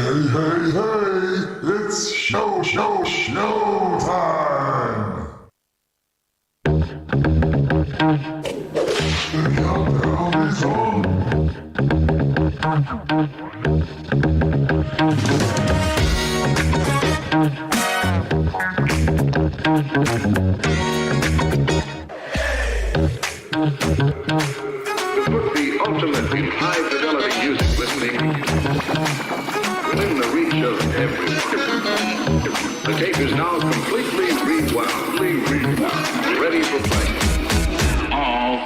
It's showtime! The countdown is on! To put the ultimate in high-fidelity music listening within the reach of everyone. The tape is now completely rewound, ready for play. All.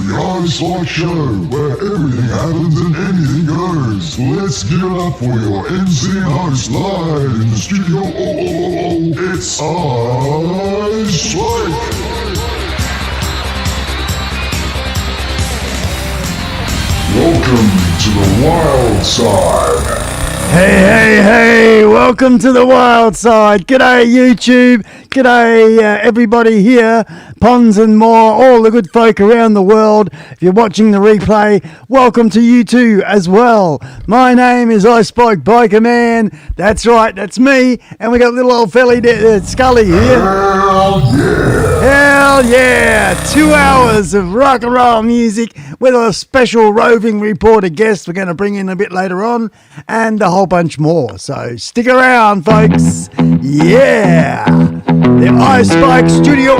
the iSpike Show, where everything happens and anything goes. Let's give it up for your MC and host live in the studio. It's iSpike. Welcome to the wild side. Hey, welcome to the wild side. G'day YouTube, g'day everybody here, Ponds and more, all the good folk around the world. If you're watching the replay, welcome to you too as well. My name is iSpike Biker Man, that's right, that's me, and we got little old felly Scully here. Hell yeah, 2 hours of rock and roll music with a special roving reporter guest we're going to bring in a bit later on, and a whole bunch more. So stick around, folks. Yeah, the iSpike Studio.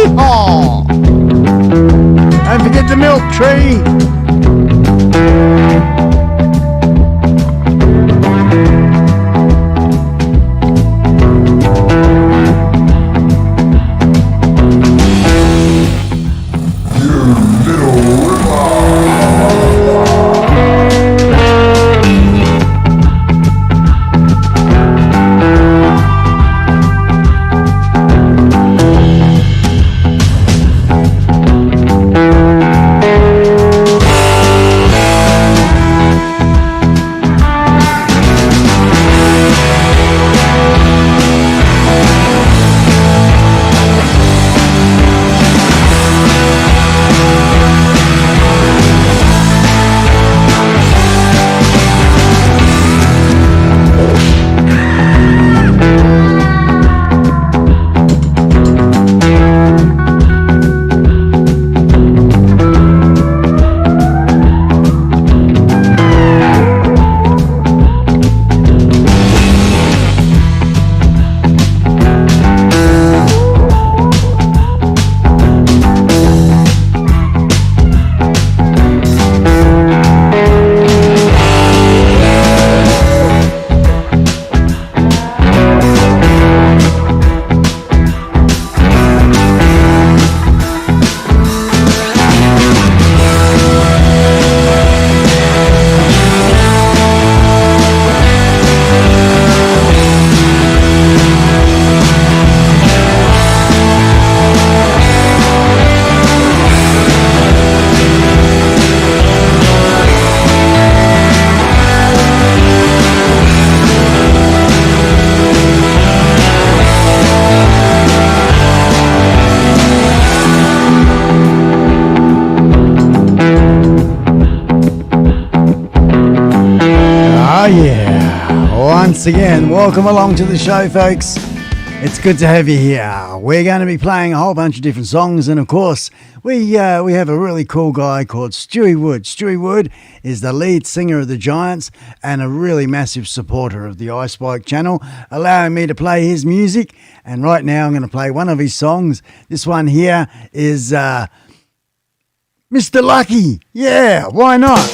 Yeehaw! Don't forget the milk tree. Once again, welcome along to the show, folks. It's good to have you here. We're going to be playing a whole bunch of different songs, and of course, we have a really cool guy called Stewie Wood. Stewie Wood is the lead singer of the Giants and a really massive supporter of the iSpike channel, allowing me to play his music. And right now, I'm going to play one of his songs. This one here is Mr. Lucky. Yeah, why not?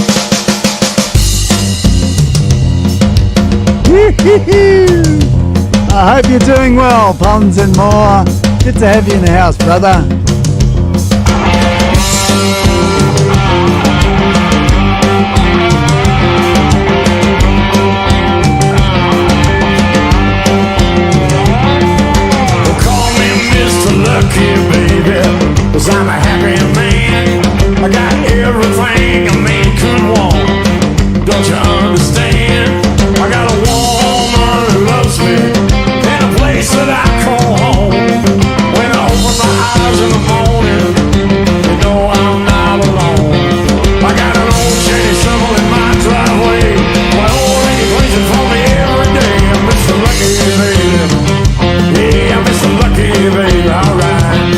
I hope you're doing well, Ponds and more. Good to have you in the house, brother. Call me Mr. Lucky, baby, 'cause I'm a happy man. I got everything a man could want. Don't you understand? I got a woman who loves me and a place that I call home. When I open my eyes in the morning, you know I'm not alone. I got an old shady shovel in my driveway. My old lady plays it for me every day. I'm Mr. Lucky, baby. Yeah, I'm Mr. Lucky, baby. Alright.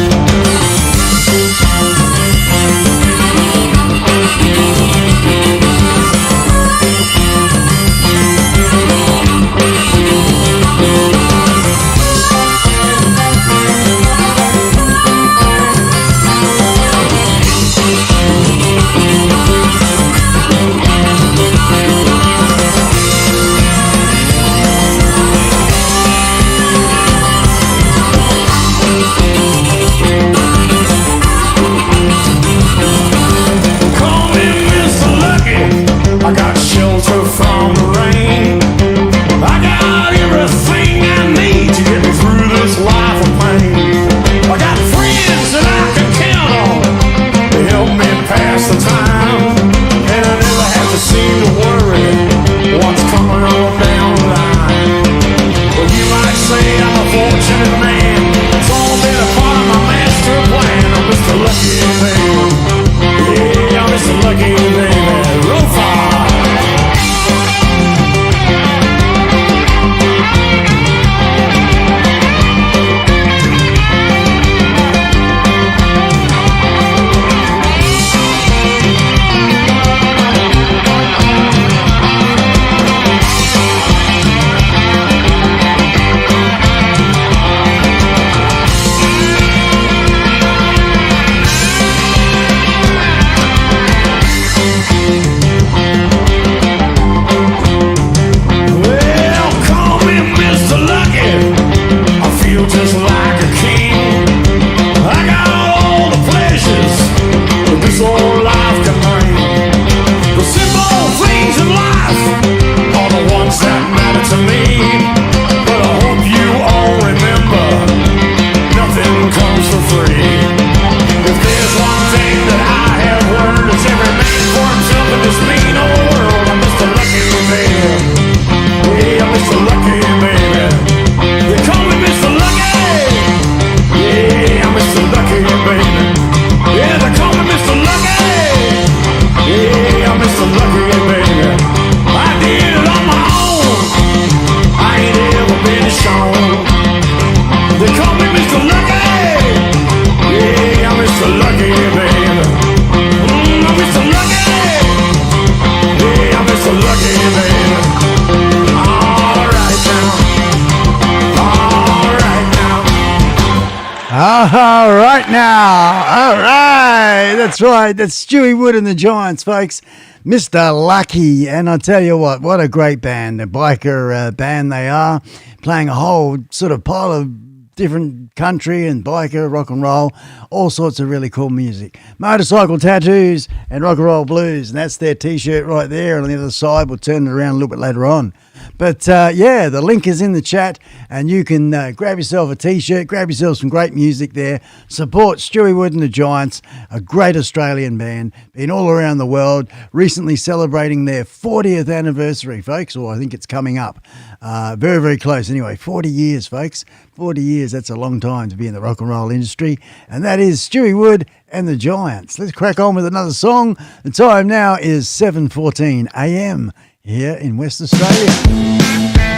All right now. All right. That's right. That's Stewie Wood and the Giants, folks. Mr. Lucky. And I tell you what a great band. The biker band they are. Playing a whole sort of pile of different country and biker, rock and roll, all sorts of really cool music. Motorcycle tattoos and rock and roll blues. And that's their T-shirt right there. On the other side, we'll turn it around a little bit later on. But yeah, the link is in the chat and you can grab yourself a T-shirt, grab yourself some great music there. Support Stewie Wood and the Giants, a great Australian band, been all around the world, recently celebrating their 40th anniversary, folks, or I think it's coming up. Very, very close. Anyway, 40 years, folks. 40 years, that's a long time to be in the rock and roll industry. And that is Stewie Wood and the Giants. Let's crack on with another song. The time now is 7:14 a.m. here in West Australia.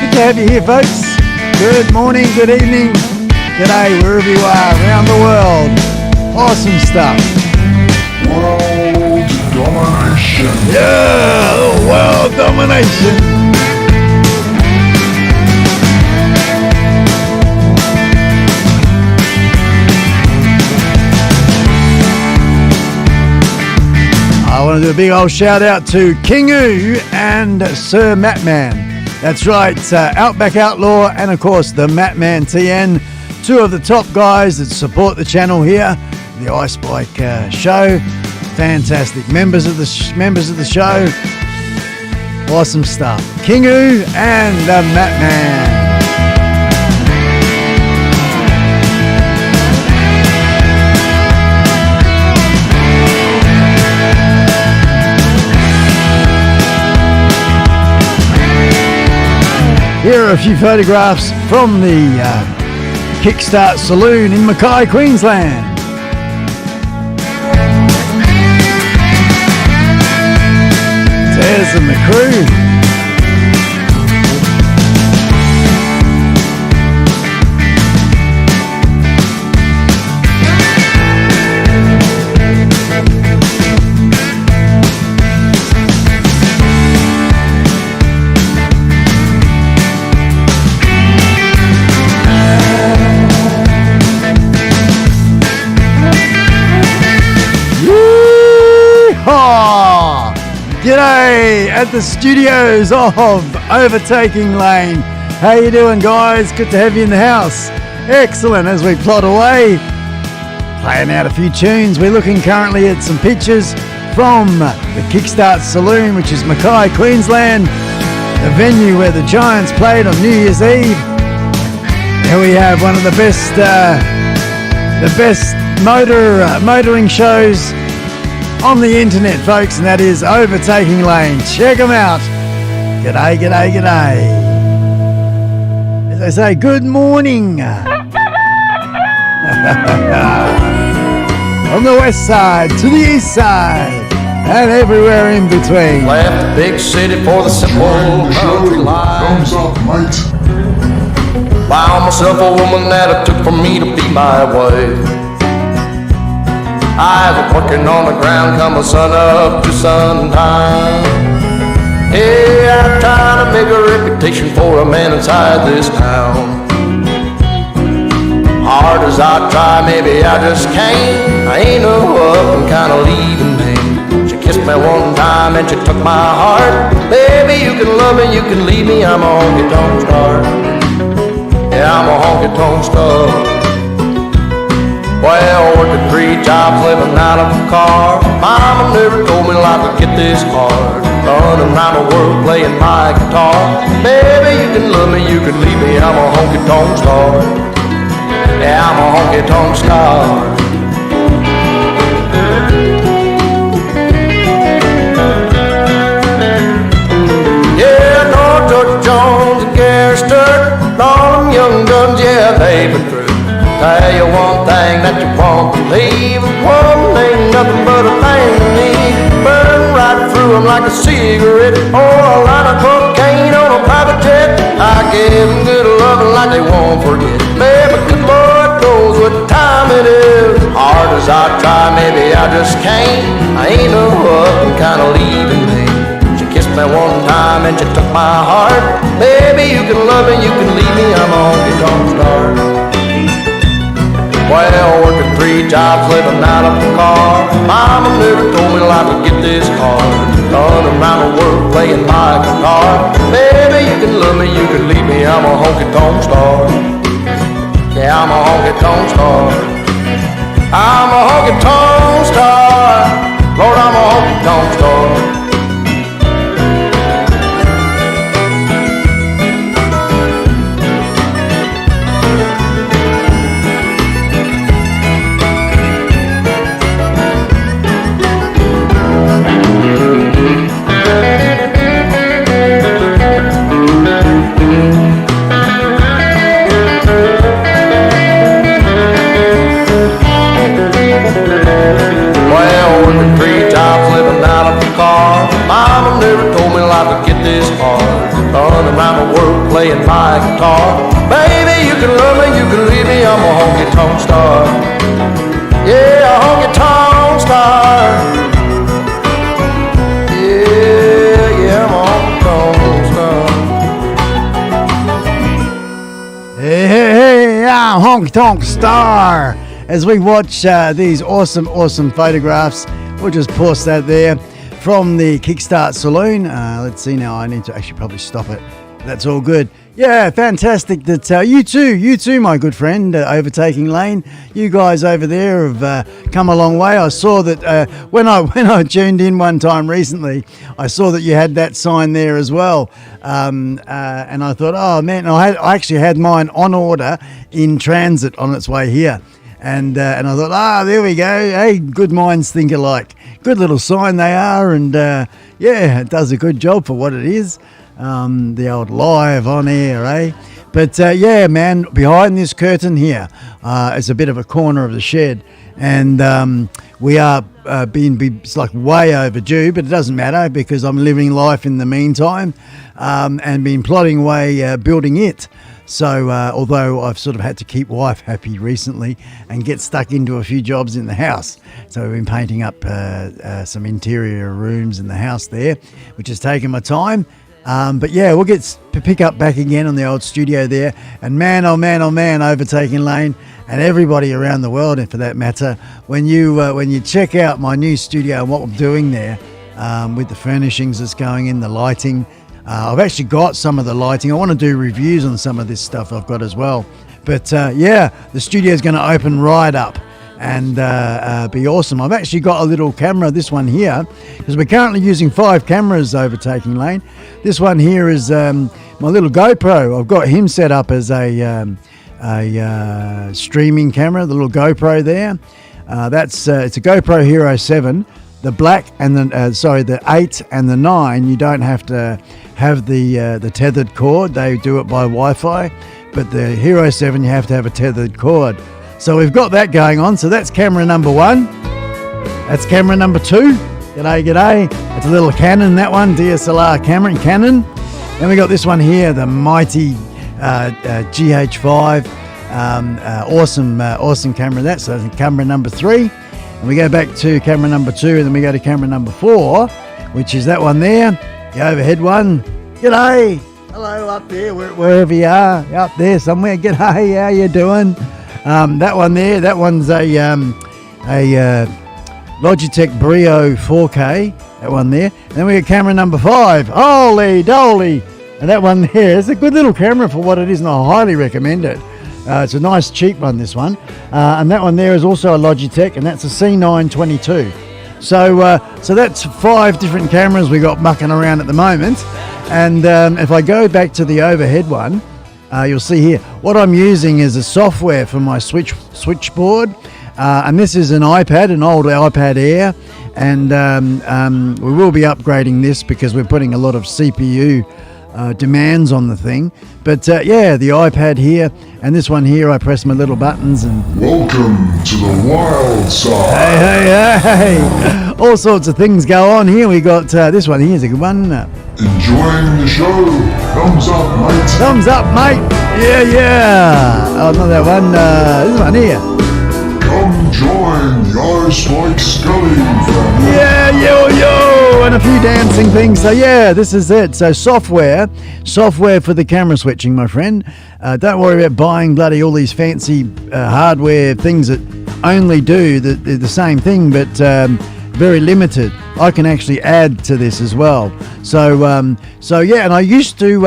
Good to have you here, folks. Good morning, good evening, g'day, wherever you are around the world. Awesome stuff. World domination. Yeah, world domination. I want to do a big old shout out to Kingu and Sir Matman. That's right, Outback Outlaw and of course the Matman TN, two of the top guys that support the channel here, the iSpike show. Fantastic members of the show. Awesome stuff. Kingu and the Matman. Here are a few photographs from the Kickstart Saloon in Mackay, Queensland. There's the crew. G'day at the studios of Overtaking Lane. How you doing, guys? Good to have you in the house. Excellent. As we plot away, playing out a few tunes. We're looking currently at some pictures from the Kickstart Saloon, which is Mackay, Queensland, the venue where the Giants played on New Year's Eve. Here we have one of the best motoring shows on the internet, folks, and that is Overtaking Lane. Check them out. G'day, g'day, g'day. As I say, good morning. From the west side to the east side and everywhere in between. Left the big city for the simple country life. Thumbs up, mate. Found myself a woman that it took for me to be my wife. I was working on the ground come the sun up to sundown. Hey, I'm trying to make a reputation for a man inside this town. Hard as I try, maybe I just can't. I ain't no up and kinda leaving me. She kissed me one time and she took my heart. Baby, you can love me, you can leave me, I'm a honky-tonk star. Yeah, I'm a honky-tonk star. Well, working 3 jobs, living out of a car. Mama never told me life would get this hard. Running around the world playing my guitar. Baby, you can love me, you can leave me, I'm a honky-tonk star. Yeah, I'm a honky-tonk star. Yeah, George Jones and Gary Sturt, all them young guns, yeah, they've been through. Tell you one thing that you won't believe. One ain't nothing but a thing to me. Burn right through them like a cigarette or a line of cocaine on a private jet. I give them good loving like they won't forget. Baby, good Lord knows what time it is. Hard as I try, maybe I just can't. I ain't no up and kinda leaving me. She kissed me one time and she took my heart. Baby, you can love me, you can leave me, I'm a honky-tonk star. Well, treetops, living out of the car. Mama never told me life would get this hard. Running around the world playing my guitar. Baby, you can love me, you can leave me, I'm a honky-tonk star. Yeah, I'm a honky-tonk star. I'm a honky-tonk star. Lord, I'm a honky-tonk star. Mama never told me life would get this hard. Running around the world playing my guitar. Baby, you can love me, you can leave me, I'm a honky-tonk star. Yeah, a honky-tonk star. Yeah, I'm a honky-tonk star. Hey, I'm honky-tonk star. As we watch these awesome photographs, we'll just post that there from the Kickstart Saloon. Let's see now. I need to actually probably stop it. That's all good. Yeah, fantastic that you too, my good friend, Overtaking Lane. You guys over there have come a long way. I saw that when I tuned in one time recently, I saw that you had that sign there as well. And I thought, oh man, I actually had mine on order in transit on its way here. And I thought, there we go. Hey, good minds think alike. Good little sign they are, and yeah, it does a good job for what it is. The old live on air, eh? But yeah, man, behind this curtain here is a bit of a corner of the shed, and we are it's like way overdue, but it doesn't matter because I'm living life in the meantime and been plodding away building it. So although I've sort of had to keep wife happy recently and get stuck into a few jobs in the house, so we've been painting up some interior rooms in the house there, which has taken my time. But yeah, we'll pick up back again on the old studio there. And man, oh man, Overtaking Lane and everybody around the world, and for that matter, when you check out my new studio and what we're doing there with the furnishings that's going in, the lighting. I've actually got some of the lighting. I want to do reviews on some of this stuff I've got as well. But yeah, the studio is going to open right up and be awesome. I've actually got a little camera, this one here, because we're currently using 5 cameras Overtaking Lane. This one here is my little GoPro. I've got him set up as a streaming camera, the little GoPro there. It's a GoPro Hero 7. The black and the 8 and the 9, you don't have to have the tethered cord. They do it by Wi-Fi, but the Hero 7 you have to have a tethered cord. So we've got that going on. So that's camera number 1. That's camera number 2. G'day. It's a little Canon, that one, DSLR camera, Canon. Then we got this one here, the mighty GH5. Awesome camera that. So that's camera number 3. And we go back to camera number 2, and then we go to camera number 4, which is that one there, the overhead one. G'day, hello up there, wherever you are, up there somewhere. G'day, how you doing? That one there, that one's a Logitech Brio 4K. That one there. And then we got camera number 5. Holy dolly! And that one there is a good little camera for what it is, and I highly recommend it. It's a nice cheap one, this one. And that one there is also a Logitech, and that's a C922. So that's 5 different cameras we got mucking around at the moment. And if I go back to the overhead one, you'll see here, what I'm using is a software for my switchboard. And this is an iPad, an old iPad Air. And we will be upgrading this because we're putting a lot of CPU demands on the thing. But yeah, the iPad here, and this one here, I press my little buttons and... Welcome to the wild side. Hey. All sorts of things go on here. We got this one here's a good one. Enjoying the show? Thumbs up, mate. Thumbs up, mate. Yeah. Oh, not that one. This one here. Come join the iSpike Scully family. Yeah, yo, and a few dancing things. So yeah, this is it. So software for the camera switching, my friend. Don't worry about buying bloody all these fancy hardware things that only do the same thing, but very limited. I can actually add to this as well. So yeah, and I used to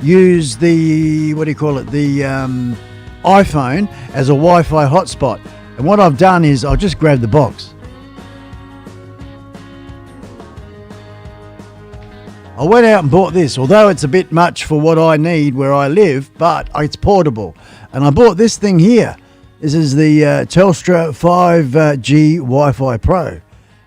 use the the iPhone as a Wi-Fi hotspot. And what I've done is I'll just grab the box. I went out and bought this, although it's a bit much for what I need where I live, but it's portable. And I bought this thing here. This is the Telstra 5G Wi-Fi Pro.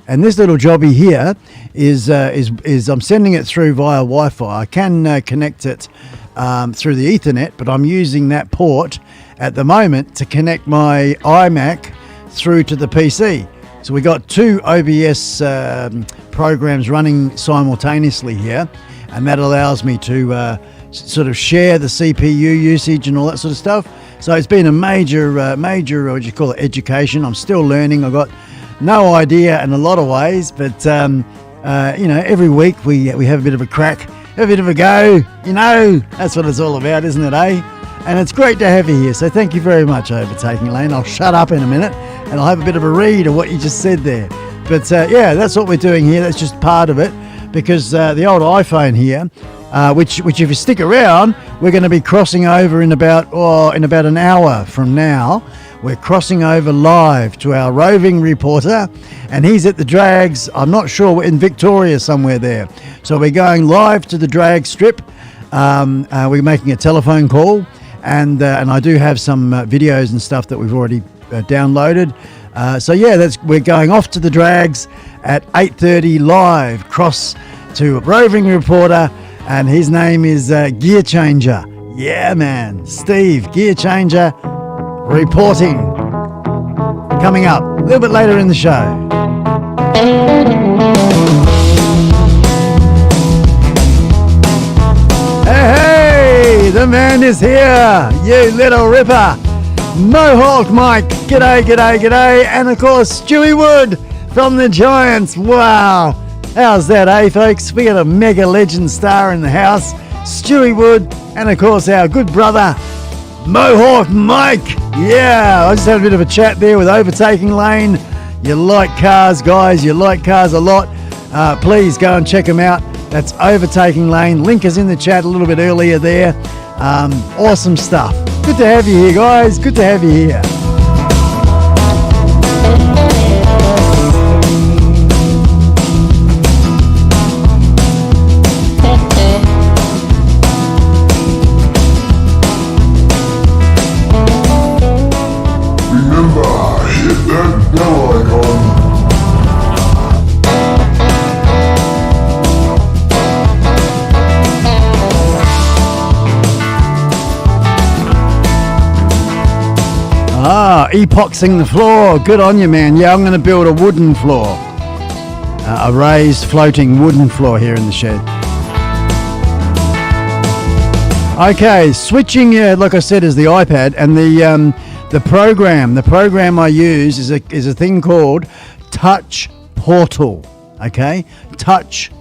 And this little jobby here is I'm sending it through via Wi-Fi. I can connect it through the Ethernet, but I'm using that port at the moment to connect my iMac through to the PC. So we got two OBS programs running simultaneously here, and that allows me to sort of share the CPU usage and all that sort of stuff. So it's been a major what do you call it, education. I'm still learning. I've got no idea in a lot of ways, but every week we have a bit of a crack, have a bit of a go. That's what it's all about, isn't it, eh? And it's great to have you here. So thank you very much, Overtaking Lane. I'll shut up in a minute and I'll have a bit of a read of what you just said there. But yeah, that's what we're doing here. That's just part of it, because the old iPhone here, which if you stick around, we're going to be crossing over in about an hour from now. We're crossing over live to our roving reporter, and he's at the drags. I'm not sure, we're in Victoria somewhere there. So we're going live to the drag strip. We're making a telephone call, and I do have some videos and stuff that we've already downloaded. So yeah, we're going off to the drags at 8:30 live, cross to roving reporter, and his name is Gear Changer. Yeah, man, Steve, Gear Changer, reporting. Coming up a little bit later in the show. Hey, the man is here, you little ripper. Mohawk Mike, g'day, and of course Stewie Wood from the Giants. Wow, how's that, eh, folks? We got a mega legend star in the house, Stewie Wood, and of course our good brother Mohawk Mike. Yeah, I just had a bit of a chat there with Overtaking Lane. You like cars, guys, you like cars a lot. Please go and check them out. That's Overtaking Lane. Link is in the chat a little bit earlier there. Awesome stuff. Good to have you here, guys. Good to have you here. Remember, hit that bell icon. Epoxing the floor. Good on you, man. Yeah, I'm going to build a wooden floor. A raised floating wooden floor here in the shed. Okay, switching, like I said, is the iPad, and the program I use is a thing called Touch Portal. Okay, Touch,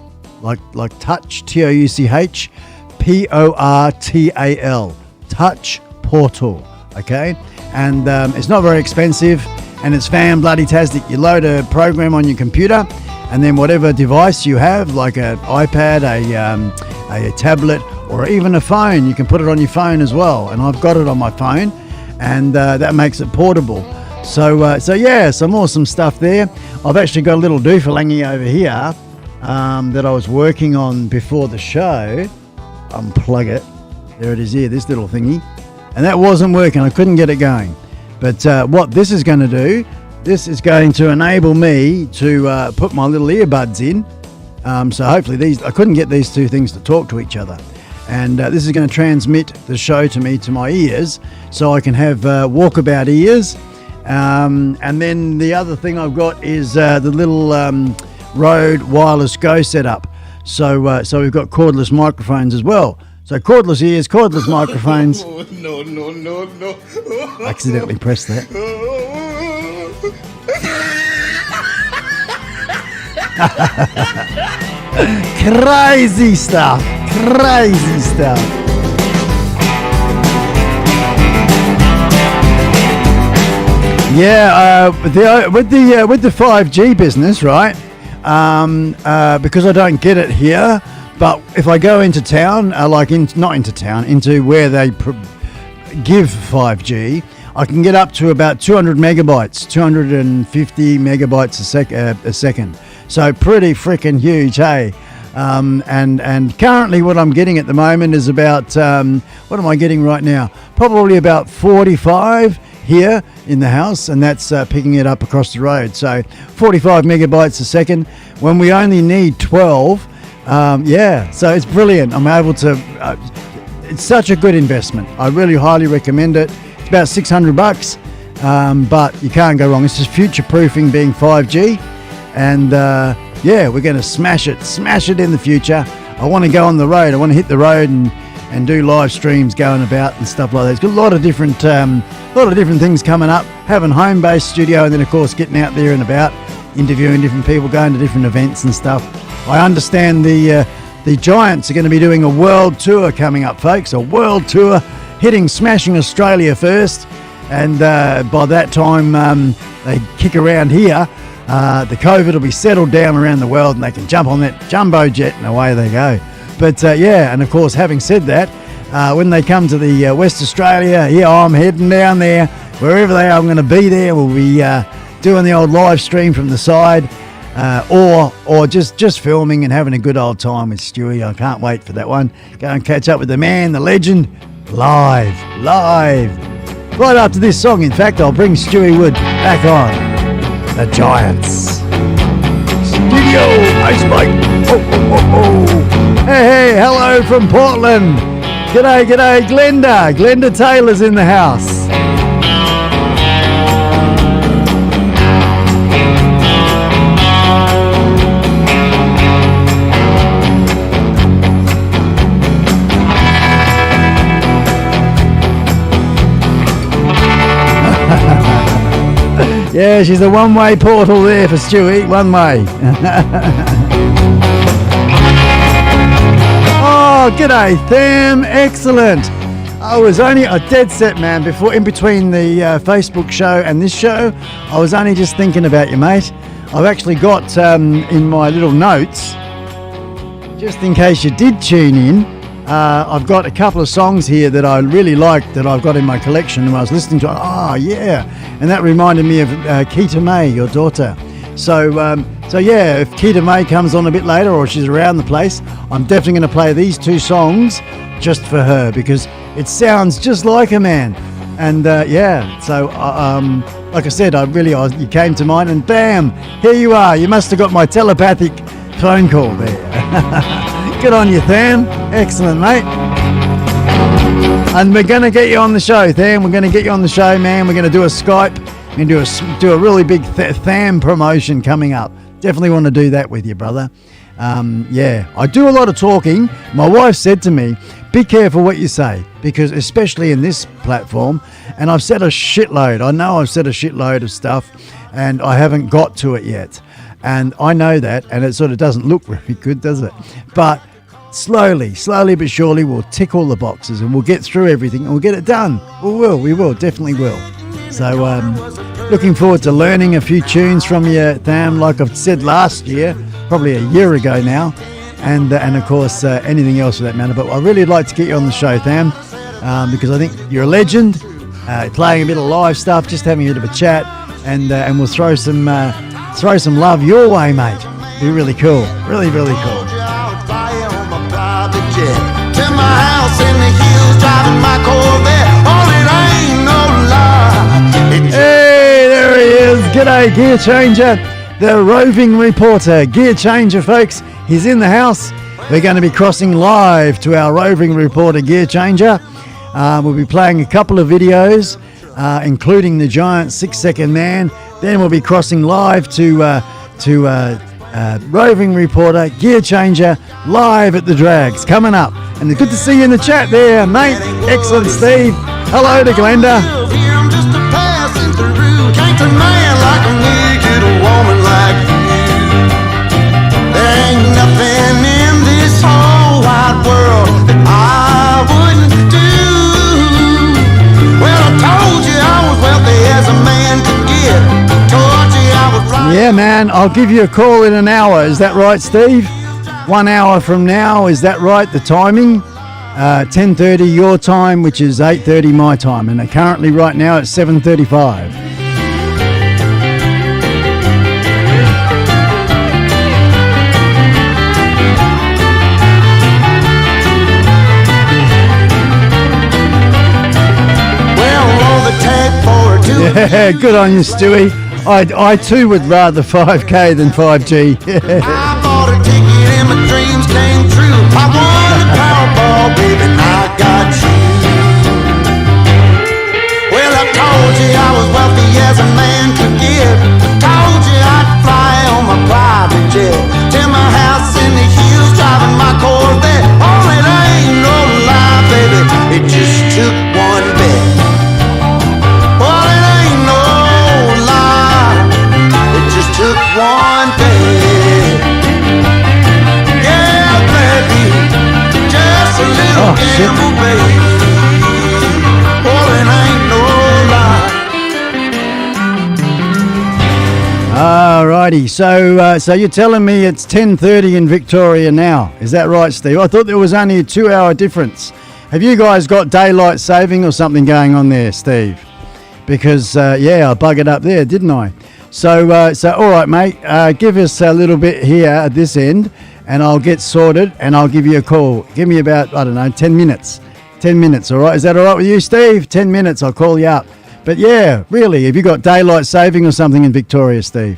like touch, TOUCH, PORTAL, Touch Portal. Okay, and it's not very expensive, and it's fan-bloody-tastic. You load a program on your computer, and then whatever device you have, like an iPad, a tablet, or even a phone, you can put it on your phone as well. And I've got it on my phone, and that makes it portable. So yeah, some awesome stuff there. I've actually got a little doofalangi over here that I was working on before the show. Unplug it. There it is here, this little thingy. And that wasn't working. I couldn't get it going. But what this is going to do, this is going to enable me to put my little earbuds in. So hopefully I couldn't get these two things to talk to each other. And this is going to transmit the show to me, to my ears, so I can have walkabout ears. And then the other thing I've got is the little Rode Wireless Go setup. So we've got cordless microphones as well. So cordless ears, cordless microphones. No. Accidentally pressed that. Crazy stuff. Crazy stuff. Yeah, with the 5G business, right? Because I don't get it here, but if I go into town, into where they give 5G, I can get up to about 200 megabytes, 250 megabytes a second. So pretty freaking huge, hey. And currently what I'm getting at the moment is about, what am I getting right now? Probably about 45 here in the house, and that's picking it up across the road. So 45 megabytes a second when we only need 12. So it's brilliant. I'm able to, it's such a good investment. I really highly recommend it. It's about $600, but you can't go wrong. It's just future-proofing being 5G, and we're going to smash it in the future. I want to go on the road. I want to hit the road and do live streams going about and stuff like that. It's got a lot of different things coming up. Having home-based studio, and then of course getting out there and about, interviewing different people, going to different events and stuff. I understand the Giants are going to be doing a world tour coming up, folks. A world tour, smashing Australia first, and by that time they kick around here, the COVID will be settled down around the world, and they can jump on that jumbo jet and away they go. But and of course, having said that, when they come to the West Australia, I'm heading down there. Wherever they are, I'm going to be there. We'll be doing the old live stream from the side, or just filming and having a good old time with Stewie. I can't wait for that one. Go and catch up with the man, the legend, live. Right after this song, in fact, I'll bring Stewie Wood back on. The Giants. Studio iSpike. Hey, hello from Portland. G'day, Glenda. Glenda Taylor's in the house. Yeah, she's a one-way portal there for Stewie, one way. Oh, g'day, Tham, excellent. I was only a dead set, man, in between the Facebook show and this show. I was only just thinking about you, mate. I've actually got in my little notes, just in case you did tune in, I've got a couple of songs here that I really like that I've got in my collection, and I was listening to it. Oh, yeah. And that reminded me of Keita May, your daughter. So if Keita May comes on a bit later, or she's around the place, I'm definitely going to play these two songs just for her, because it sounds just like her, man. And so like I said, you came to mind, and bam, here you are. You must have got my telepathic phone call there. Good on you, Tham. Excellent, mate. And we're going to get you on the show, Tham. We're going to get you on the show, man. We're going to do a Skype. We're going to do a really big Tham promotion coming up. Definitely want to do that with you, brother. I do a lot of talking. My wife said to me, be careful what you say, because especially in this platform, and I've said a shitload. I know I've said a shitload of stuff, and I haven't got to it yet. And I know that, and it sort of doesn't look very good, does it? But slowly but surely, we'll tick all the boxes, and we'll get through everything, and we'll get it done. We will, definitely will. So, looking forward to learning a few tunes from you, Tham, like I've said last year, probably a year ago now, and of course, anything else for that matter. But I'd really like to get you on the show, Tham, because I think you're a legend, playing a bit of live stuff, just having a bit of a chat, and we'll throw some love your way, mate. Be really cool. Really, really cool. To my house in the hills, driving my Corvette. Oh, it ain't no lie. Hey, there he is. G'day, Gear Changer, the roving reporter. Gear Changer, folks. He's in the house. We're going to be crossing live to our roving reporter, Gear Changer. We'll be playing a couple of videos, including the giant 6-second man. Then we'll be crossing live to roving reporter, Gear Changer, live at the drags, coming up. And it's good to see you in the chat there, mate. Excellent, Steve. Hello to Glenda. I'm just a passing through. Can't a man like me get a woman like you? There ain't nothing in this whole wide world that I wouldn't do. Well, I told you I was wealthy as a man could get. man. I'll give you a call in an hour. Is that right, Steve? 1 hour from now. Is that right? The timing? 10:30 your time, which is 8:30 my time. And currently right now it's 7:35. Yeah, good on you, Stewie. I too would rather 5K than 5G. I bought a ticket and my dreams came true. I won the Powerball, baby, I got you. Well, I told you I was wealthy as a man could get. Told you I'd fly on my private jet to my house in the hills, driving my Corvette. Oh, it ain't no lie, baby, it just took one bet. Took one day, yeah, baby, just a little gamble, baby. Oh, it ain't no lie. Alrighty, so you're telling me it's 10:30 in Victoria now? Is that right, Steve? I thought there was only a 2-hour difference. Have you guys got daylight saving or something going on there, Steve? Because yeah, I buggered up there, didn't I? So all right, mate, give us a little bit here at this end and I'll get sorted and I'll give you a call. Give me about, I don't know, 10 minutes. 10 minutes, all right? Is that all right with you, Steve? 10 minutes, I'll call you up. But yeah, really, have you got daylight saving or something in Victoria, Steve?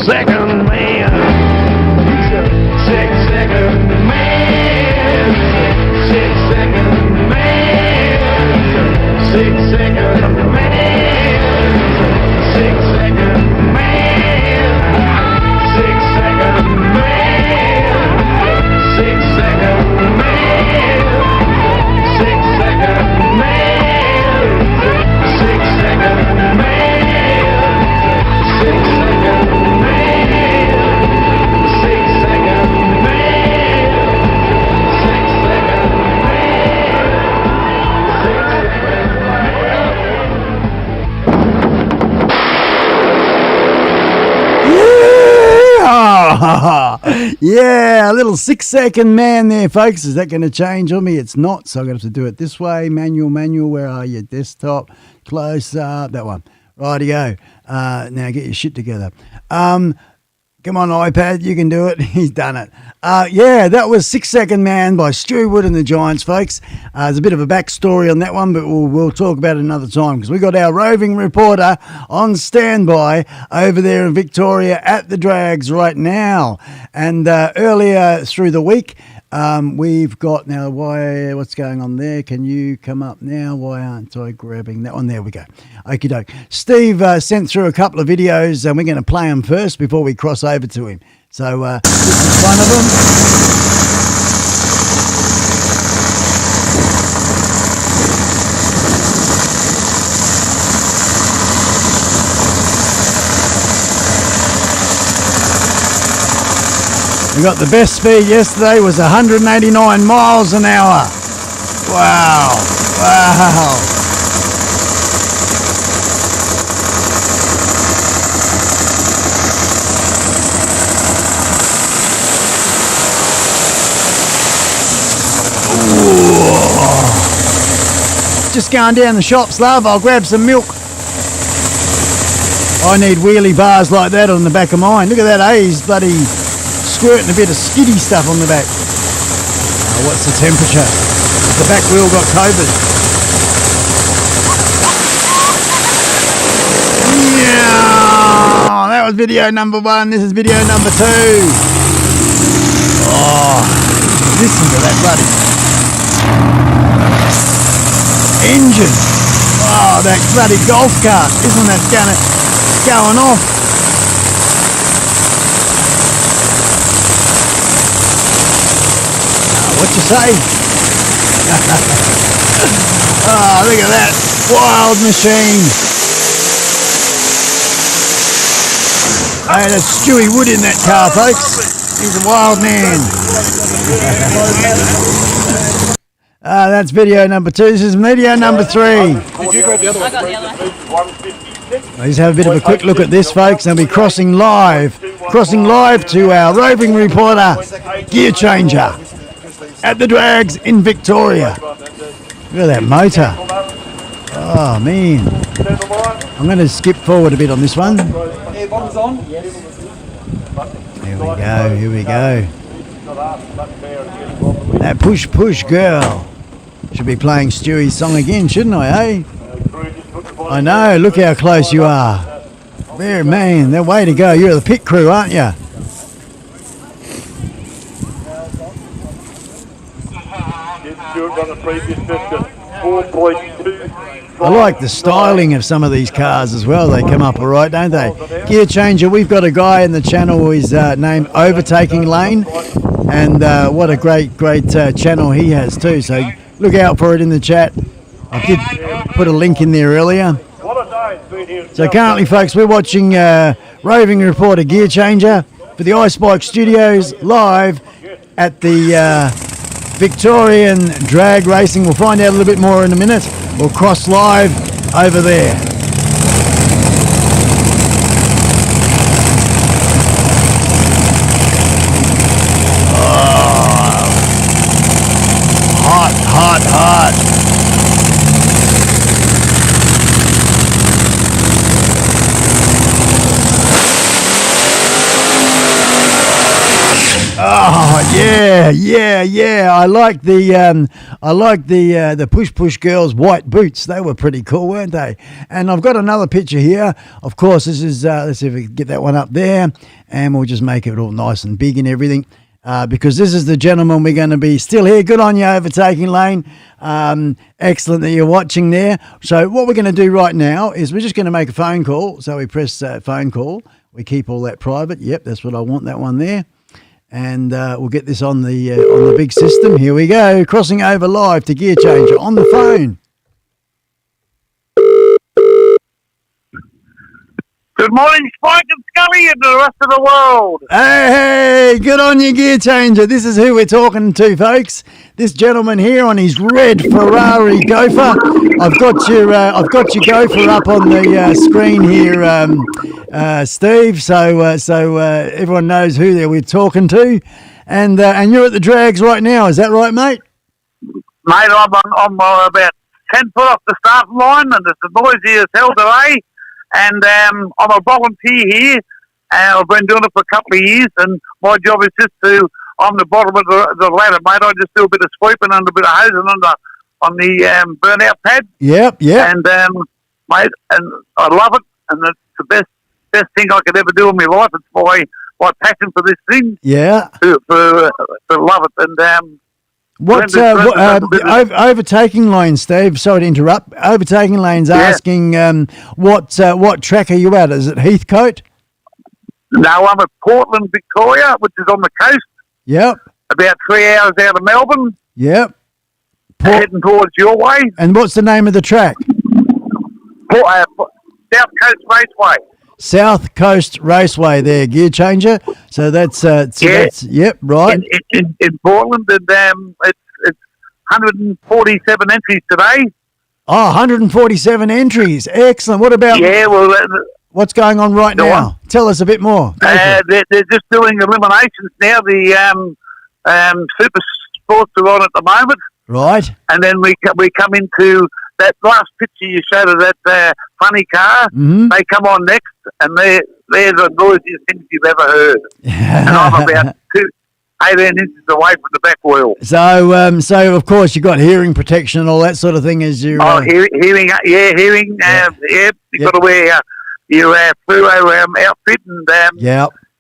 6-second man. 6-second man. 6-second man. 6-second man. 6-second man. 6-second man. 6-second man. 6-second man. 6-second man. 6-second man. 6-second man. 6-second Yeah, a little 6-second man there, folks. Is that going to change on me? It's not, so I'm going to have to do it this way. Manual, where are you? Desktop, close up, that one. Rightio. Now get your shit together. Come on, iPad, you can do it. He's done it. Yeah, that was 6-Second Man by Stu Wood and the Giants, folks. There's a bit of a backstory on that one, but we'll talk about it another time because we got our roving reporter on standby over there in Victoria at the Drags right now. And earlier through the week, we've got now, what's going on there? Can you come up now? Why aren't I grabbing that one? There we go. Okie doke. Steve sent through a couple of videos and we're going to play them first before we cross over to him. So this is one of them. We got the best speed yesterday was 189 miles an hour. Wow. Wow. Just going down the shops, love. I'll grab some milk. I need wheelie bars like that on the back of mine. Look at that, He's bloody squirting a bit of skiddy stuff on the back. What's the temperature? The back wheel got COVID. Yeah, that was video number 1. This is video number 2. Oh, listen to that bloody engine. Oh, that bloody golf cart. Isn't that going off? What you say? Oh, look at that wild machine. Hey, that's Stewie Wood in that car, folks. He's a wild man. That's video number 2. This is video number 3. Did you grab the other one? I got the other one. 156. Let's have a bit of a quick look at this, folks. They'll be crossing live to our roving reporter, Gear Changer, at the Drags in Victoria. Look at that motor. Oh, man. I'm going to skip forward a bit on this one. Here we go. That push girl. Should be playing Stewie's song again, shouldn't I, eh? I know, look how close you are. There, man, that way to go. You're the pit crew, aren't you? I like the styling of some of these cars as well. They come up all right, don't they? Gear Changer, we've got a guy in the channel who is named Overtaking Lane. And what a great channel he has too. So look out for it in the chat. I did put a link in there earlier. So currently, folks, we're watching roving reporter Gear Changer for the iSpike Studios live at the Victorian Drag Racing. We'll find out a little bit more in a minute. We'll cross live over there. Hot. Oh, Yeah. I like the push girls' white boots. They were pretty cool, weren't they? And I've got another picture here. Of course, this is let's see if we can get that one up there, and we'll just make it all nice and big and everything. Because this is the gentleman we're going to be still here. Good on you, Overtaking Lane. Excellent that you're watching there. So what we're going to do right now is we're just going to make a phone call. So we press phone call. We keep all that private. Yep, that's what I want, that one there. And we'll get this on the big system. Here we go. Crossing over live to Gear Changer on the phone. Good morning, Spike and Scully and the rest of the world. Hey, good on you, Gear Changer. This is who we're talking to, folks. This gentleman here on his red Ferrari Gopher. I've got your Gopher up on the screen here, Steve. So everyone knows who we're talking to, and you're at the drags right now. Is that right, mate? Mate, I'm about 10 foot off the starting line, and it's noisy as hell today. And I'm a volunteer here. I've been doing it for a couple of years, and my job is just I'm the bottom of the ladder, mate. I just do a bit of sweeping and a bit of hosing on the burnout pad. Yep. And, mate, and I love it, and it's the best thing I could ever do in my life. It's my passion for this thing. Yeah. To love it. And, Overtaking Lane, Steve? Sorry to interrupt. Overtaking Lane's asking, what track are you at? Is it Heathcote? No, I'm at Portland, Victoria, which is on the coast. Yep. About 3 hours out of Melbourne. Yep. Heading towards your way. And what's the name of the track? South Coast Raceway. South Coast Raceway there, Gear Changer. So that's yep, right. In Portland, and it's 147 entries today. Oh, 147 entries. Excellent. What about what's going on right now? Tell us a bit more. They're just doing eliminations now. The super sports are on at the moment. Right. And then we come into that last picture you showed of that funny car. Mm-hmm. They come on next, and they're the noisiest things you've ever heard. And I'm about 18 inches away from the back wheel. So of course, you've got hearing protection and all that sort of thing as you... hearing. You've got to wear your fluoro outfit, and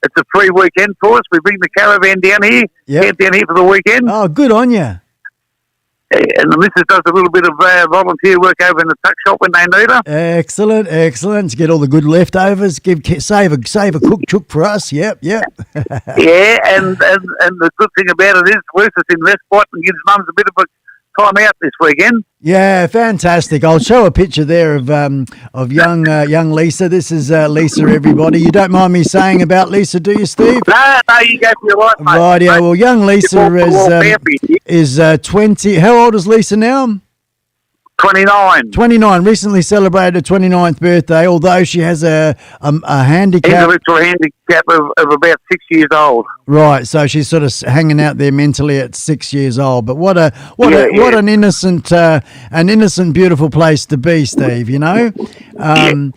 it's a free weekend for us. We bring the caravan down here, get down here for the weekend. Oh, good on you. And the missus does a little bit of volunteer work over in the tuck shop when they need her. Excellent. To get all the good leftovers, save a cook chook for us. Yep. Yeah, and the good thing about it is Lucy's in respite and gives mums a bit of a time out this weekend. Yeah, fantastic. I'll show a picture there of young Lisa. This is Lisa, everybody. You don't mind me saying about Lisa, do you, Steve? No, you go for your life, mate. Right, yeah. Well, young Lisa is 20. How old is Lisa now? 29. 29. Recently celebrated her 29th birthday, although she has a handicap. Intellectual handicap of about 6 years old. Right, so she's sort of hanging out there mentally at 6 years old. But what an innocent, beautiful place to be, Steve. You know. Mum.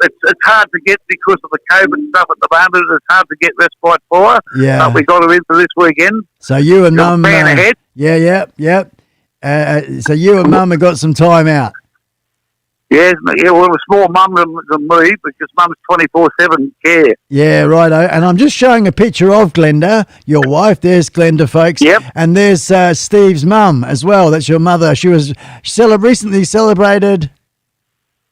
It's hard to get because of the COVID stuff at the moment. It's hard to get respite for her. Yeah. But we got her in for this weekend. So you and Mum. Ahead. Yeah. So you and Mum have got some time out. Yeah, well, a small mum than me because Mum's 24/7 care. Yeah, righto. And I'm just showing a picture of Glenda, your wife. There's Glenda, folks. Yep. And there's Steve's mum as well. That's your mother. She recently celebrated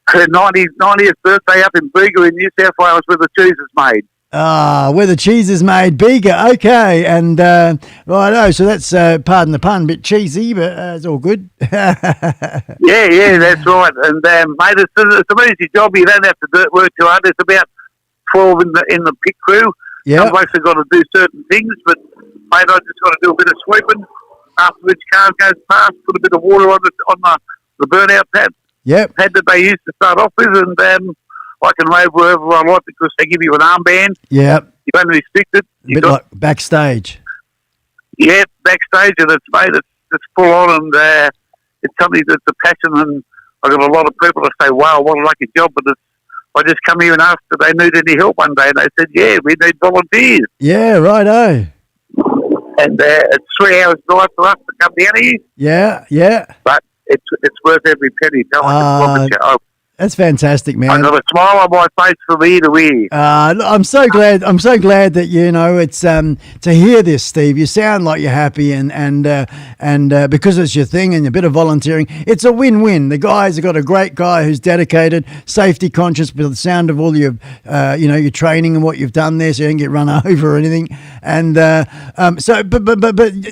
her 90th birthday up in Bega in New South Wales where the cheese is made. Where the cheese is made, Bega. Okay, and righto. So that's pardon the pun, a bit cheesy, but it's all good. yeah, that's right. And mate, it's an easy job. You don't have to work too hard. There's about 12 in the pit crew. Yeah. Some blokes have got to do certain things, but mate, I just got to do a bit of sweeping after each car goes past. Put a bit of water on the burnout pad. Yep. Pad that they used to start off with, and I can ride wherever I like because they give you an armband. Yep. You don't restrict it. A bit like backstage. Yeah, backstage, and it's full on, and it's something that's a passion. And I've got a lot of people that say, "Wow, what a lucky job!" But I just come here and asked if they need any help one day, and they said, "Yeah, we need volunteers." Yeah, righto. and it's 3 hours drive for us to come down here. Yeah, yeah. But it's worth every penny. No one can promise you. That's fantastic, I man. got a smile on my face from ear to ear. I'm so glad. I'm so glad that it's to hear this, Steve. You sound like you're happy, and because it's your thing and a bit of volunteering, it's a win-win. The guys have got a great guy who's dedicated, safety conscious, with the sound of all your your training and what you've done there, so you don't get run over or anything. And but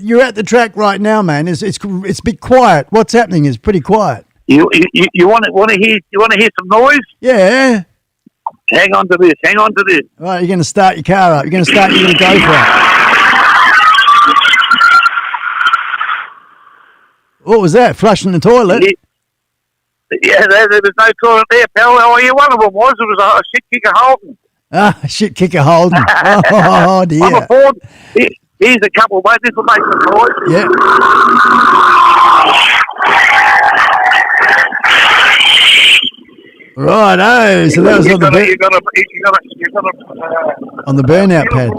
you're at the track right now, man. It's a bit quiet. What's happening is pretty quiet. You want to hear some noise? Yeah. Hang on to this. All right, you're going to start your car up. You're going to go for it. What was that? Flushing the toilet? Yeah, there's no toilet there, pal. Oh, yeah, one of them was. It was a shit kicker Holden. Shit kicker Holden. Oh, dear. I'm a Ford. Here's a couple, mate. This will make some noise. Yeah. Right, so that was on the on the burnout pad.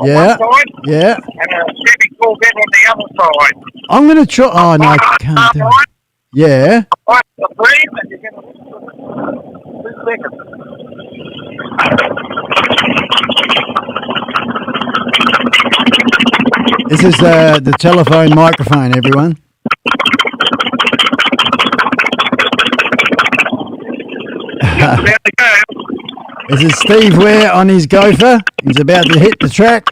Yeah, yeah. And a Chevy Corvette on the other side. I'm going to try. Oh no, I can't do it. Yeah. Right, the frame, and you're going to 2 seconds. This is the telephone microphone, everyone. This is Steve Ware on his Gopher. He's about to hit the track.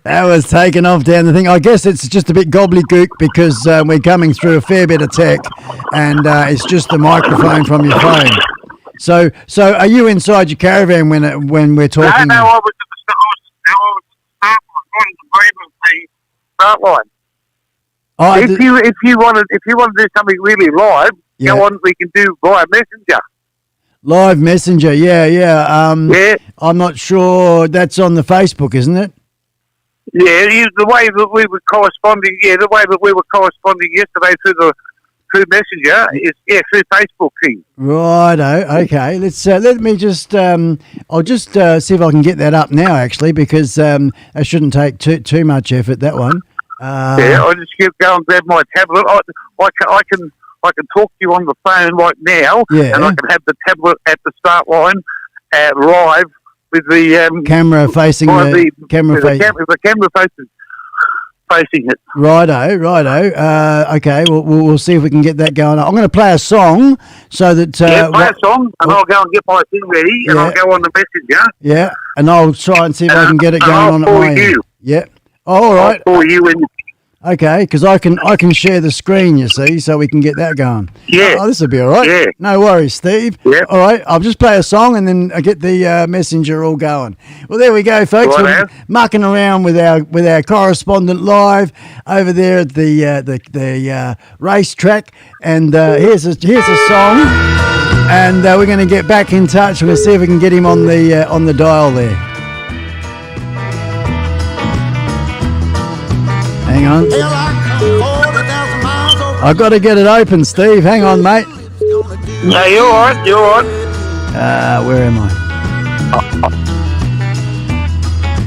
That was taken off down the thing. I guess it's just a bit gobbledygook because we're coming through a fair bit of tech, and it's just the microphone from your phone. So are you inside your caravan when we're talking? No, I was at the start line. Oh, if you want to do something really live, go on. We can do via Messenger. Live Messenger, yeah. Yeah. I'm not sure that's on the Facebook, isn't it? Yeah, the way that we were corresponding. Yeah, the way that we were corresponding yesterday through Messenger is through Facebook thing. Righto. Okay. Let me just. I'll just see if I can get that up now, actually, because that shouldn't take too much effort. That one. I'll just go and grab my tablet. I can talk to you on the phone right now, and I can have the tablet at the start line live with the camera facing the camera facing it. Righto. Okay, we'll see if we can get that going. I'm going to play a song so that play a song, and I'll go and get my thing ready, and I'll go on the Messenger. Yeah, and I'll try and see if I can get it going on at my end. Yeah. All right. I'll call you when. Okay, because I can share the screen, you see, so we can get that going. Yeah. Oh, this will be all right. Yeah. No worries, Steve. Yeah. All right, I'll just play a song and then I get the Messenger all going. Well, there we go, folks. Right, We're mucking around with our correspondent live over there at the racetrack, and here's a song, and we're going to get back in touch. We're going to see if we can get him on the dial there. Hang on. I got to get it open, Steve. Hang on, mate. No, you're all right. Where am I?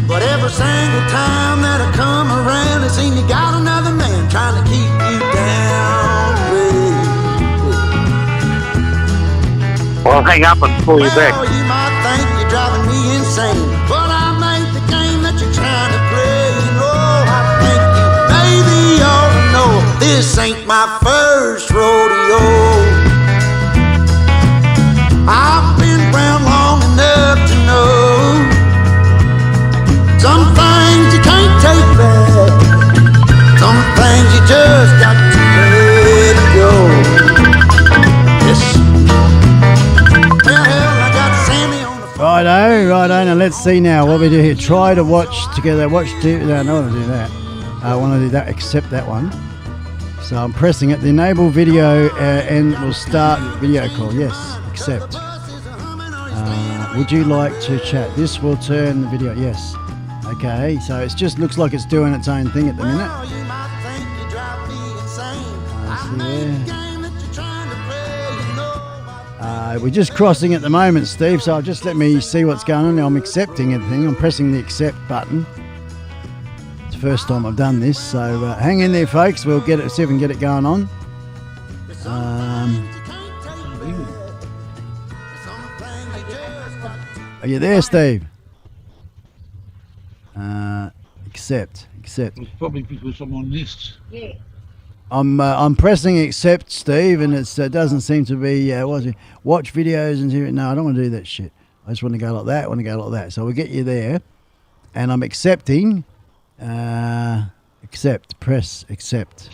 But every single time that I come around, it seems you got another man trying to keep you down. I'll hang up and call you back. Well, you might think you're driving me insane, but I made the game that you're trying to play. You know, I think you maybe ought to know this ain't my first rodeo. I've been around long enough to know some things you can't take back, some things you just got to let go. Yes. Well, hell, I got Sammy on the phone. Righto. Now let's see now what we do here. Try to watch together. No, I don't want to do that. I want to do that, except that one. So I'm pressing it. The enable video and we'll start video call. Yes, accept. Would you like to chat? This will turn the video. Yes. Okay, so it just looks like it's doing its own thing at the minute. Well, you might think you drive me insane. I I see know there. the game that you're trying to play, you know. We're just crossing at the moment, Steve, so just let me see what's going on. I'm accepting everything. I'm pressing the accept button. It's the first time I've done this, so hang in there, folks. We'll get it, see if we can get it going on. Are you there, Steve? Accept. It's probably because I'm on this. I'm pressing accept, Steve, and it doesn't seem to be. What's it? Watch videos and see. No, I don't want to do that shit. I just want to go like that. I want to go like that. So we'll get you there, and I'm accepting. Accept. Press accept.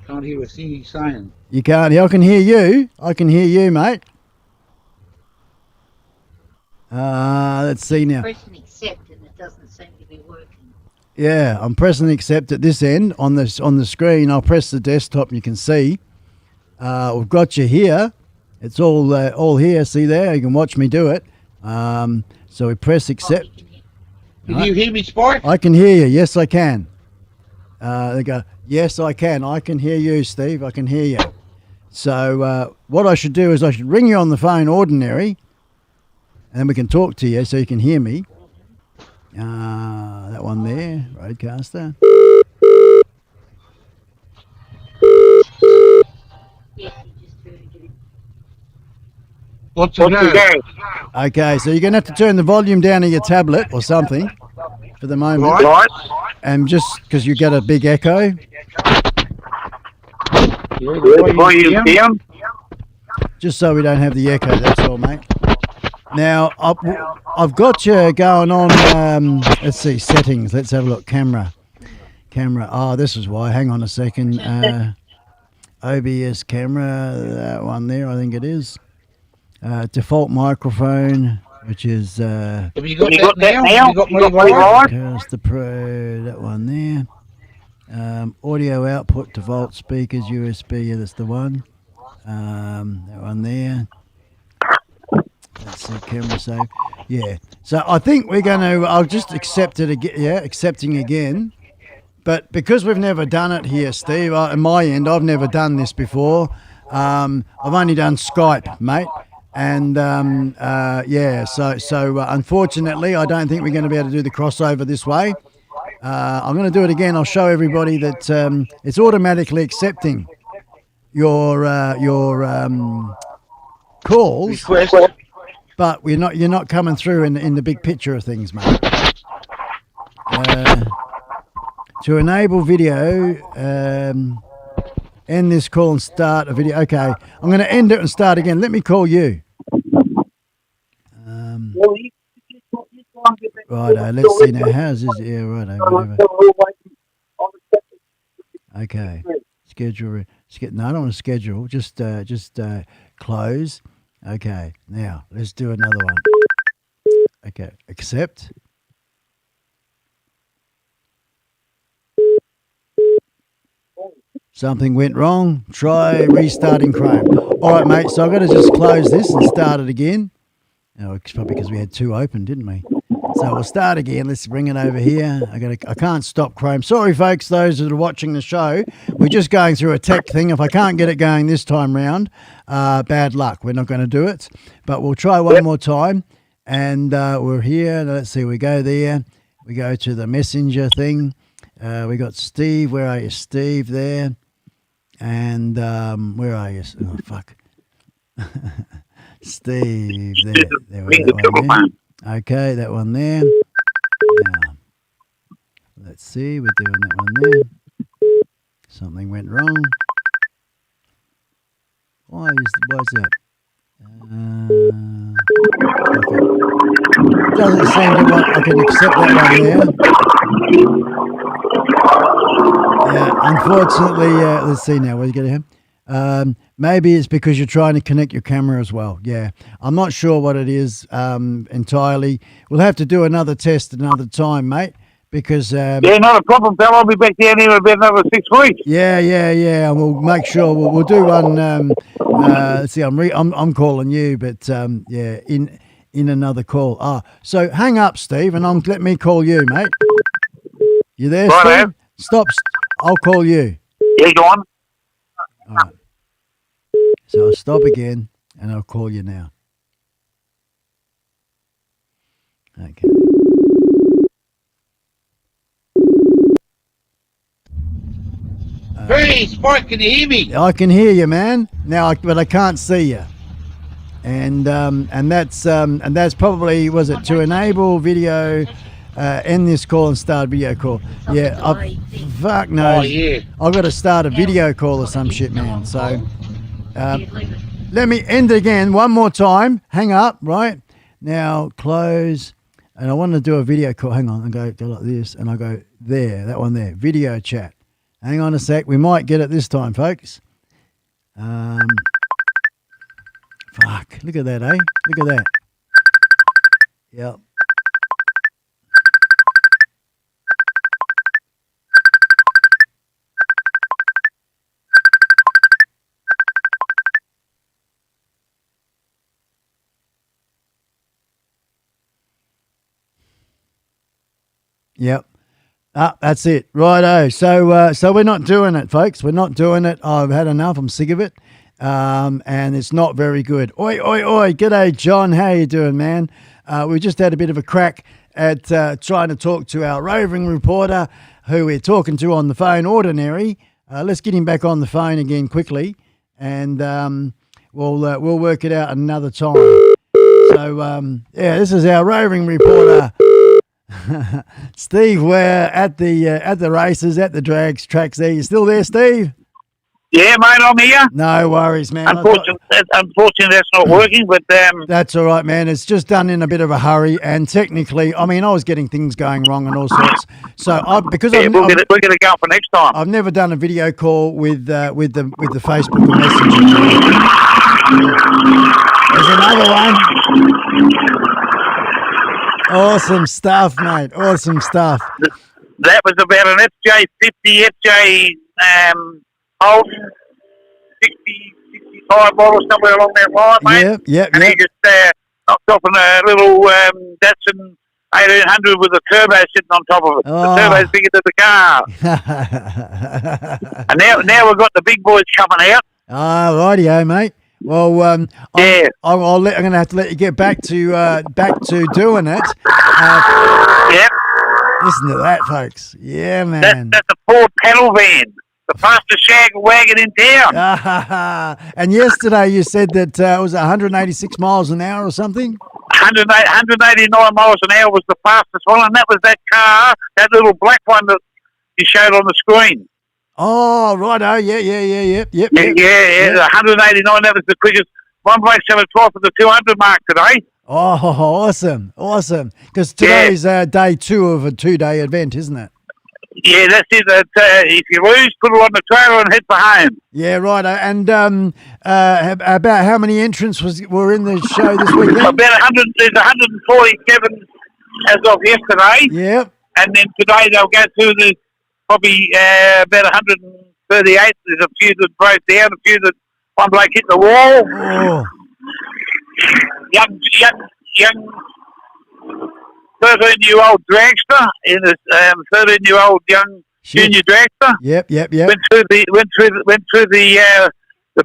Can't hear a thing he's saying. You can't. I can hear you. I can hear you, mate. Let's see now. Pressing accept and it doesn't seem to be working. Yeah, I'm pressing accept at this end on the screen. I'll press the desktop and you can see. We've got you here. It's all here. See there? You can watch me do it. So we press accept. Can you hear me, Spike? I can hear you. Yes, I can. They go, yes, I can. I can hear you, Steve. I can hear you. So what I should do is I should ring you on the phone ordinary, and then we can talk to you so you can hear me. That one there, Roadcaster. What's the go? Okay, so you're going to have to turn the volume down of your tablet or something for the moment. Right. And just because you get a big echo. Volume down. Just so we don't have the echo, that's all, mate. Now, I've got you going on, let's see, settings. Let's have a look. Camera. Oh, this is why. Hang on a second. OBS camera, that one there, I think it is. Default microphone, which is... Have you got that now? Have you got me right? Cast the Pro, that one there. Audio output, default speakers, USB, yeah, that's the one. That one there. Let's see, camera save. Yeah. So I think we're going to, I'll just accept it again. Yeah, accepting again. But because we've never done it here, Steve, on my end, I've never done this before. I've only done Skype, mate. And yeah, so unfortunately, I don't think we're going to be able to do the crossover this way. I'm going to do it again. I'll show everybody that it's automatically accepting your calls, but you're not coming through in the big picture of things, mate. To enable video, end this call and start a video. Okay, I'm going to end it and start again. Let me call you. Righto, let's see now. How's this? Yeah, righto, whatever. Okay, schedule. No, I don't want to schedule. Just close. Okay, now let's do another one. Okay, accept. Something went wrong. Try restarting Chrome. All right, mate. So I've got to just close this and start it again. Oh, it's probably because we had two open, didn't we? So we'll start again. Let's bring it over here. I can't stop Chrome. Sorry, folks, those that are watching the show. We're just going through a tech thing. If I can't get it going this time round, bad luck. We're not going to do it. But we'll try one more time. And we're here. Let's see. We go there. We go to the messenger thing. We got Steve. Where are you, Steve? There. And where are you? Oh, fuck. Steve, there we go. That one there. Okay, that one there. Now, let's see, we're doing that one there. Something went wrong. Why is that? Okay. Doesn't seem to want, I can accept that one there. Yeah, unfortunately, let's see now, where's you going to have? Maybe it's because you're trying to connect your camera as well. Yeah, I'm not sure what it is entirely. We'll have to do another test another time, mate, because... yeah, not a problem, pal. I'll be back down here in about another 6 weeks. Yeah. And we'll make sure we'll do one. Let's see, I'm calling you, but yeah, in another call. So hang up, Steve, and let me call you, mate. You there, Righto. Steve? Stop. I'll call you. Yeah, go on. All right. So I'll stop again, and I'll call you now. Okay. Hey, Spike, can you hear me? I can hear you, man. Now, but I can't see you. And that's probably, was it to enable video, end this call and start video call? Yeah. Fuck no. Oh, yeah. I've got to start a video call or some shit, man. So let me end it again one more time. Hang up, right? Now close. And I want to do a video call. Hang on, and go like this, and I go there, that one there, video chat. Hang on a sec. We might get it this time, folks. Fuck. Look at that, eh? Look at that. Yep. Yep. That's it. Righto. So we're not doing it, folks. We're not doing it. I've had enough. I'm sick of it. And it's not very good. Oi, oi, oi. G'day, John. How you doing, man? We just had a bit of a crack at trying to talk to our roving reporter who we're talking to on the phone, Ordinary. Let's get him back on the phone again quickly, and we'll work it out another time. So, this is our roving reporter. Steve, we're at the races, at the tracks there. You still there, Steve? Yeah, mate, I'm here. No worries, man. Unfortunately, that's not working, but that's all right, man. It's just done in a bit of a hurry, and technically, I mean, I was getting things going wrong and all sorts. So, we'll get it going for next time. I've never done a video call with the Facebook and Messenger. There's another one. Awesome stuff, mate. Awesome stuff. That was about an FJ50, FJ Holden 60, 65 model, somewhere along that line, mate. Yep. He just knocked off on a little Datsun 1800 with a turbo sitting on top of it. Oh. The turbo's bigger than the car. And now we've got the big boys coming out. Rightio, mate. Well, I'm going to have to let you get back to doing it. Yep. Listen to that, folks. Yeah, man. That's a Ford pedal van, the fastest shag wagon in town. And yesterday you said that it was 186 miles an hour or something. 189 miles an hour was the fastest one, and that was that car, that little black one that you showed on the screen. Oh, righto. Yep. Yeah, 189, that was the quickest. One bloke's having 12 for the 200 mark today. Oh, awesome. Because today's day 2 of a 2-day event, isn't it? Yeah, that's it. If you lose, put it on the trailer and head for home. Yeah, righto. And about how many entrants were in the show this weekend? About 100. There's 147 as of yesterday. Yep. And then today they'll go through the probably about 138. There's a few that broke down, a few that one bloke hit the wall. Oh. Young 13-year-old dragster and a 13-year-old young junior dragster. Yep. Went through the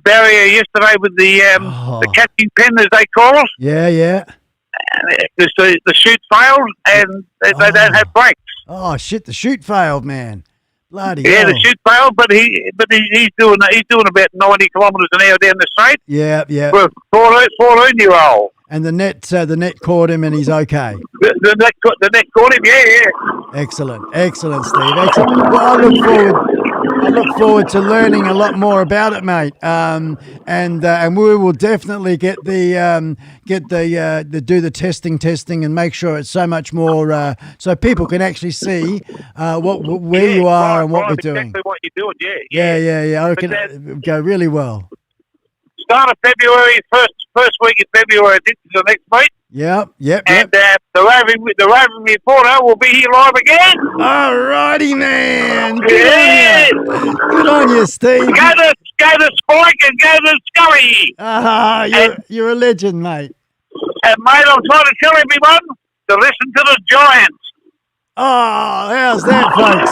barrier yesterday with the catching pen, as they call it. Yeah. The chute failed and they don't have brakes. Oh shit! The chute failed, man. Bloody hell. The chute failed, but he's doing about 90 kilometres an hour down the straight. Yeah. For a 14-year-old. And the net caught him, and he's okay. The net caught him, yeah. Excellent, Steve. Excellent. Well, I look forward to learning a lot more about it, mate. And we will definitely do the testing, and make sure it's so much more so people can actually see where you are and what we're doing. Exactly what you're doing, yeah. I reckon it'll go really well. Start of February, first week in February, this is the next week. Yep. And the roving reporter will be here live again. Alrighty, man. Good on you, Steve. Go to Spike and go to Scully. You're a legend, mate. And mate, I'm trying to tell everyone to listen to the Giants. Oh, how's that, folks?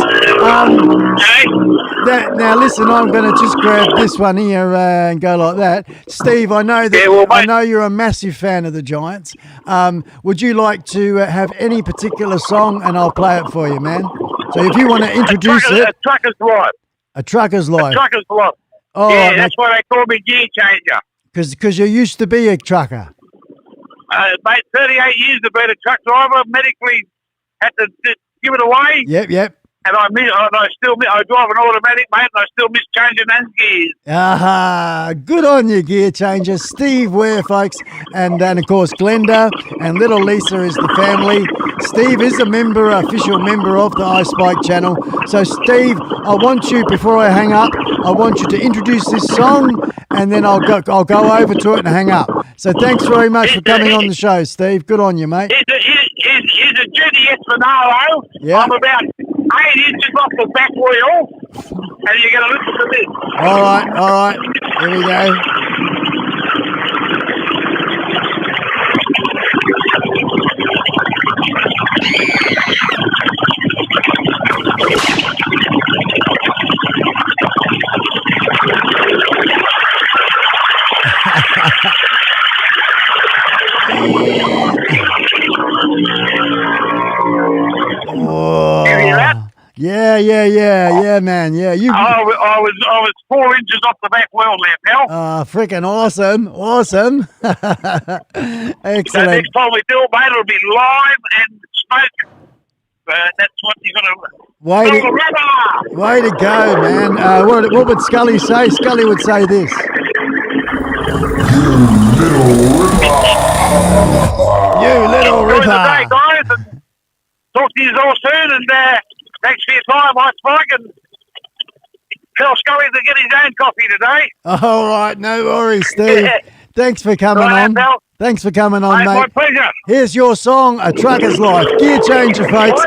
Now, listen, I'm going to just grab this one here and go like that. Steve, I know that I know you're a massive fan of the Giants. Would you like to have any particular song, and I'll play it for you, man? So if you want to introduce it. A Trucker's Life. A Trucker's Life. A Trucker's Life. Oh, yeah, that's why they call me Gear Changer. Because you used to be a trucker. Mate, 38 years to be a truck driver, medically had to give it away. Yep. And I drive an automatic, mate, and I still miss changing those gears. Aha, good on you, Gear Changer. Steve Ware, folks, and then, of course, Glenda and little Lisa is the family. Steve is a official member of the iSpike channel. So, Steve, I want you, before I hang up, I want you to introduce this song, and then I'll go over to it and hang up. So thanks very much for coming on the show, Steve. Good on you, mate. Here's a GTS Finale. Yeah. I'm about 8 inches off the back wheel, and you're going to listen to this. All right. Here we go. Yeah, man. Yeah, you. I was 4 inches off the back wheel there, pal. Freaking awesome. Excellent. So next time we do it, mate, it'll be live and smoke. That's what you're going to... Way to go, man. What would Scully say? Scully would say this. You little ripper. Enjoy the day, guys, and talk to you all soon, and thanks for your time, iSpike, and tell Scully to get his own coffee today. All right, no worries, Steve. Thanks for coming on. Pal. Thanks for coming on, mate. My pleasure. Here's your song, A Trucker's Life. Gear Changer, folks.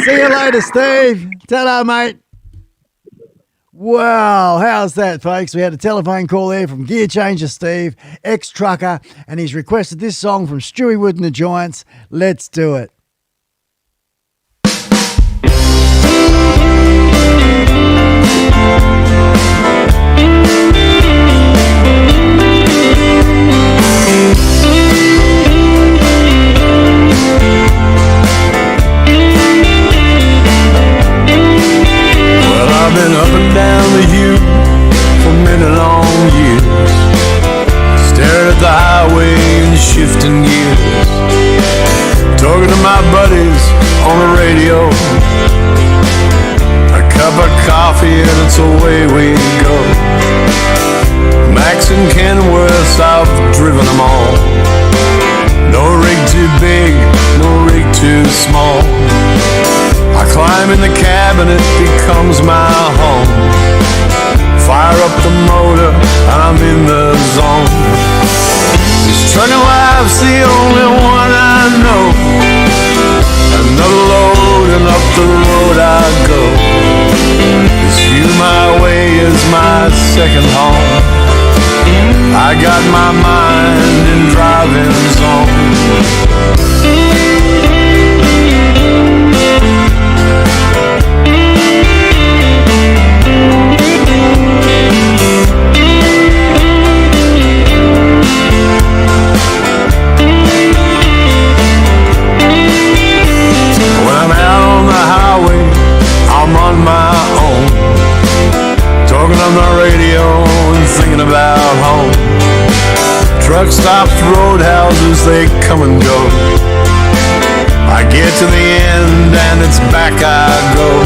See you later, Steve. Ta-da, mate. Wow, how's that, folks? We had a telephone call there from Gear Changer Steve, ex-trucker, and he's requested this song from Stewie Wood and the Giants. Let's do it. I've been up and down the U for many long years, staring at the highway and shifting gears, talking to my buddies on the radio, a cup of coffee and it's away we go. Max and Kenworth, I've driven them all. No rig too big, no rig too small. I climb in the cab and it becomes my home. Fire up the motor and I'm in the zone. This trucking life's the only one I know. Another load and up the road I go. This Hugh my way is my second home. I got my mind in driving zone. When I'm out on the highway, I'm on my own, talking on the radio and thinking about home. Truck stops, roadhouses, they come and go. I get to the end and it's back I go.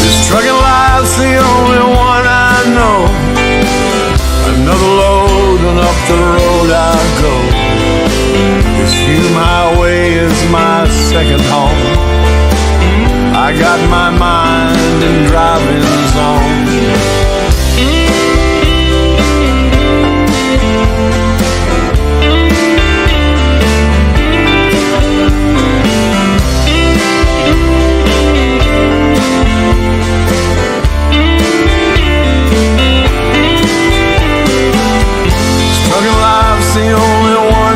This trucking life's the only one I know. Another load and up the road I go. This Hume Highway is my second home. I got my mind in driving zone. The only one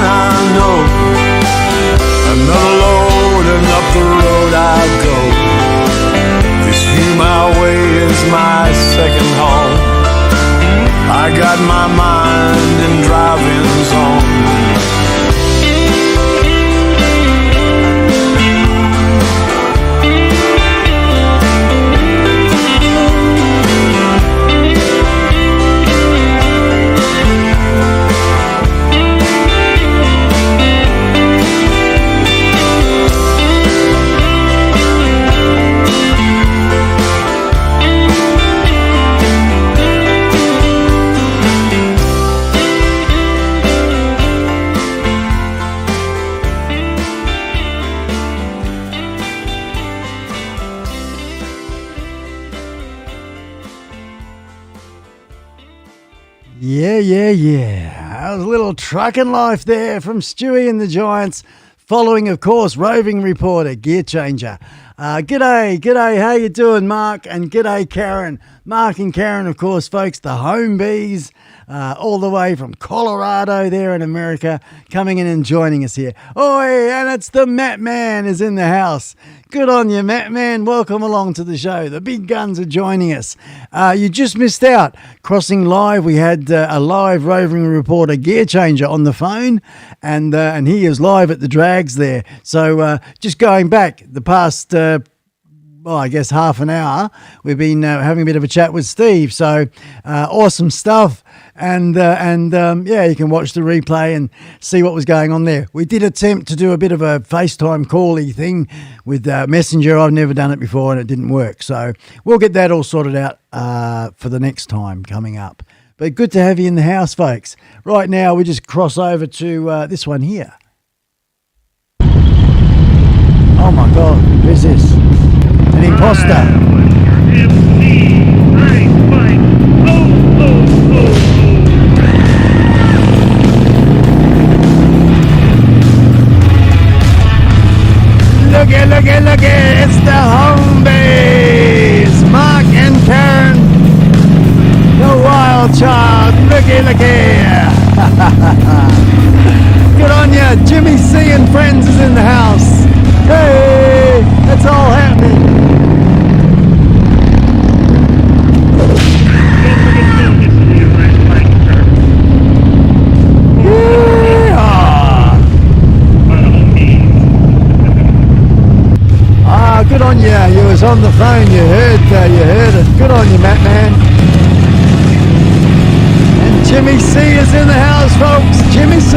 yeah. That was a little trucking life there from Stewie and the Giants, following, of course, roving reporter, Gear Changer. G'day, how you doing, Mark? And g'day, Karen. Mark and Karen, of course, folks, the home bees, all the way from Colorado there in America, coming in and joining us here. Oi, and it's the Matt Man is in the house. Good on you, Matt Man. Welcome along to the show. The big guns are joining us. You just missed out. Crossing live, we had a live roving reporter, Gear Changer, on the phone, and he is live at the drags there. So just going back the past, I guess half an hour, we've been having a bit of a chat with Steve. So awesome stuff. And yeah, you can watch the replay and see what was going on there. We did attempt to do a bit of a FaceTime call-y thing with Messenger. I've never done it before and it didn't work. So we'll get that all sorted out for the next time coming up. But good to have you in the house, folks. Right now, we just cross over to this one here. Oh my God, who's this? An imposter. Looky, it's the home base. Mark and Karen, the wild child. Looky. Good on ya. Jimmy C and friends is in the house. Hey, it's all happening. Good on you. You was on the phone. You heard it. Good on you, Matt Man. And Jimmy C is in the house, folks. Jimmy C.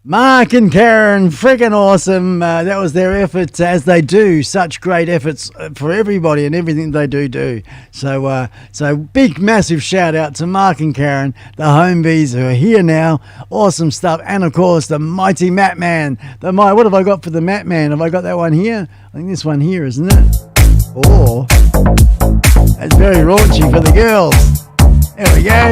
Mark and Karen, freaking awesome. That was their efforts, as they do. Such great efforts for everybody and everything they do. So big, massive shout out to Mark and Karen, the home bees who are here now. Awesome stuff. And, of course, the mighty Matt Man. What have I got for the Matt Man? Have I got that one here? I think this one here, isn't it? Oh, that's very raunchy for the girls. There we go.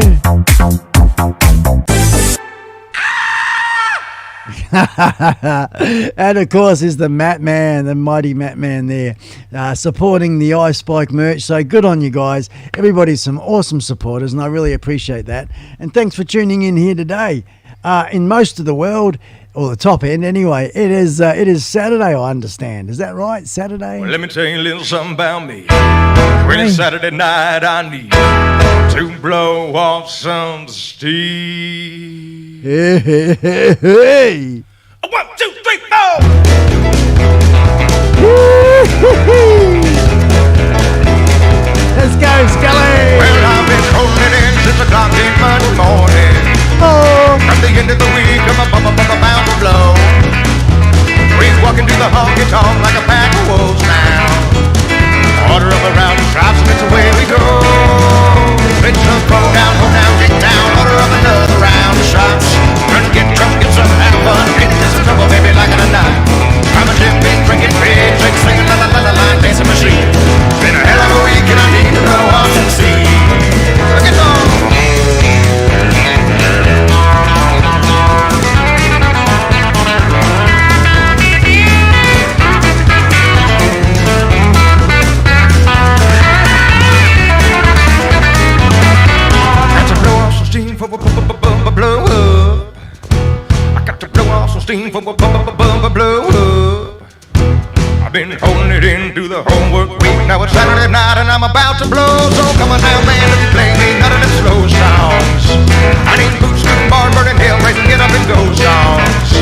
And of course is the Matt Man, the mighty Matt Man there, supporting the iSpike merch. So good on you guys. Everybody's some awesome supporters, and I really appreciate that. And thanks for tuning in here today. In most of the world, or the top end anyway, it is Saturday, I understand. Is that right? Saturday? Well, let me tell you a little something about me. When it's Saturday night, I need to blow off some steam. Hey. 1, 2, 3, 4. Let's go, Scully. Well, I've been holding it in since the clock came Monday morning. Oh. From the end of the week, I'm bound to blow. We're walking to the honky tonk like a pack of wolves now. Order of a round of stripes and it's away we go. Let's go down, get down. Order of another round of shots. Turn, get drunk, get some, have fun. Get into some trouble, baby, like it or not. I'm a Jim Beam, drinking big, drink, singing, la la la la la, dancing machine. Been a hell of a week and I need to go off and see. Look at those. Blow up. I got to blow off some steam for blow up. I've been holding it in through the whole work week. Now it's Saturday night and I'm about to blow. So come on down, man, let me play me none of them slow songs. I need boots, shooting, bar, burning, hell, raising, get up and go songs.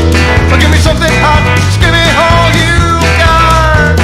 So give me something hot, just give me all you got.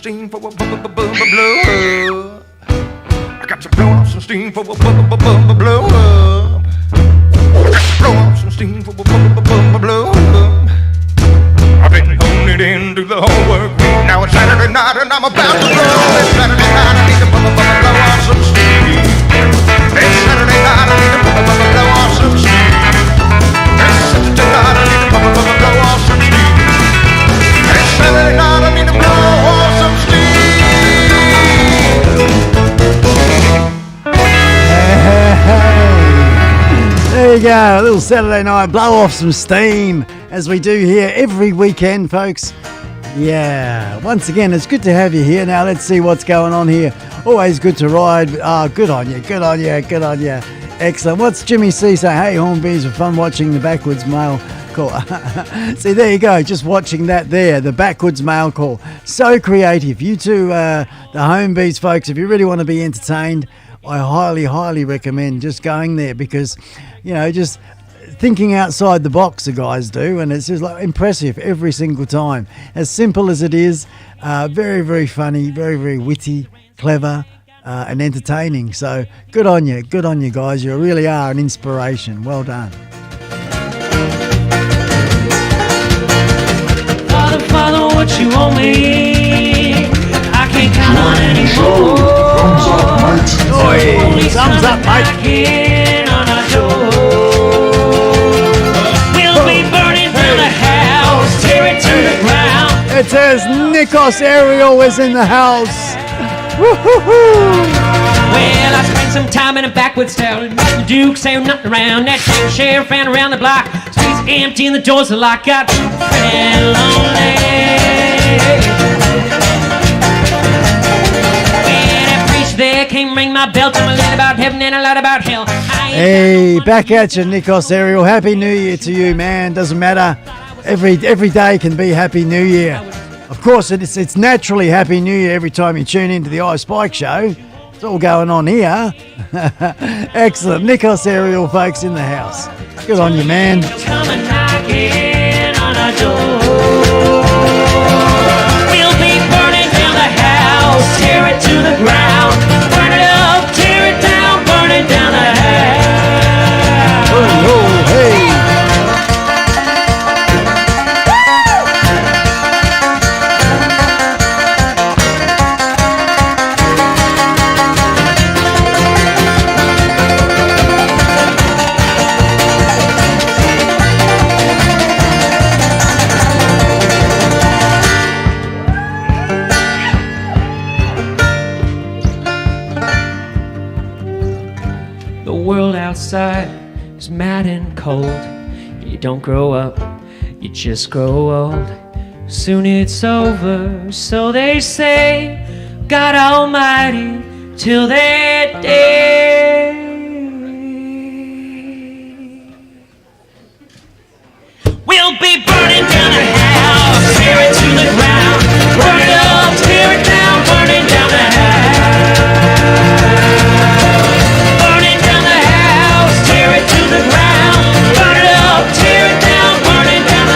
steam for a blow up. I got to blow off some steam for a blow up. I got to blow off some steam for a blow up. I've been honing it in, do the whole work week. Now it's Saturday night and I'm about to blow. It's Saturday night, I need to blow off some steam. It's Saturday night, I need to blow off some steam. It's Saturday night, I need to blow off some steam. It's Saturday night, I need to blow off some steam. There you go, a little Saturday night blow off some steam as we do here every weekend, folks. Yeah, once again, it's good to have you here. Now let's see what's going on here. Always good to ride. Good on you, good on you, good on you. Excellent. What's Jimmy C say? Hey, Hornbees, for fun watching the backwards mail call. See, there you go, just watching that there, the backwards mail call. So creative. You two, the Hornbees folks, if you really want to be entertained, I highly, highly recommend just going there because, you know, just thinking outside the box the guys do, and it's just like impressive every single time. As simple as it is, very, very funny, very, very witty, clever, and entertaining. So good on you guys. You really are an inspiration. Well done. Father, what you owe me, I can't count on anymore. Thumbs up, mate. Thumbs up, mate. On our door. We'll be burning down the house, tear it to the ground. It says Nikos Ariel is in the house. Woo-hoo-hoo. Well, I spent some time in a backwoods town. The Duke saying nothing around. That same sheriff ran around the block. Streets empty and the doors are locked. Got pretty lonely. When that priest there came ring my bell, tell me a lot about heaven and a lot about hell. Hey, back at you, Nikos Ariel. Happy New Year to you, man. Doesn't matter. Every day can be Happy New Year. Of course, it's naturally Happy New Year every time you tune into the iSpike show. It's all going on here. Excellent. Nikos Ariel, folks, in the house. Good on you, man. Come and knocking on our door. We'll be burning down the house, tear it to the ground. Burn it up, tear it down, burn it down the house. Oh, hey. Outside is mad and cold. You don't grow up, you just grow old. Soon it's over, so they say. God Almighty, till that day. We'll be burning down the house, tear it to the ground. Burn it up, tear it down, burning down the house. Burning down the house, tear it to the ground. Burn it up, tear it down, burning down the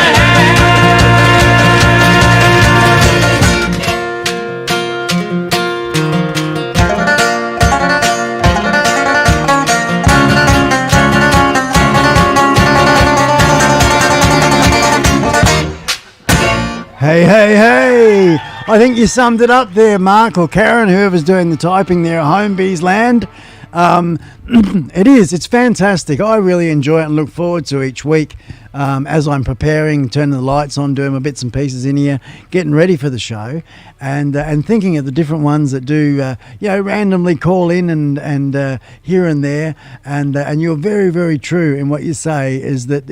Hey. I think you summed it up there, Mark or Karen, whoever's doing the typing there at Homebees Land. It's fantastic. I really enjoy it and look forward to each week as I'm preparing, turning the lights on, doing my bits and pieces in here, getting ready for the show, and thinking of the different ones that do randomly call in and here and there, and you're very, very true in what you say is that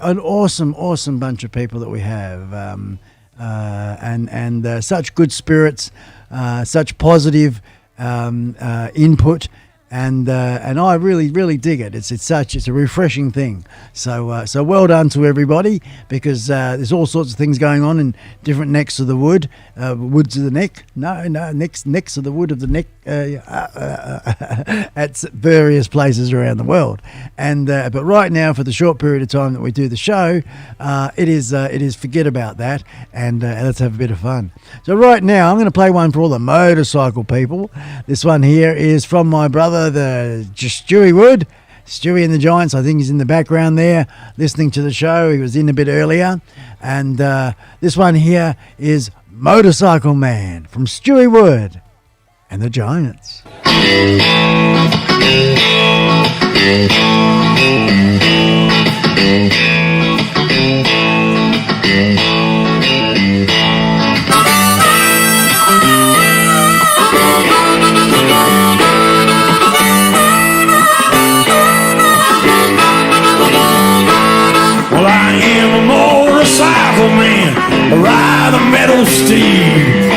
an awesome bunch of people that we have, and such good spirits, such positive input, And I really dig it. It's a refreshing thing. So well done to everybody, because there's all sorts of things going on in different necks of the wood, woods of the neck. No, necks of the wood of the neck at various places around the world. And but right now, for the short period of time that we do the show, it is forget about that, and let's have a bit of fun. So right now, I'm going to play one for all the motorcycle people. This one here is from my brother, the Stewie Wood. Stewie and the Giants, I think he's in the background there listening to the show. He was in a bit earlier. And this one here is Motorcycle Man from Stewie Wood and the Giants. Well, I am a motorcycle man, I ride a metal steed.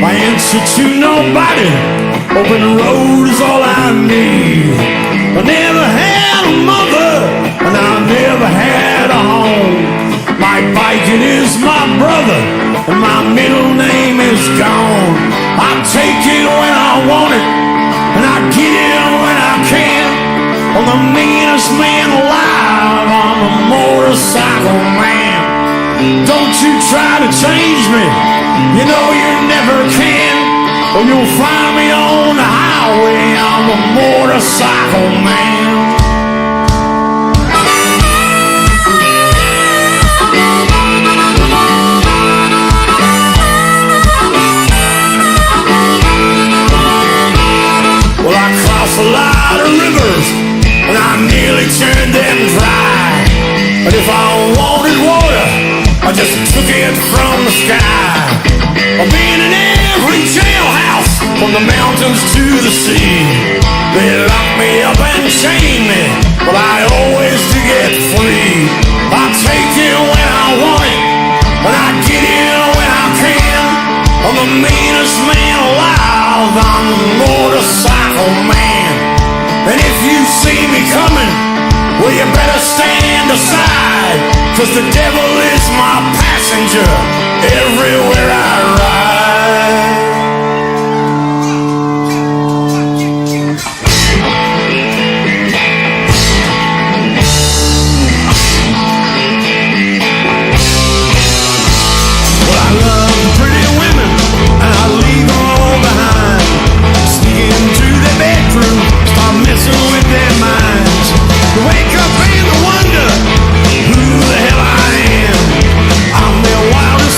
I answer to nobody, open the road is all I need. I never had a mother, and I never had a home. My biking is my brother, and my middle name is gone. I take it when I want it, and I get it when I can. I'm the meanest man alive, I'm a motorcycle man. Don't you try to change me, you know you never can. Or you'll find me on the highway, I'm a motorcycle man. Well, I cross a lot of rivers, and I nearly turned them dry. But if I wanted water, I just took it from the sky. I've been in every jailhouse, from the mountains to the sea. They lock me up and chain me, but I always do get free. I take it when I want it, and I get it when I can. I'm the meanest man alive, I'm the motorcycle man. And if you see me coming, well, you better stand aside, 'cause the devil is my passenger everywhere I ride. Well, I love pretty women, and I leave them all behind. Sneak into their bedroom, start messing with their minds. Wake up and wonder who the hell I am. I'm their wildest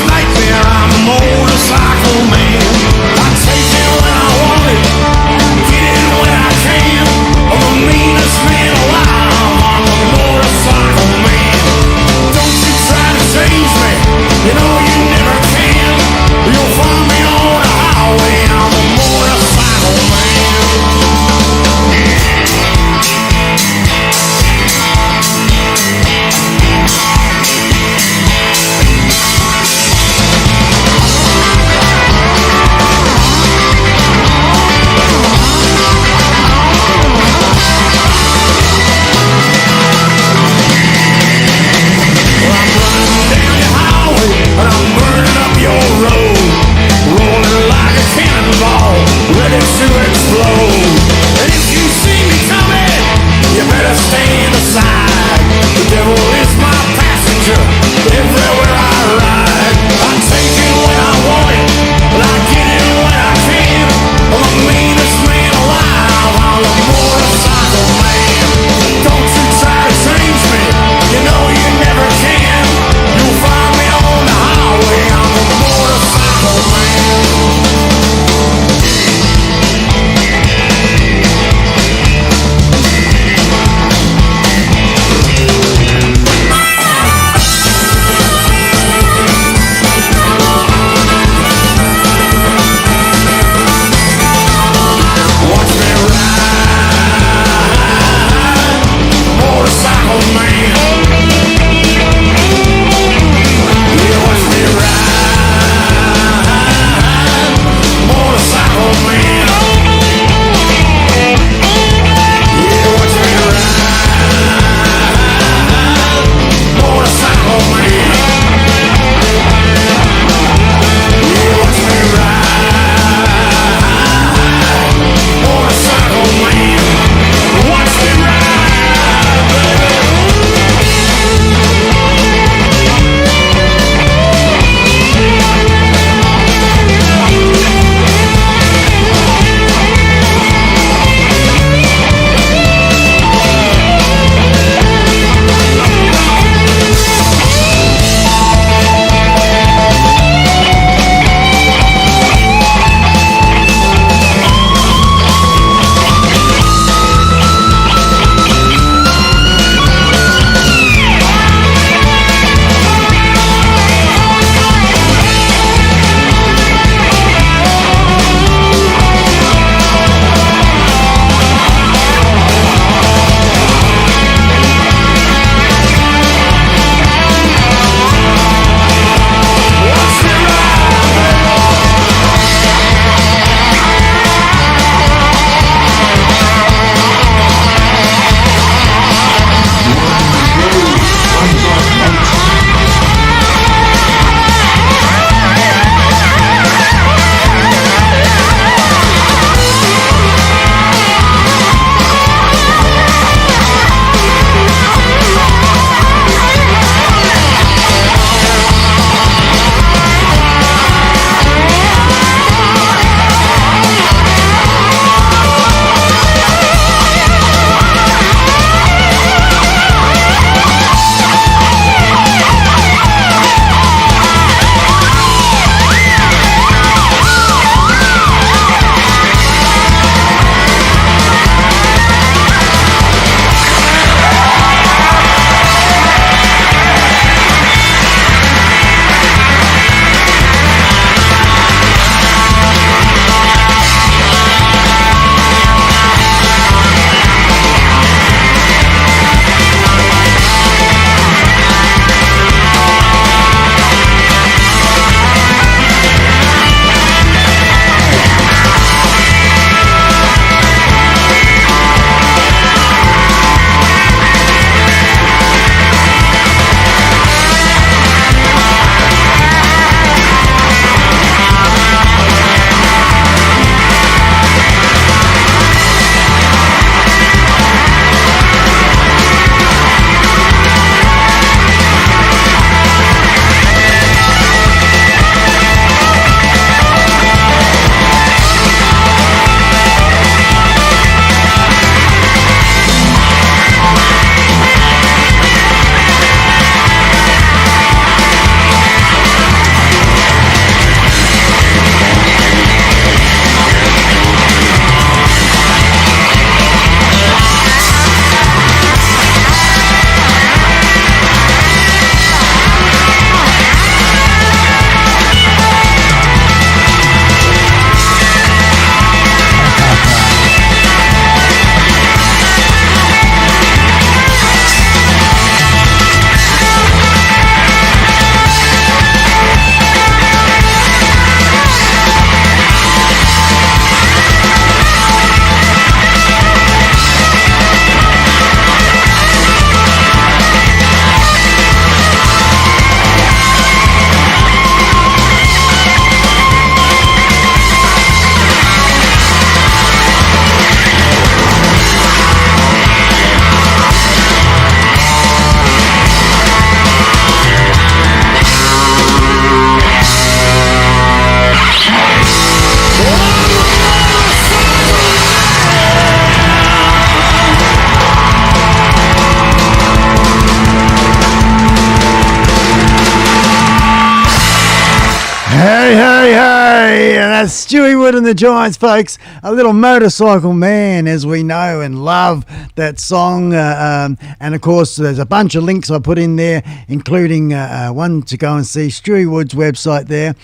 Hey, hey, hey! And that's Stewie Wood and the Giants, folks. A little motorcycle man, as we know and love that song. And of course, there's a bunch of links I put in there, including one to go and see Stewie Wood's website there,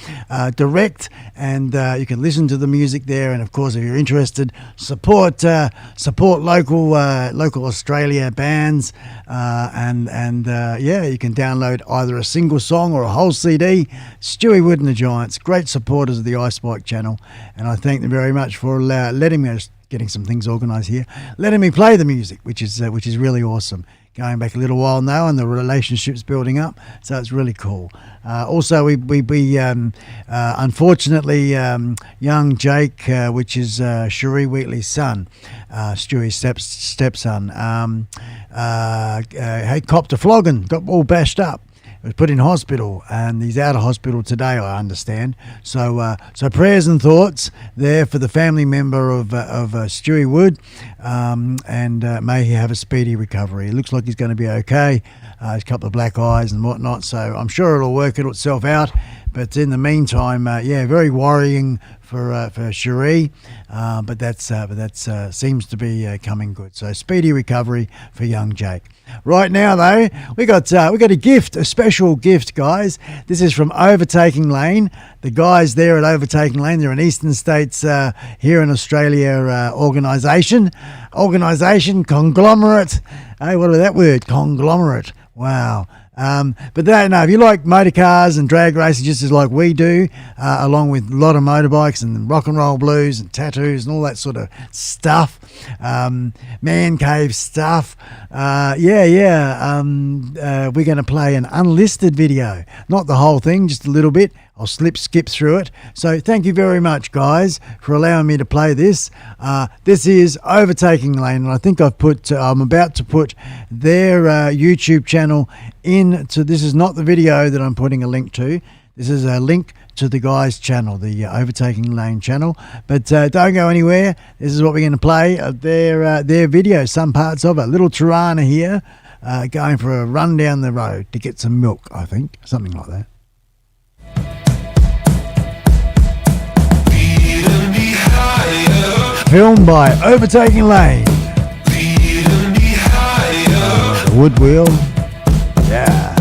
direct, and you can listen to the music there. And of course, if you're interested, support local Australia bands, and you can download either a single song or a whole CD. Stewie Wood and the Giants, great supporters of the iSpike channel, and I thank them very much for letting me, getting some things organised here, letting me play the music, which is really awesome. Going back a little while now, and the relationship's building up, so it's really cool. Also, we unfortunately, young Jake, which is Cherie Wheatley's son, Stewie's stepson, had copped a flogging, got all bashed up. Was put in hospital, and he's out of hospital today, I understand. So prayers and thoughts there for the family member of Stewie Wood, and may he have a speedy recovery. It looks like he's going to be okay. He's a couple of black eyes and whatnot, so I'm sure it'll work itself out. But in the meantime, very worrying for Cherie, but that's seems to be coming good. So speedy recovery for young Jake. Right now, though, we got a gift, a special gift, guys. This is from Overtaking Lane. The guys there at Overtaking Lane, they're an Eastern States here in Australia organisation, conglomerate. Hey, what about that word? Conglomerate. Wow. But if you like motor cars and drag racing just as like we do, along with a lot of motorbikes and rock and roll blues and tattoos and all that sort of stuff, man cave stuff, we're going to play an unlisted video, not the whole thing, just a little bit. I'll skip through it. So thank you very much, guys, for allowing me to play this. This is Overtaking Lane, and I think I'm about to put their YouTube channel into. This is not the video that I'm putting a link to. This is a link to the guys' channel, the Overtaking Lane channel. But don't go anywhere. This is what we're going to play. Their video, some parts of it. Little Tirana here, going for a run down the road to get some milk, I think. Something like that. Filmed by Overtaking Lane. The wood wheel. Yeah.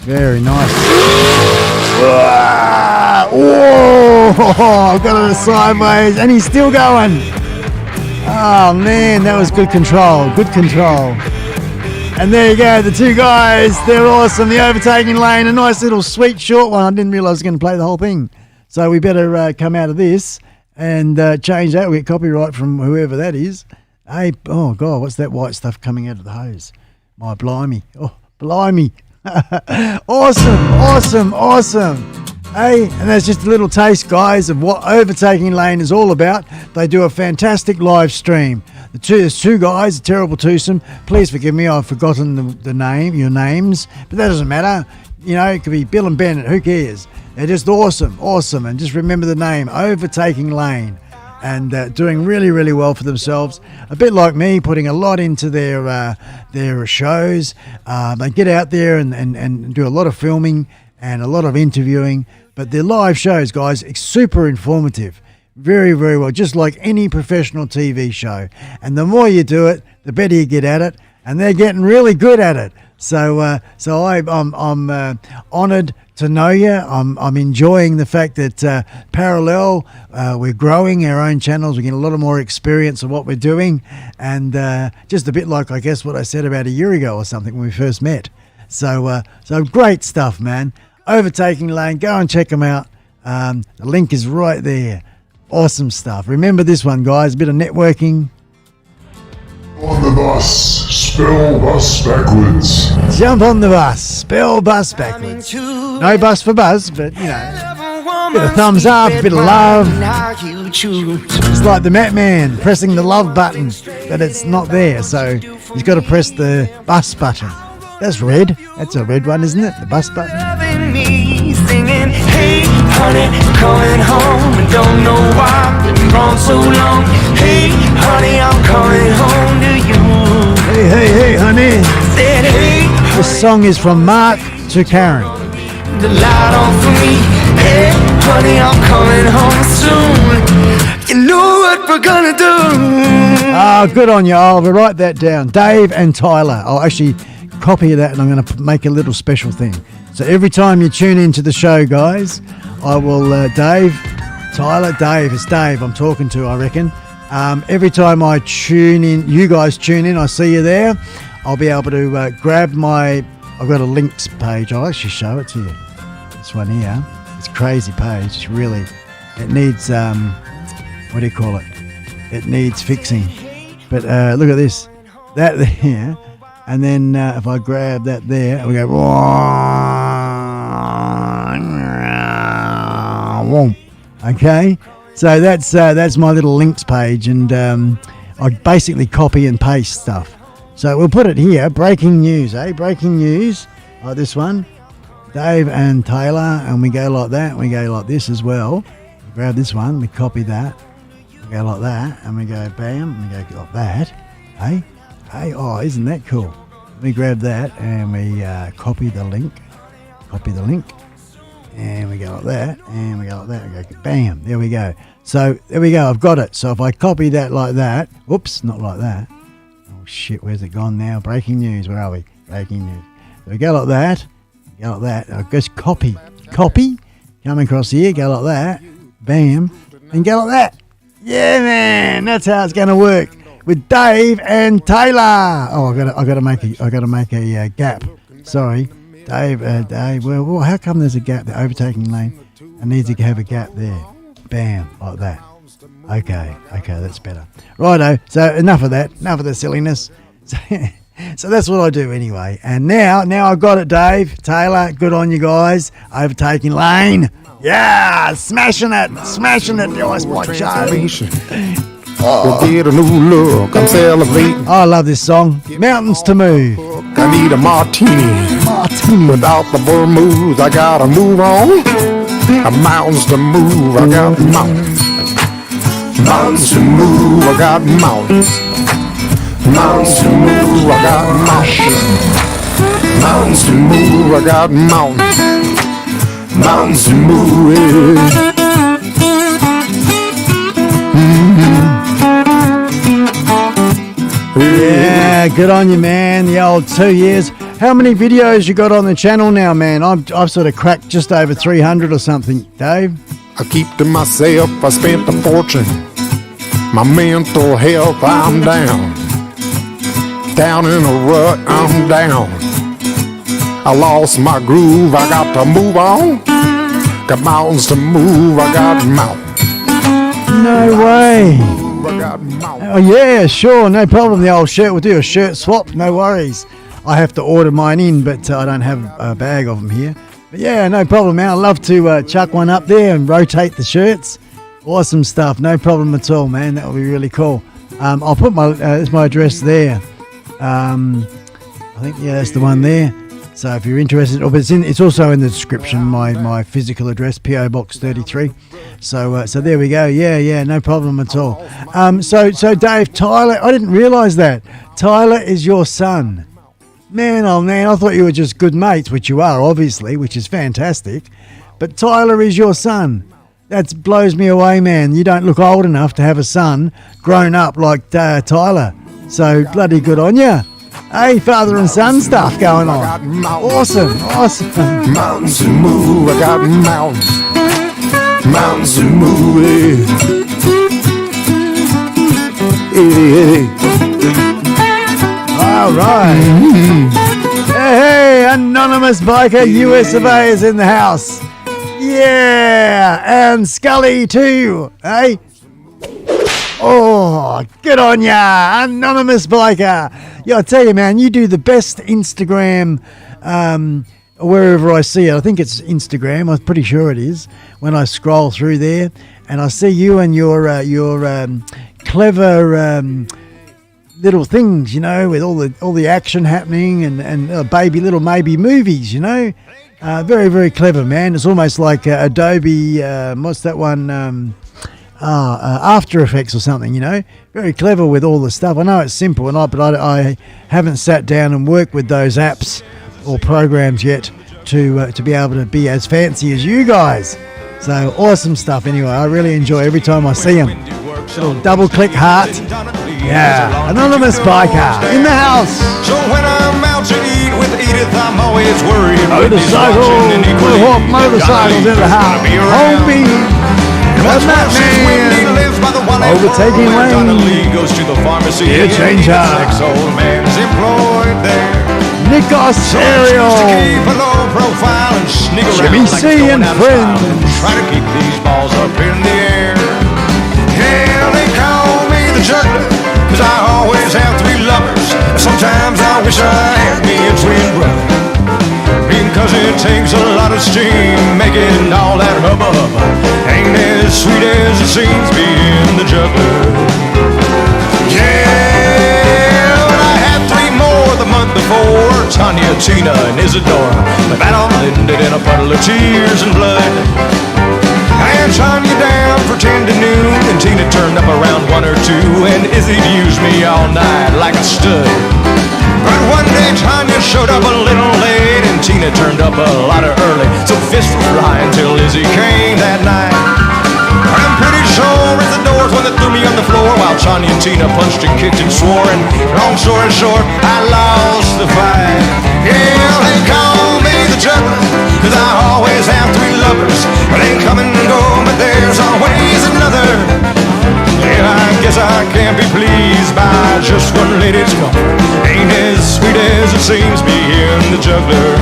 Very nice. Whoa! I got it sideways, and he's still going. Oh man, that was good control. Good control. And there you go, the two guys. They're awesome. The Overtaking Lane, a nice little sweet short one. I didn't realise I was going to play the whole thing. So we better come out of this and change that. We get copyright from whoever that is. Hey, oh God, what's that white stuff coming out of the hose? My blimey. Oh, blimey. Awesome. Hey, and that's just a little taste, guys, of what Overtaking Lane is all about. They do a fantastic live stream. There's two guys, a terrible twosome. Please forgive me, I've forgotten your names, but that doesn't matter. You know, it could be Bill and Bennett, who cares? They're just awesome, and just remember the name, Overtaking Lane. And doing really, really well for themselves. A bit like me, putting a lot into their shows. They get out there and do a lot of filming and a lot of interviewing. But their live shows, guys, it's super informative. Very, very well, just like any professional TV show. And the more you do it, the better you get at it. And they're getting really good at it. So I'm honoured to know you. I'm enjoying the fact that parallel, we're growing our own channels. We're getting a lot of more experience of what we're doing, and just a bit like, I guess, what I said about a year ago or something when we first met. So great stuff, man. Overtaking Lane, go and check them out. The link is right there. Awesome stuff. Remember this one, guys. A bit of networking. On the bus, spell bus backwards. Jump on the bus, spell bus backwards. No bus for buzz, but you know. Bit of thumbs up, bit of love. It's like the Mat Man pressing the love button, but it's not there, so he's got to press the bus button. That's red. That's a red one, isn't it? The bus button. Singing, hey, honey, coming home and don't know why been gone so long. Hey, honey, I'm coming home to you. Hey, hey, hey, honey. Said, hey, This song is from Mark to Karen. the light on for me. Hey, honey, I'm coming home soon. You know what we're gonna do. Ah, good on you. I'll write that down. Dave and Tyler. I'll actually copy that and I'm going to make a little special thing. So every time you tune into the show, guys, I will, Dave, Tyler, Dave, it's Dave I'm talking to, I reckon. Every time I tune in, you guys tune in, I see you there, I'll be able to grab my, I've got a links page, I'll actually show it to you. This one here, it's a crazy page, it's really, it needs, what do you call it? It needs fixing. But look at this, that there, and then if I grab that there, we go, okay, so that's my little links page, and I basically copy and paste stuff. So we'll put it here. Breaking news, breaking news, like this one, Dave and Taylor, and we go like that. We go like this as well. We grab this one, we copy that, we go like that, and we go bam, and we go like that. Hey, oh, isn't that cool? We grab that and we copy the link, and we go like that, and we go like that, we go bam, there we go. So there we go, I've got it. So if I copy that like that, whoops, not like that. Oh shit, where's it gone now? Breaking news, where are we? Breaking news. So we go like that, I just copy, come across here, go like that, bam, and go like that. Yeah, man, that's how it's going to work with Dave and Taylor. Oh, I got to make a gap. Sorry, Dave. Well, how come there's a gap? The overtaking lane. I need to have a gap there. Bam, like that. Okay, that's better. Righto. So enough of that. Enough of the silliness. So that's what I do anyway. And now I've got it, Dave, Taylor. Good on you guys. Overtaking lane. Yeah, smashing it. The iSpike show. We'll get a new look, I'm salivating. I love this song. Mountains to move. I need a martini. Without the vermouth, I gotta move on. Mountains to move, I got mountains. Mountains to move, I got mountains. Mountains to move, I got mountains. Mountains to move, I got mountains. Mountains to move, yeah. Yeah, good on you, man. The old 2 years. How many videos you got on the channel now, man? I've sort of cracked just over 300 or something, Dave. I keep to myself, I spent a fortune. My mental health, I'm down. Down in a rut, I'm down. I lost my groove, I got to move on. Got mountains to move, I got mountains. No way. I got mountains. Oh yeah, sure, no problem. The old shirt, we'll do a shirt swap, no worries. I have to order mine in, but I don't have a bag of them here. But yeah, no problem, man. I'd love to chuck one up there and rotate the shirts. Awesome stuff, no problem at all, man. That would be really cool. I'll put there's my address there. I think, yeah, that's the one there. So if you're interested, but it's also in the description, my physical address, PO Box 33. So there we go. Yeah, no problem at all. So Dave, Tyler, I didn't realise that. Tyler is your son. Man, oh man, I thought you were just good mates, which you are, obviously, which is fantastic. But Tyler is your son. That blows me away, man. You don't look old enough to have a son grown up like Tyler. So bloody good on you. Hey, father and son stuff going on. Awesome. Mountains to move, I got mountains. Mountains to move, All right. Hey, Anonymous Biker, US of A is in the house. Yeah, and Scully too, hey? Oh, good on ya, Anonymous Biker. Yeah, I tell you, man, you do the best Instagram wherever I see it. I think it's Instagram. I'm pretty sure it is. When I scroll through there, and I see you and your clever little things, you know, with all the action happening and little maybe movies, you know. Very, very clever, man. It's almost like Adobe. What's that one? After Effects or something, you know. Very clever with all the stuff. I know it's simple, but I haven't sat down and worked with those apps or programs yet to be able to be as fancy as you guys. So awesome stuff. Anyway, I really enjoy every time I see them. Little double click heart. Yeah, anonymous biker in the house. So when I'm out to eat with Edith, I'm always worried. Motorcycles in the house. Homie. That's why since Wendy lives by the one overtaking lane. Goes to the pharmacy. Gear changer. Ex-old man's employed there. Nikos Ariel. To keep a low profile and sneak around Jimmy like C and friends. Try to keep these balls up in the air. Yeah, they call me the juggler, 'cause I always have 3 lovers. Sometimes I wish I had me a twin brother, because it takes a lot of steam making all that hubbub. Ain't as sweet as it seems being the juggler. Yeah, but I had 3 more the month before, Tanya, Tina, and Isadora, but that all ended in a puddle of tears and blood. I had Tanya down for 10 to noon, and Tina turned up around 1 or 2, and Izzy'd used me all night like a stud. But one day Tanya showed up a little late, and Tina turned up a lot early, so fists were flying till Izzy came that night. I'm pretty sure at the doors when they threw me on the floor, while Tanya and Tina punched and kicked and swore, and long story short, I lost the fight. Yeah, they call me the juggler, 'cause I always have 3 lovers. They come and go, but there's always another. Yeah, I guess I can't be pleased by just one lady's comfort. Ain't as sweet as it seems being the juggler.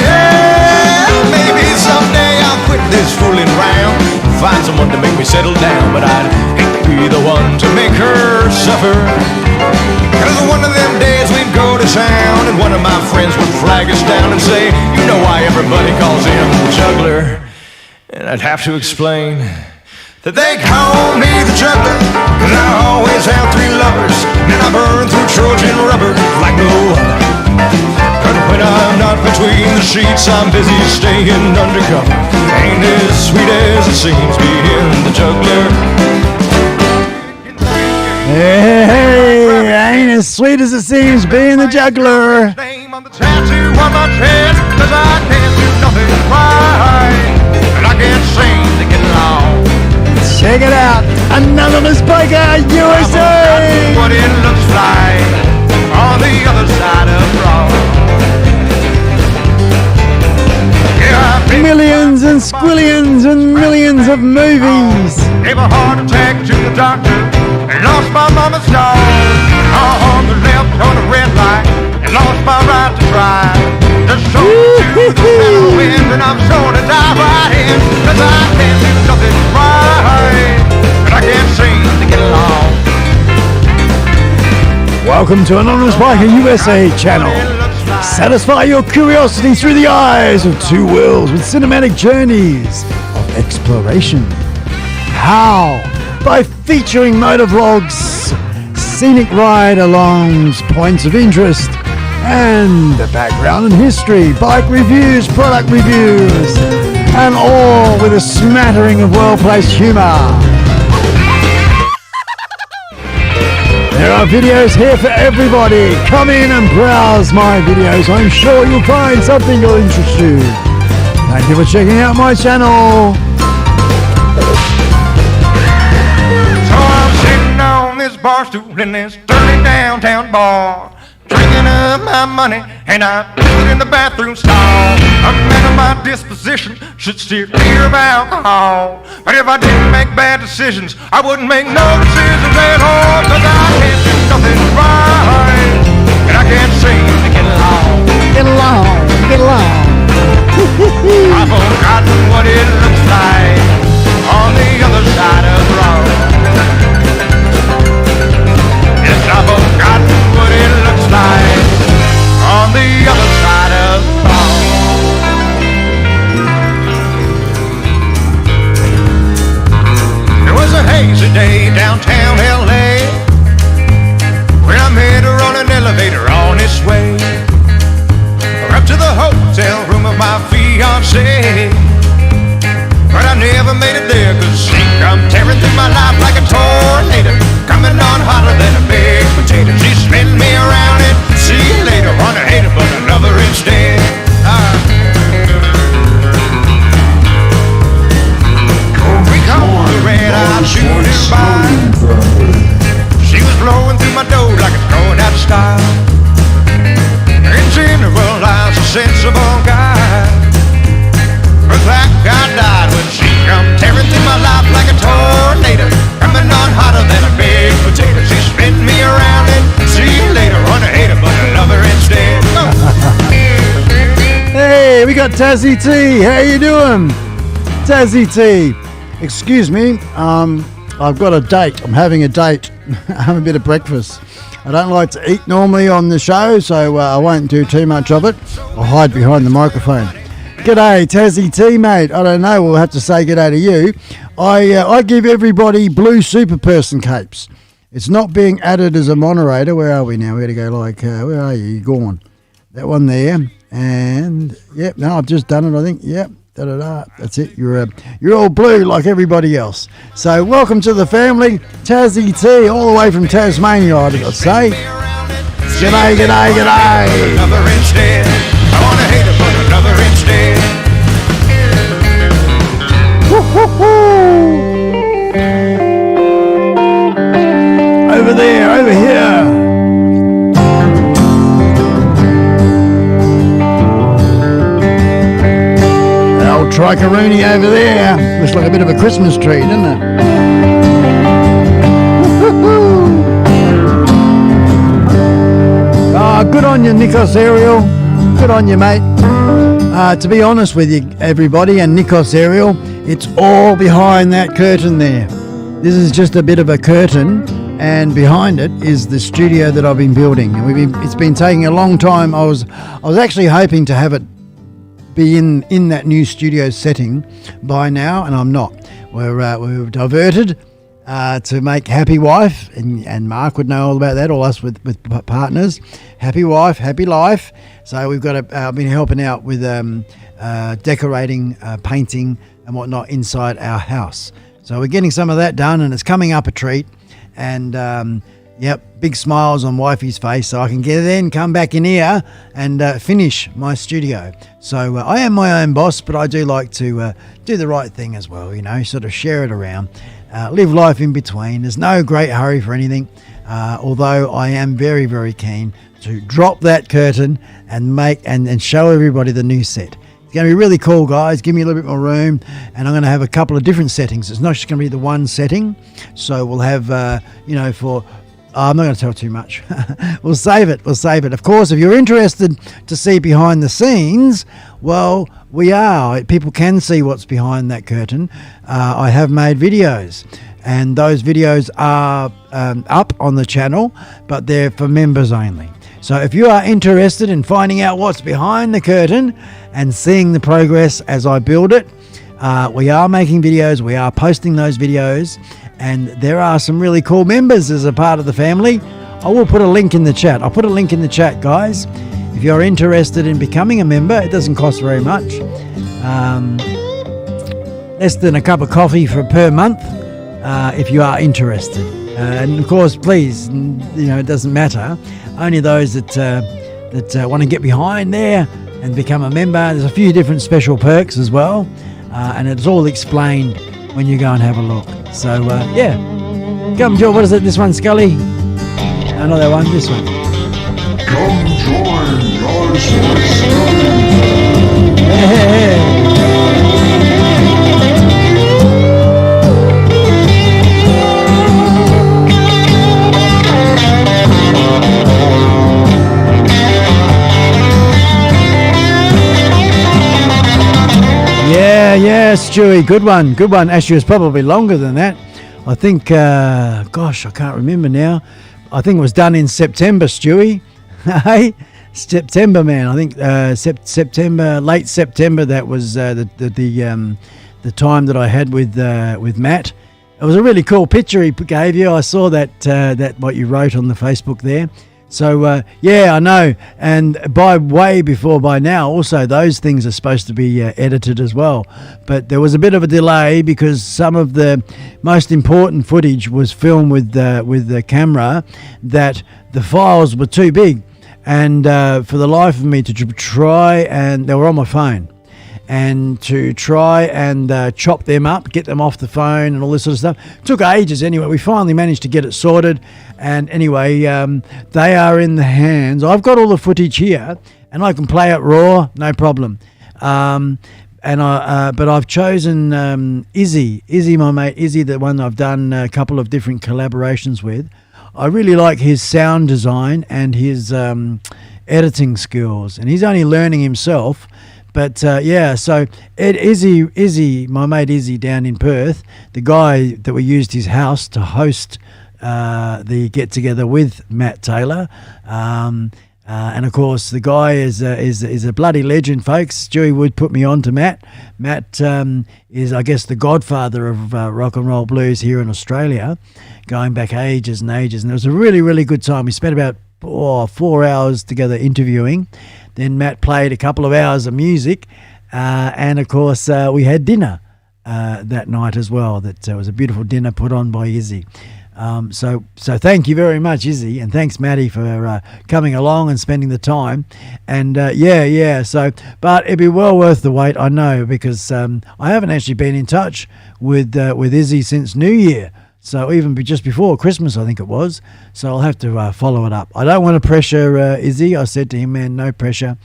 Yeah, maybe someday I'll quit this fooling round, find someone to make me settle down, but I'd hate to be the one to make her suffer. 'Cause one of them days we'd go to town, and one of my friends would flag us down and say, you know why everybody calls him the juggler? And I'd have to explain that they call me the juggler, 'cause I always have 3 lovers, and I burn through Trojan rubber like no other. But when I'm not between the sheets, I'm busy staying undercover. Ain't as sweet as it seems being the juggler. Hey, ain't as sweet as it seems being the juggler. Name on the tattoo on my chest, 'cause I can't do nothing right, and I can't seem to get along. Check it out, Anonymous Biker USA. What it looks like on the other side of the road. Yeah, I've been Millions and squillions and millions of movies. gave a heart attack to the doctor and lost my mama's dog. On the left on the red light and lost my right to drive. Just so to the metal wind, and I'm sure to die right in, 'cause I can't do nothing right, and I can't seem to get along. Welcome to Anonymous Biker USA channel. Satisfy your curiosity through the eyes of 2 worlds with cinematic journeys of exploration. How? By featuring motovlogs, scenic ride-alongs, points of interest, and the background and history, bike reviews, product reviews, and all with a smattering of well-placed humor. There are videos here for everybody. Come in and browse my videos. I'm sure you'll find something you'll interest you. Thank you for checking out my channel. So I'm sitting on this bar stool in this dirty downtown bar, drinking up my money, and I put it in the bathroom stall. A man of my disposition should steer clear of alcohol, but if I didn't make bad decisions, I wouldn't make no decisions at all, 'cause I can't do nothing right, and I can't seem to get along. Get along, get along. I've forgotten what it looks like on the other side of the road. Yes, I've forgotten what it looks like I'd say. But I never made it there, cause she come tearing through my life like a tornado, coming on hotter than a baked potato. She spin me around and see you later, want to hate her, but I love her instead. Recall the red-eyed shooting by. She was blowing through my door like it's going out of style. In general, I was a sensible guy, but that guy died when she come tearing through my life like a tornado, coming on hotter than a baked potato. She spin me around and see you later, want to hate her, but I love her instead. Hey, we got Tassie T. How you doing? Tassie T. Excuse me, I've got a date. I'm having a date. Have a bit of breakfast. I don't like to eat normally on the show, so I won't do too much of it. I'll hide behind the microphone. G'day, Tassie T, mate. I don't know, we'll have to say g'day to you. I give everybody blue super person capes. It's not being added as a moderator. Where are we now? We got to go like, where are you? You're gone. That one there. And, yep, no, I've just done it, I think. Yep, da-da-da. That's it. You're all blue like everybody else. So welcome to the family. Tassie T, all the way from Tasmania, I've got to say. G'day, g'day, g'day. Another instead. I want to hate her, but another instead. Over there, over here. Old Tricaroonie over there. Looks like a bit of a Christmas tree, doesn't it? Good on you, Nikos Ariel. Good on you, mate. To be honest with you, everybody, and Nikos Ariel, it's all behind that curtain there. This is just a bit of a curtain, and behind it is the studio that I've been building. And it's been taking a long time. I was actually hoping to have it be in that new studio setting by now, and I'm not. We're diverted to make Happy Wife, and Mark would know all about that, all us with partners. Happy Wife, Happy Life. So we've got I've been helping out with decorating, painting and whatnot inside our house. So we're getting some of that done, and it's coming up a treat. And yep, big smiles on wifey's face, so I can come back in here and finish my studio. So I am my own boss, but I do like to do the right thing as well, sort of share it around, live life in between. There's no great hurry for anything, although I am very, very keen to drop that curtain and make and show everybody the new set. It's going to be really cool, guys. Give me a little bit more room, and I'm going to have a couple of different settings. It's not just going to be the one setting. So we'll have, I'm not going to tell too much. We'll save it. Of course, if you're interested to see behind the scenes, well, we are. People can see what's behind that curtain. I have made videos, and those videos are up on the channel, but they're for members only. So if you are interested in finding out what's behind the curtain and seeing the progress as I build it, we are making videos, we are posting those videos, and there are some really cool members as a part of the family. I will put a link in the chat. I'll put a link in the chat, guys. If you're interested in becoming a member, it doesn't cost very much. Less than a cup of coffee per month, if you are interested. And of course, please, it doesn't matter. Only those that want to get behind there and become a member. There's a few different special perks as well, and it's all explained when you go and have a look. So yeah, come join. What is it? This one, Scully? No, not that one. This one. Come join iSpike Scully. Hey. Yeah, Stewie, good one. Actually, it's probably longer than that. I think, gosh, I can't remember now. I think it was done in September, Stewie. Hey, September, man. I think September, late September. That was the time that I had with Matt. It was a really cool picture he gave you. I saw that what you wrote on the Facebook there. So, yeah, I know. And by now, also, those things are supposed to be edited as well. But there was a bit of a delay because some of the most important footage was filmed with the camera, that the files were too big. And for the life of me to try, and they were on my phone, and to try and chop them up, get them off the phone and all this sort of stuff. It took ages anyway. We finally managed to get it sorted. And anyway, they are in the hands. I've got all the footage here and I can play it raw, no problem. But I've chosen Izzy, my mate Izzy, the one I've done a couple of different collaborations with. I really like his sound design and his editing skills. And he's only learning himself. But yeah, so Izzy, my mate Izzy down in Perth, the guy that we used his house to host the get together with Matt Taylor, and of course the guy is a bloody legend, folks. Stewie Wood put me on to Matt. Matt is, I guess, the godfather of rock and roll blues here in Australia, going back ages and ages. And it was a really, really good time. We spent about 4 hours together interviewing. Then Matt played a couple of hours of music, and of course we had dinner that night as well. That was a beautiful dinner put on by Izzy. So thank you very much, Izzy, and thanks, Matty, for coming along and spending the time. And yeah. So, but it'd be well worth the wait, I know, because I haven't actually been in touch with Izzy since New Year. So even just before Christmas, I think it was. So I'll have to follow it up. I don't want to pressure Izzy. I said to him, man, no pressure.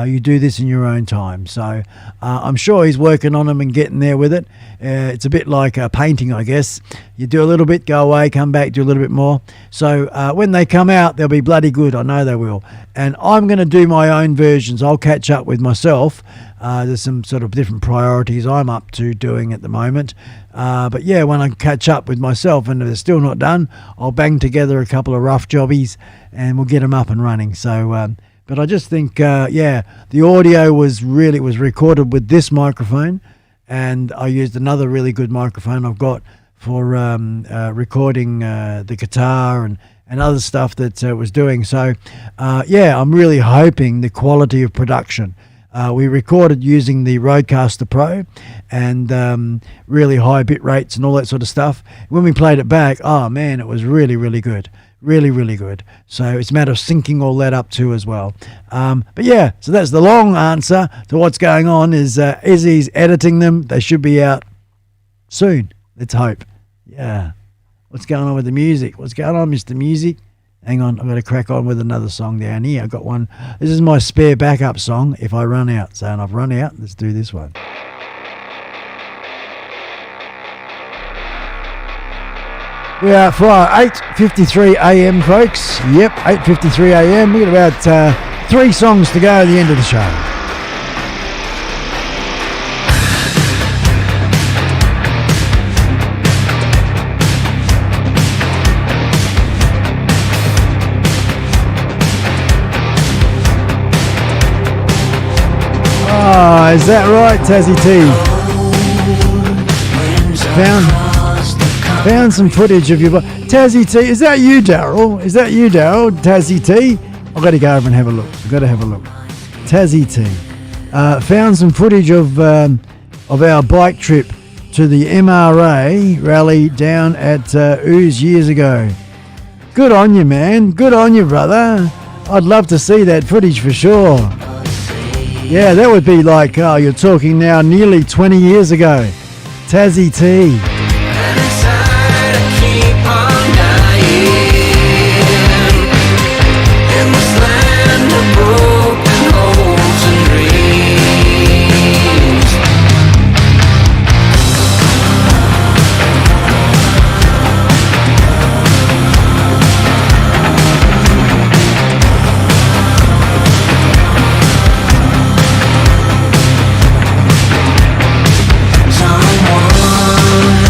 You do this in your own time. So I'm sure he's working on them and getting there with it. It's a bit like painting, I guess. You do a little bit, go away, come back, do a little bit more. So when they come out, they'll be bloody good. I know they will. And I'm going to do my own versions. I'll catch up with myself. There's some sort of different priorities I'm up to doing at the moment. But yeah, when I catch up with myself and if they're still not done, I'll bang together a couple of rough jobbies and we'll get them up and running. So, but I just think, the audio was recorded with this microphone, and I used another really good microphone I've got for recording the guitar and other stuff that was doing. So, I'm really hoping the quality of production. We recorded using the Rodecaster Pro and really high bit rates and all that sort of stuff. When we played it back, oh man, it was really, really good. Really, really good. So it's a matter of syncing all that up too as well. But yeah, so that's the long answer to what's going on is Izzy's editing them. They should be out soon. Let's hope. Yeah. What's going on with the music? What's going on, Mr. Music? Hang on, I've got to crack on with another song down here. I've got one. This is my spare backup song if I run out. So, and I've run out. Let's do this one. We are for 8:53 a.m., folks. Yep, 8:53 a.m. We've got about 3 songs to go at the end of the show. Oh, is that right, Tassie T? Found some footage of your... Tassie T, is that you, Daryl? Is that you, Daryl? Tassie T? I've got to go over and have a look. I've got to have a look. Tassie T. Found some footage of our bike trip to the MRA rally down at Ooze years ago. Good on you, man. Good on you, brother. I'd love to see that footage for sure. Yeah, that would be like, you're talking now nearly 20 years ago. Tassie T. Someone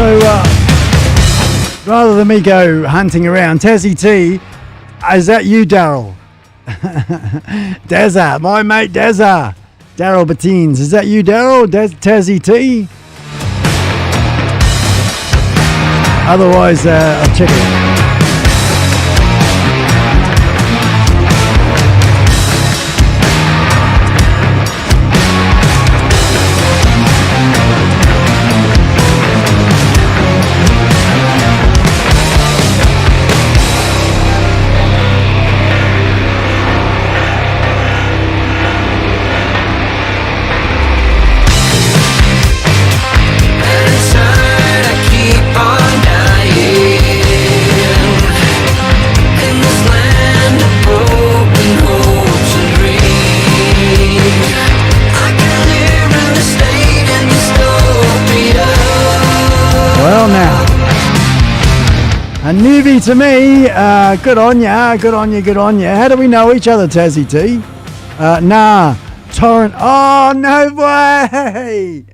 So rather than me go hunting around, Tassie T, is that you, Daryl? Dazza, my mate Dazza. Daryl Bettines, is that you, Daryl? Tassie T? Otherwise, I'll check it out. A newbie to me, good on ya, good on ya, good on ya. How do we know each other, Tassie T? Nah, Torrent. Oh, no way!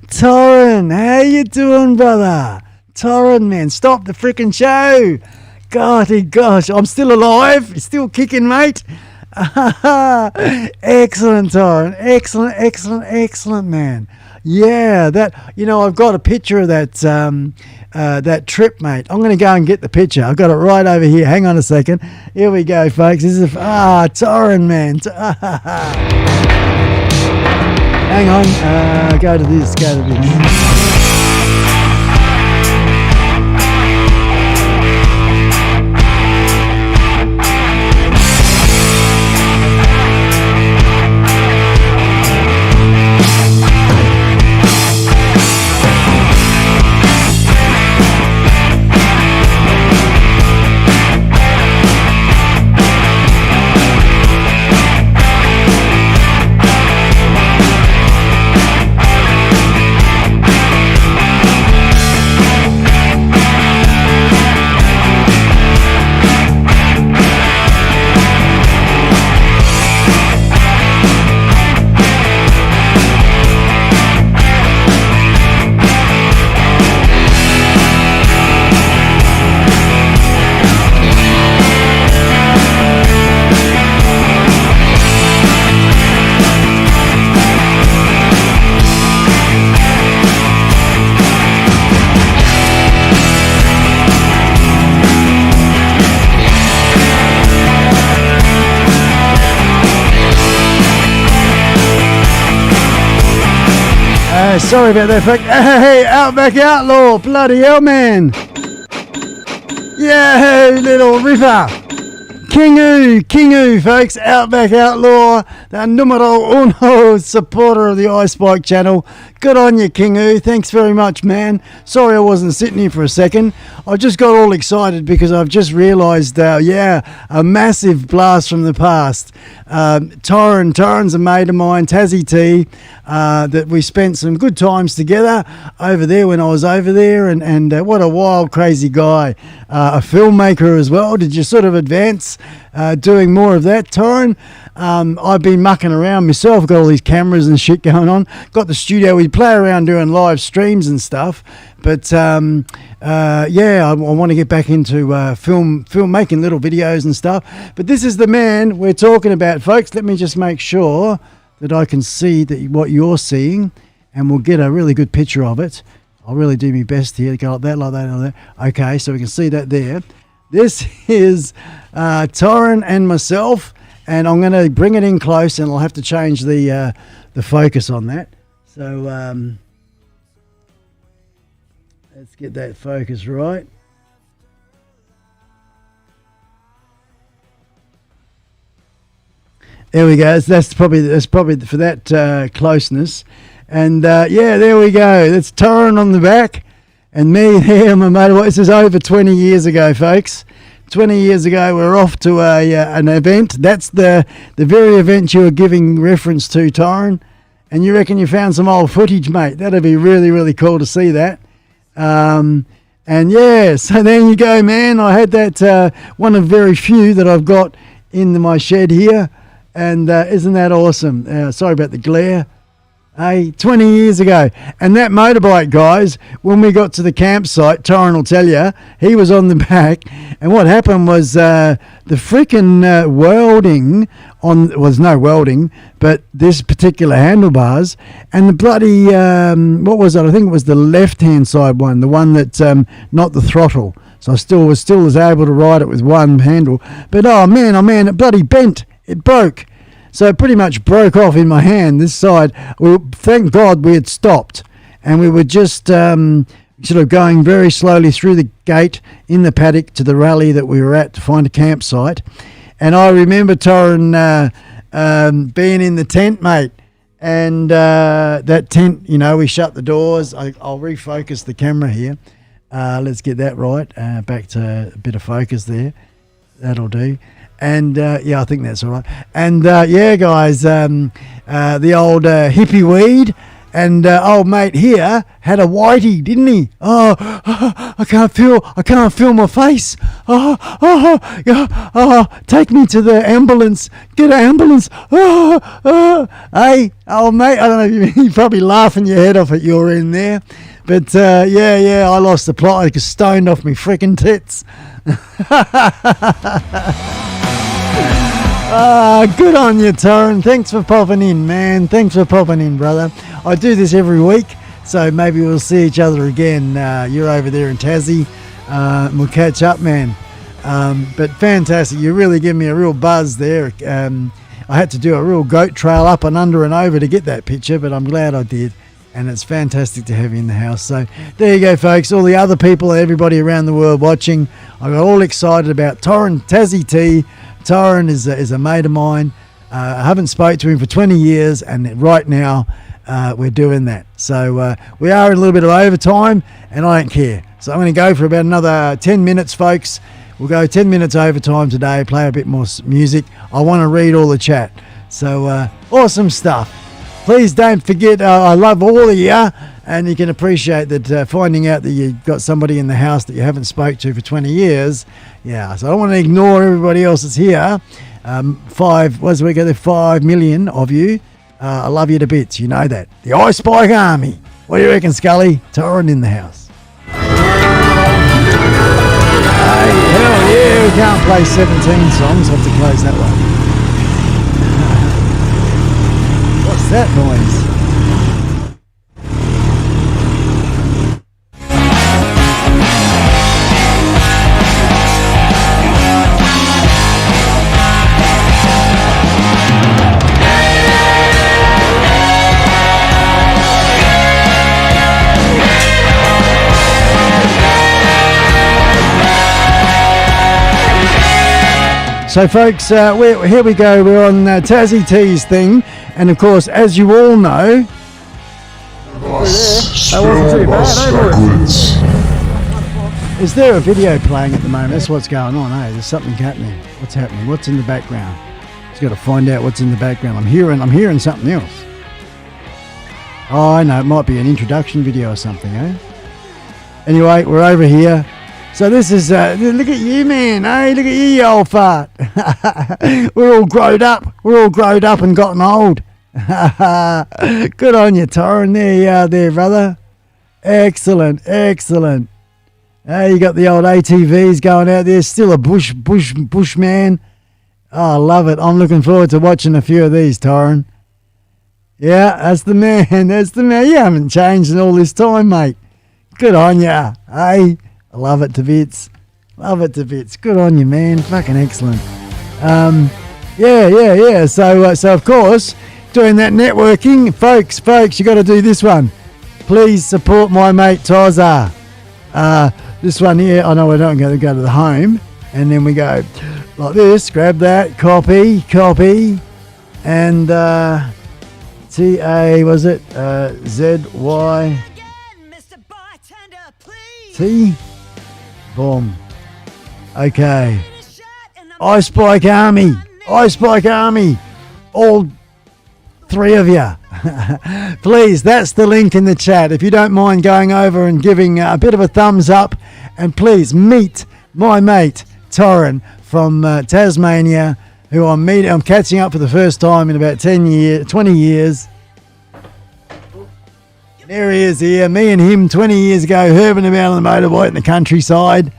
Torrent, how you doing, brother? Torrent, man, stop the freaking show. Gosh, I'm still alive, still kicking, mate. Excellent, Torrent, excellent, man. Yeah, that, you know, I've got a picture of that that trip, mate. I'm going to go and get the picture. I've got it right over here. Hang on a second. Here we go, folks. This is Torren, man. Hang on. Go to this. Sorry about that, folks. Hey, Outback Outlaw, bloody hell, man. Yeah, little ripper. Kingu, folks. Outback Outlaw, the numero uno supporter of the iSpike channel. Good on you, Kingu. Thanks very much, man. Sorry I wasn't sitting here for a second. I just got all excited because I've just realised, a massive blast from the past. Torren's a mate of mine, Tassie T, that we spent some good times together over there when I was over there, and what a wild, crazy guy. A filmmaker as well. Did you sort of advance doing more of that, Torren? I've been mucking around myself, got all these cameras and shit going on, got the studio, we play around doing live streams and stuff, but I want to get back into film making little videos and stuff. But this is the man we're talking about, folks. Let me just make sure that I can see what you're seeing, and we'll get a really good picture of it. I'll really do my best here, go like that. Okay, so we can see that there. This is Torren and myself, and I'm going to bring it in close, and I'll have to change the focus on that. So let's get that focus right. There we go. That's probably for that closeness. And there we go. That's Torren on the back, and me there, my motorbike. This is over 20 years ago, folks. 20 years ago, we were off to an event. That's the very event you were giving reference to, Torren. And you reckon you found some old footage, mate? That'd be really, really cool to see that. So there you go, man. I had that one of very few that I've got in my shed here. And isn't that awesome? Sorry about the glare. Hey, 20 years ago. And that motorbike, guys, when we got to the campsite, Torrin will tell you, he was on the back. And what happened was the freaking welding was no welding, but this particular handlebars and the bloody, what was it? I think it was the left-hand side one, the one that, not the throttle. So I still was able to ride it with one handle. But oh man, it bloody bent. It broke. So it pretty much broke off in my hand, this side. Well, thank God we had stopped. And we were just sort of going very slowly through the gate in the paddock to the rally that we were at to find a campsite. And I remember Torrin being in the tent, mate. And that tent, we shut the doors. I'll refocus the camera here. Let's get that right. Back to a bit of focus there. That'll do. And I think that's all right. And guys, the old hippie weed and old mate here had a whitey, didn't he? Oh, I can't feel my face. Take me to the ambulance. Get an ambulance. Hey, old mate, I don't know if you're probably laughing your head off at your end there. But I lost the plot. I got stoned off me freaking tits. Good on you, Torrin. Thanks for popping in, man. Thanks for popping in, brother. I do this every week, so maybe we'll see each other again. You're over there in Tassie. We'll catch up, man. But fantastic. You really give me a real buzz there. I had to do a real goat trail up and under and over to get that picture, but I'm glad I did. And it's fantastic to have you in the house. So there you go, folks. All the other people, everybody around the world watching, I got all excited about Torrin Tassie T. Torrin is a mate of mine. I haven't spoke to him for 20 years, and right now we're doing that. So we are in a little bit of overtime, and I don't care. So I'm going to go for about another 10 minutes, folks. We'll go 10 minutes overtime today, play a bit more music. I want to read all the chat. So awesome stuff. Please don't forget, I love all of you, and you can appreciate that finding out that you've got somebody in the house that you haven't spoke to for 20 years. Yeah, so I don't want to ignore everybody else that's here. 5 million of you. I love you to bits, you know that. The iSpike Army. What do you reckon, Scully? Torrin in the house. Hey, hell yeah, we can't play 17 songs. I'll have to close that one. What's that noise? So folks, here we go. We're on Tassie T's thing, and of course, as you all know, is there a video playing at the moment? That's what's going on. Hey, there's something happening. What's happening? What's in the background? Just got to find out what's in the background. I'm hearing something else. Oh, I know. It might be an introduction video or something, eh? Anyway, we're over here. So this is, look at you, man. Hey, look at you, you old fart. We're all growed up. We're all growed up and gotten old. Good on you, Torrin. There you are there, brother. Excellent, excellent. You got the old ATVs going out there. Still a bush man. Oh, I love it. I'm looking forward to watching a few of these, Torrin. Yeah, that's the man. That's the man. You haven't changed in all this time, mate. Good on you. Hey. I love it to bits. Love it to bits. Good on you, man. Fucking excellent. Yeah. So of course, doing that networking, folks, you got to do this one. Please support my mate Tozza. This one here, I know we don't go to the home, and then we go like this. Grab that, copy, and TA was it ZY T. Boom. Okay. iSpike Army. All three of you. Please, that's the link in the chat. If you don't mind going over and giving a bit of a thumbs up, and please meet my mate Torrin from Tasmania, who I'm catching up for the first time in about 20 years. There he is here. Me and him 20 years ago, herbing about on the motorbike in the countryside.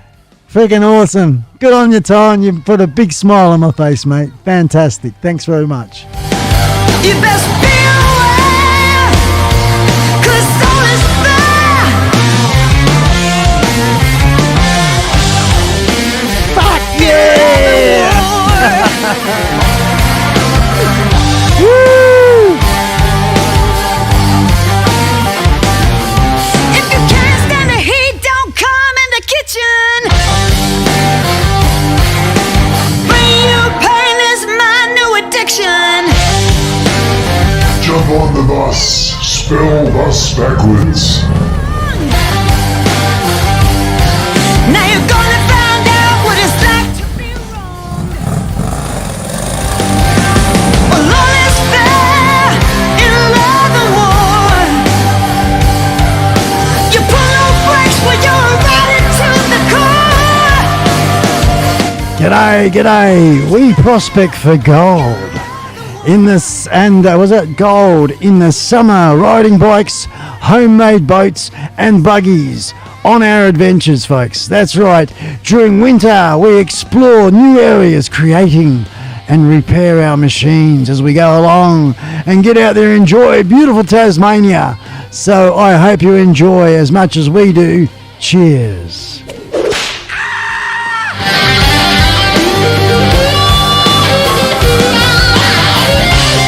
Freaking awesome. Good on you, Tom. You put a big smile on my face, mate. Fantastic. Thanks very much. You best be aware, 'cause all is fair. Fuck yeah! Woo! If you can't stand the heat, don't come in the kitchen. Bring you pain is my new addiction. Jump on the bus. Spell bus backwards. Now you're gonna find out what it's like to be wrong. Well, all is fair in love and war. You pull no brakes when you're riding to the core. G'day, g'day. We prospect for gold. In this, and was it gold in the summer, riding bikes, homemade boats and buggies on our adventures, folks. That's right. During winter, we explore new areas, creating and repair our machines as we go along and get out there and enjoy beautiful Tasmania. So I hope you enjoy as much as we do. Cheers.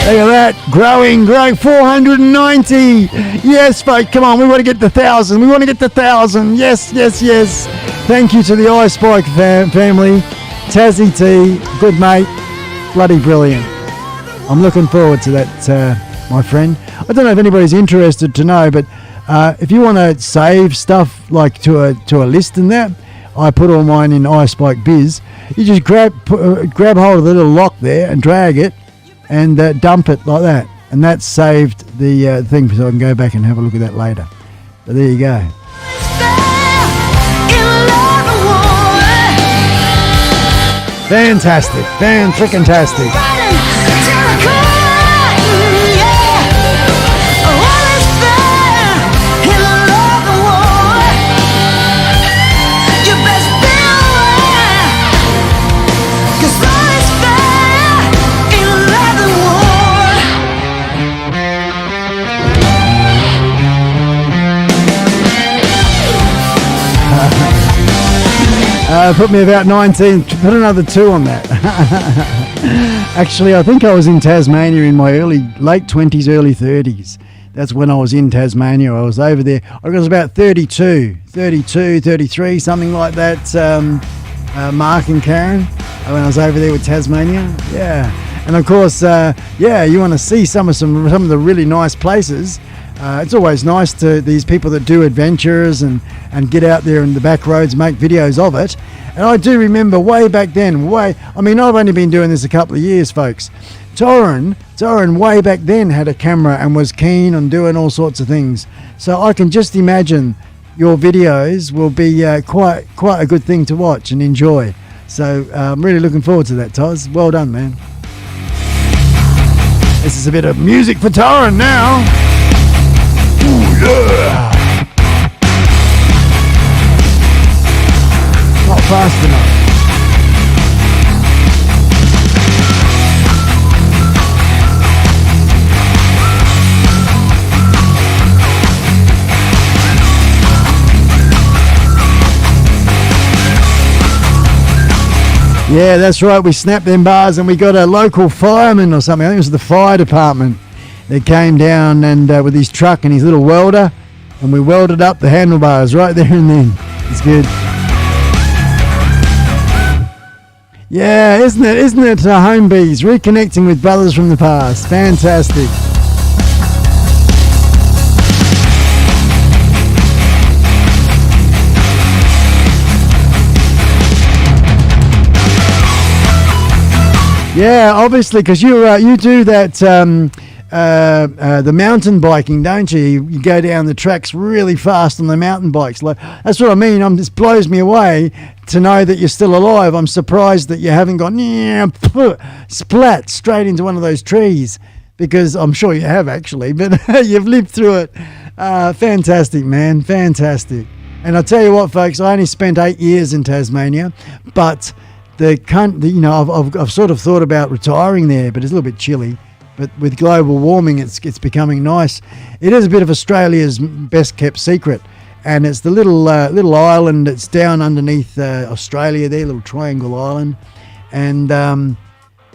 Look at that, growing, 490. Yes, folks, come on, we want to get to 1,000. We want to get to 1,000. Yes, yes, yes. Thank you to the iSpike family. Tassie T, good mate, bloody brilliant. I'm looking forward to that, my friend. I don't know if anybody's interested to know, but if you want to save stuff like to a list and that, I put all mine in iSpike Biz. You just grab hold of the little lock there and drag it, and dump it like that, and that's saved the thing, so I can go back and have a look at that later. But there you go. Fantastic, fan-frickin-tastic. Put me about 19, put another 2 on that. Actually, I think I was in Tasmania in my late 20s, early 30s. That's when I was in Tasmania. I was over there. I was about 32, 33, something like that. Mark and Karen, when I was over there with Tasmania. Yeah. And of course, you want to see some of the really nice places. It's always nice to these people that do adventures and get out there in the back roads, make videos of it. And I do remember way back then, I've only been doing this a couple of years, folks. Torin way back then had a camera and was keen on doing all sorts of things. So I can just imagine your videos will be quite a good thing to watch and enjoy. So I'm really looking forward to that, Toz. Well done, man. This is a bit of music for Torin now. Ooh, yeah. Not fast enough. Yeah, that's right. We snapped them bars and we got a local fireman or something. I think it was the fire department that came down and with his truck and his little welder, and we welded up the handlebars right there and then. It's good. Yeah, isn't it, Home Bees, reconnecting with brothers from the past. Fantastic. Yeah, obviously, because you do that the mountain biking, don't you? You go down the tracks really fast on the mountain bikes. Like, that's what I mean. This blows me away to know that you're still alive. I'm surprised that you haven't gone splat straight into one of those trees, because I'm sure you have actually, but you've lived through it. Fantastic, man. Fantastic. And I'll tell you what, folks, I only spent 8 years in Tasmania, but I've sort of thought about retiring there, but it's a little bit chilly. But with global warming, it's becoming nice. It is a bit of Australia's best kept secret, and it's the little island that's down underneath Australia there, little triangle island, and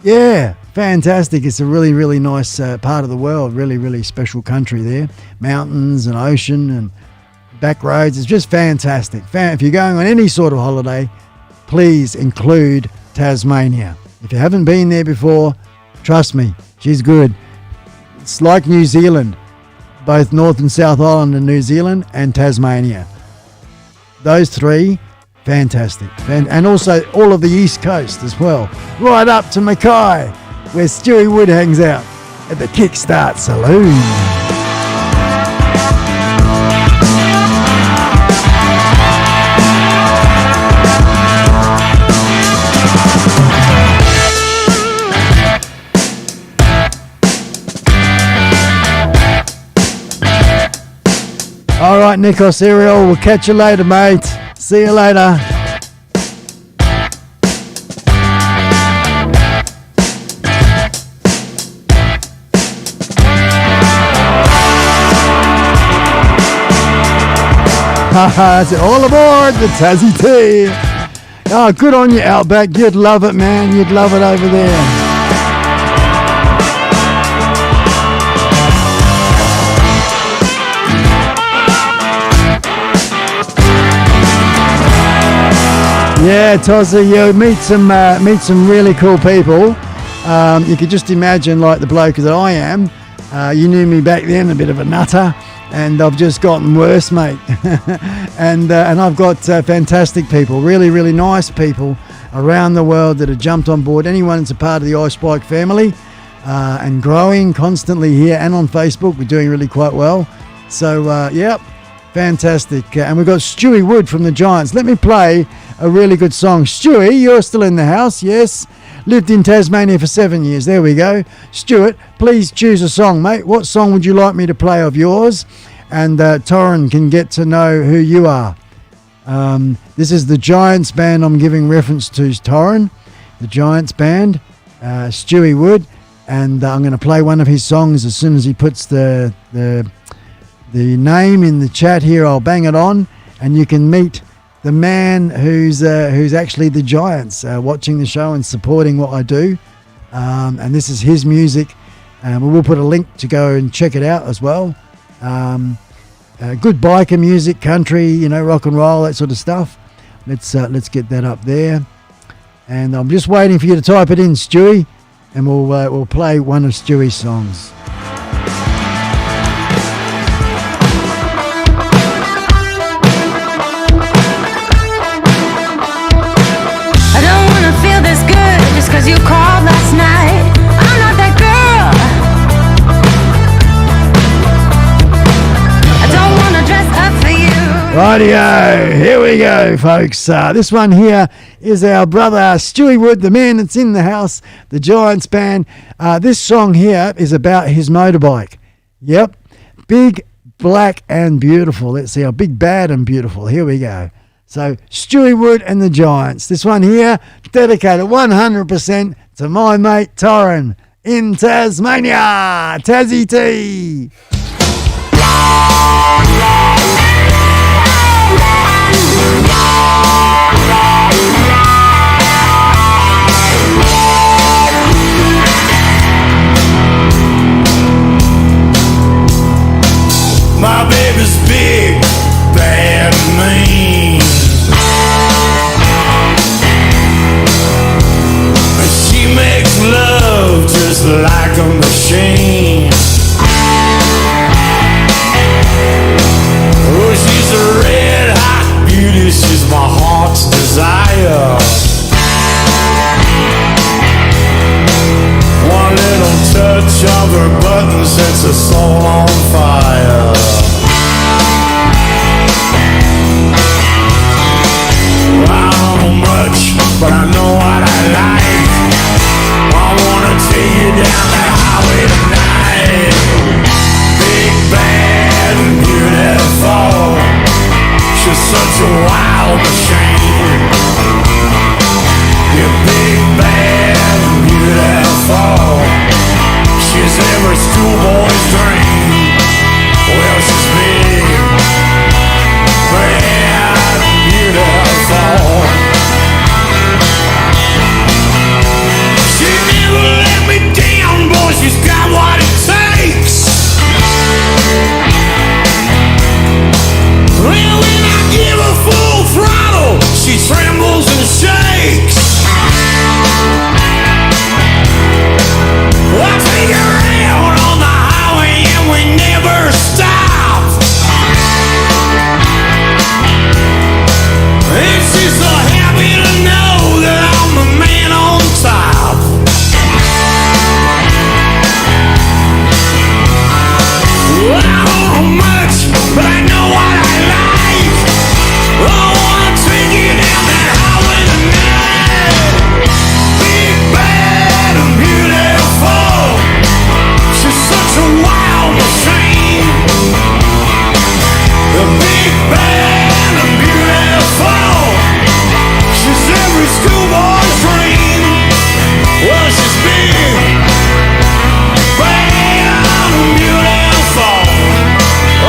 yeah, fantastic. It's a really, really nice part of the world, really, really special country there. Mountains and ocean and back roads. It's just fantastic. If you're going on any sort of holiday, please include Tasmania. If you haven't been there before, trust me, she's good. It's like New Zealand, both North and South Island and New Zealand and Tasmania. Those three, fantastic. And also all of the East Coast as well. Right up to Mackay, where Stewie Wood hangs out at the Kickstart Saloon. All right, Nico Cereal, we'll catch you later, mate. See you later. That's it. All aboard the Tassie Tea. Oh, good on you, Outback. You'd love it, man. You'd love it over there. Yeah, Tozzy, you meet some really cool people. You could just imagine, like the bloke that I am. You knew me back then, a bit of a nutter, and I've just gotten worse, mate. and I've got fantastic people, really, really nice people around the world that have jumped on board. Anyone that's a part of the iSpike family and growing constantly here and on Facebook. We're doing really quite well. So, yep, fantastic. And we've got Stewie Wood from the Giants. Let me play a really good song. Stewie, you're still in the house, yes? Lived in Tasmania for 7 years. There we go. Stuart, please choose a song, mate. What song would you like me to play of yours? And Torrin can get to know who you are. This is the Giants band I'm giving reference to, Torrin. The Giants band, Stewie Wood. And I'm going to play one of his songs as soon as he puts the name in the chat here. I'll bang it on, and you can meet the man who's actually the Giants, watching the show and supporting what I do. And this is his music. We'll put a link to go and check it out as well. Good biker music, country, rock and roll, that sort of stuff. Let's get that up there. And I'm just waiting for you to type it in, Stewie, and we'll play one of Stewie's songs. Cause you called last night. I'm not that girl. I don't wanna dress up for you. Rightio, here we go, folks. This one here is our brother Stewie Wood, the man that's in the house, the Giants band. This song here is about his motorbike. Yep, big, black and beautiful. Let's see how big, bad and beautiful. Here we go. So, Stewie Wood and the Giants. This one here, dedicated 100% to my mate Torrin in Tasmania. Tassie Tea. My baby's big, bad, mean. She makes love just like a machine. Oh, she's a red hot beauty, she's my heart's desire. One little touch of her button sets her soul on fire. I don't know much, but I know what I like. I wanna take you down that highway tonight. Big, bad, and beautiful. bad and beautiful. Alright,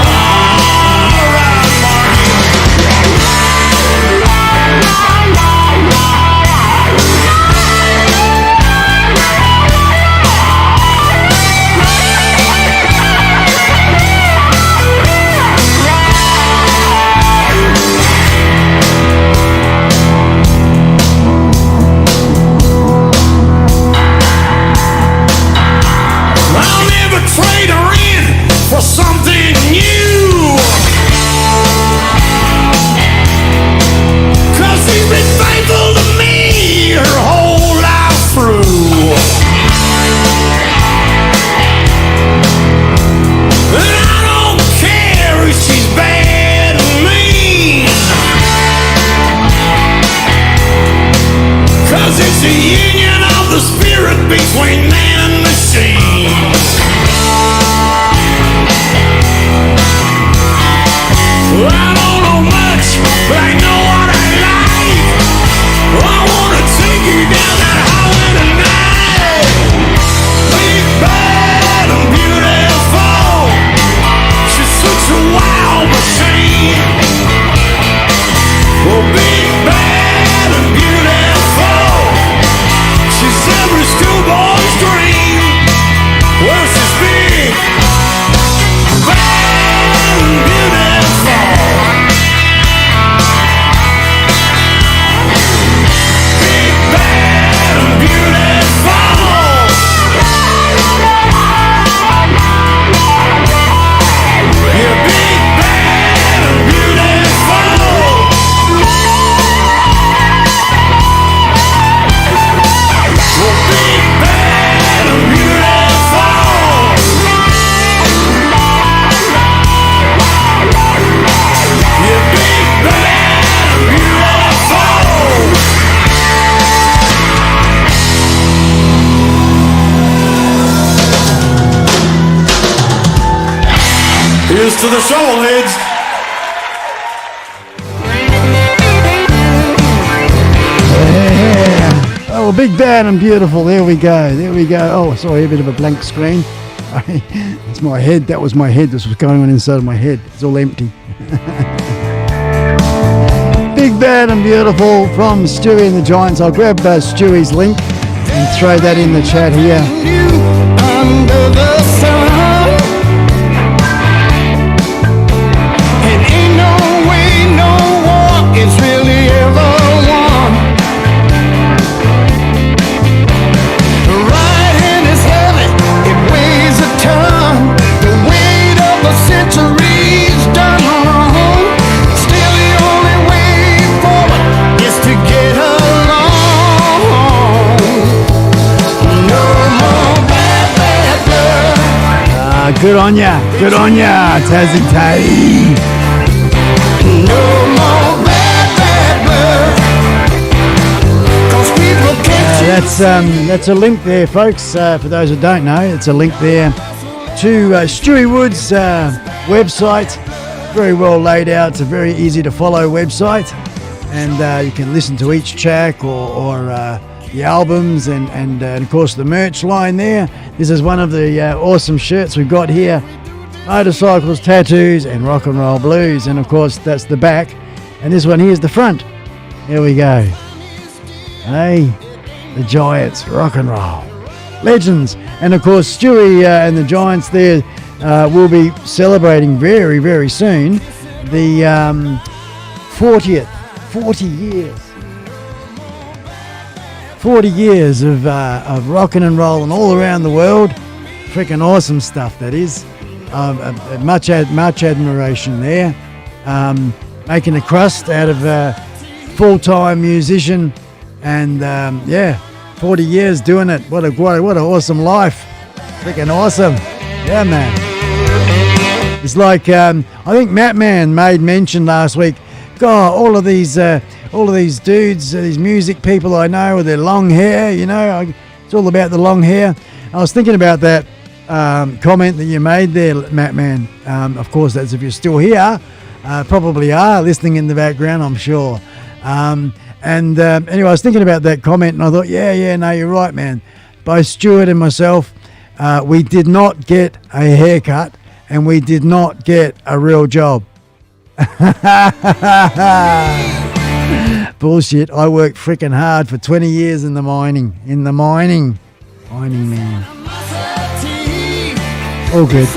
I'll never trade her in for something new. 'Cause she's been faithful to me her whole life through. And I don't care if she's bad or mean, 'cause it's a union of the spirit between man and machine. Well, I don't know much, but I know what I like. I wanna take you down that highway tonight. Big, bad, and beautiful. She's such a wild machine. Oh, big, bad, and beautiful. She's every schoolboy's dream. Well, she's big, bad, and beautiful. Big, bad, and beautiful. You're big, bad, and beautiful. Well, big, bad, and beautiful. You're big, bad, and beautiful. Here's to the shovelheads. Yeah. Oh, big, bad, and beautiful. There we go. There we go. Oh, sorry, a bit of a blank screen. It's my head. That was my head. This was going on inside of my head. It's all empty. Big, bad, and beautiful from Stewie and the Giants. I'll grab Stewie's link and throw that in the chat here. Under the sun, and ain't no way, no war is really ever won. The right hand is heavy, it weighs a ton. The weight of a century's done wrong. Still the only way forward is to get along. No more bad, bad blood. Good on ya. Good on ya, Tazzy Tay. No more bad, bad blood. 'Cause people can't That's a link there, folks. For those who don't know, it's a link there to Stewie Wood's website. Very well laid out. It's a very easy to follow website, and you can listen to each track or the albums and of course the merch line there. This is one of the awesome shirts we've got here. Motorcycles, tattoos, and rock and roll blues. And of course that's the back, and this one here's the front. Here we go. Hey, the Giants, rock and roll legends. And of course Stewie and the Giants there will be celebrating very, very soon the 40 years 40 years of rocking and rolling all around the world. Freaking awesome stuff, that is. Much admiration there. Making a crust out of a full-time musician, and 40 years doing it. What an awesome life. Freaking awesome. Yeah, man. It's like I think Matt Man made mention last week. God, all of these dudes, these music people I know with their long hair, it's all about the long hair. I was thinking about that comment that you made there, Matt Man. Of course, that's if you're still here. Probably are listening in the background, I'm sure. Anyway, I was thinking about that comment, and I thought, no, you're right, man. by Stuart and myself. We did not get a haircut and we did not get a real job. Bullshit. I worked freaking hard for 20 years in the mining. Mining man. All good.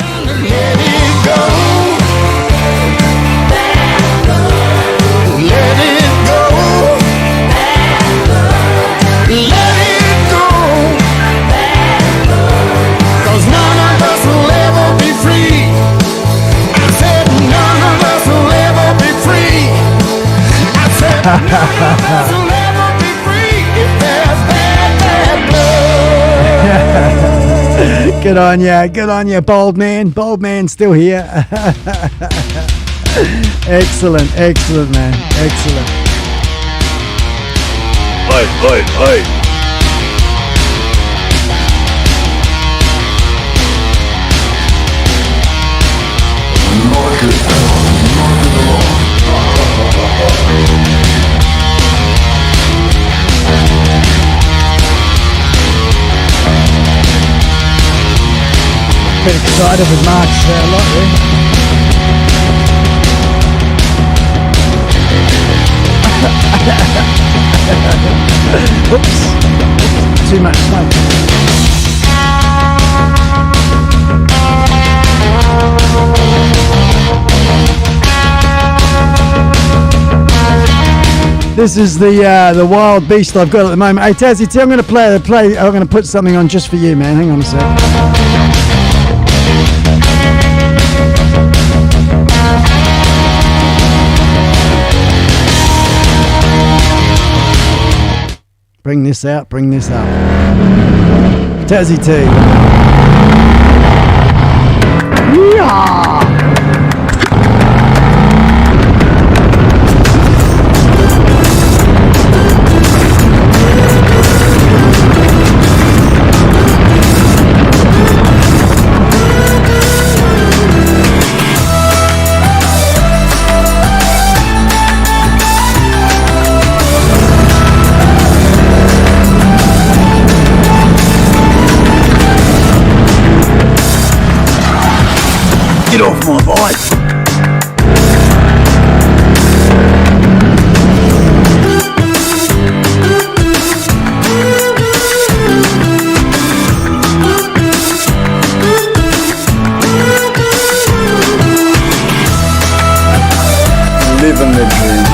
Good on ya, bold man still here. Excellent man, excellent. Oi. Bit excited with Mark's lot there. Oops. Too much smoke. This is the wild beast I've got at the moment. Hey Tazzy, I'm going to play. I'm going to put something on just for you, man. Hang on a sec. Bring this out. Tazzy T. Yeah. Get off my bike! Living the dream.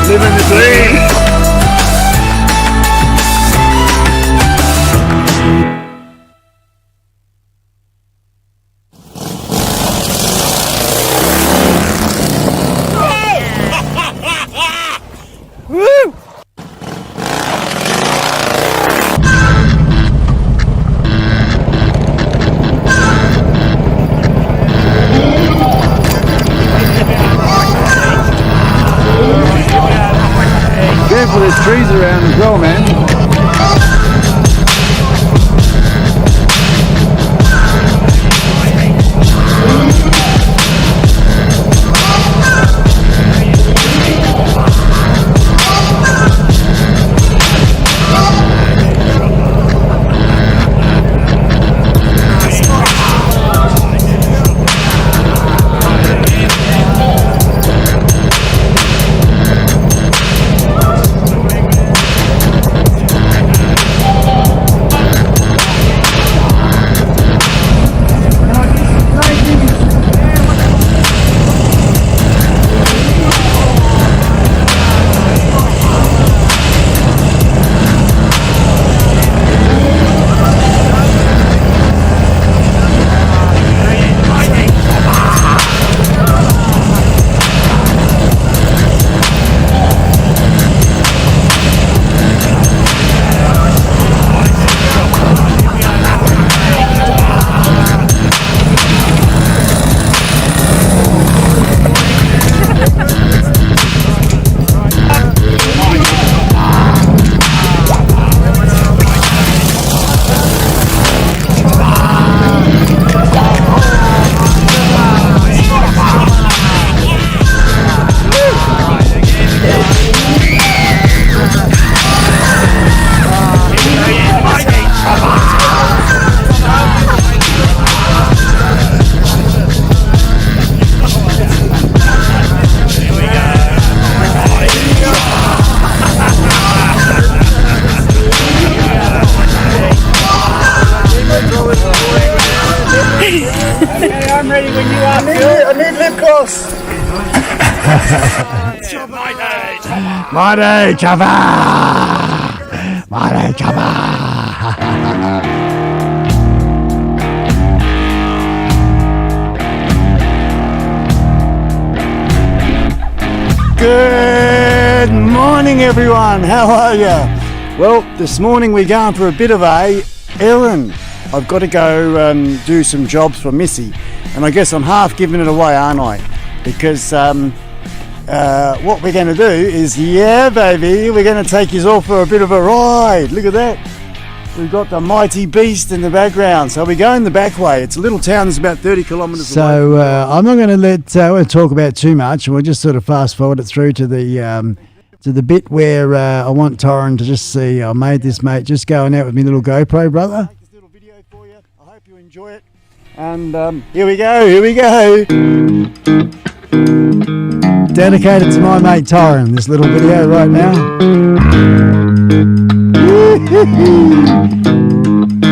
Living the dream! There's trees around as well, man. boss. Mighty Chopper! Mighty Chopper! Good morning, everyone. How are you? Well, this morning we're going for a bit of a errand. I've got to go do some jobs for Missy, and I guess I'm half giving it away, aren't I? Because what we're going to do is, yeah, baby, we're going to take you all for a bit of a ride. Look at that. We've got the mighty beast in the background. So we're going the back way. It's a little town that's about 30 kilometres away. So I'm not going to talk about too much. We'll just sort of fast forward it through to the bit where I want Torrin to just see I made this, mate, just going out with my little GoPro, brother. I'll make this little video for you. I hope you enjoy it. And here we go. Dedicated to my mate Torrin, this little video right now.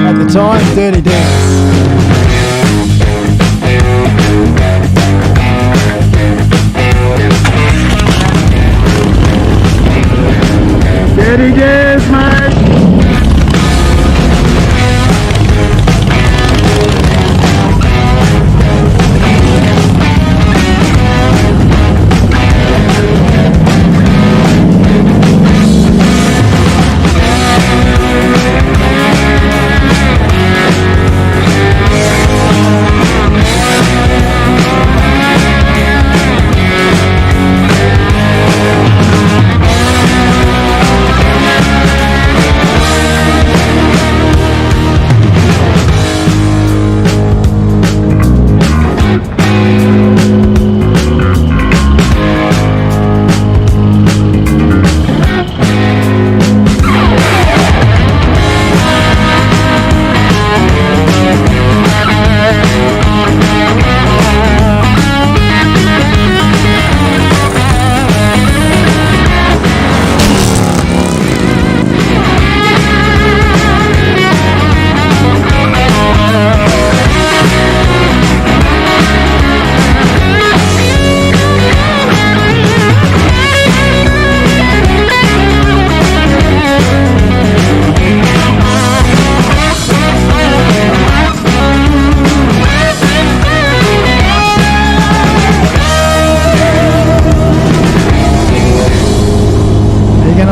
At the time, Dirty Dance. Dirty Dance, mate.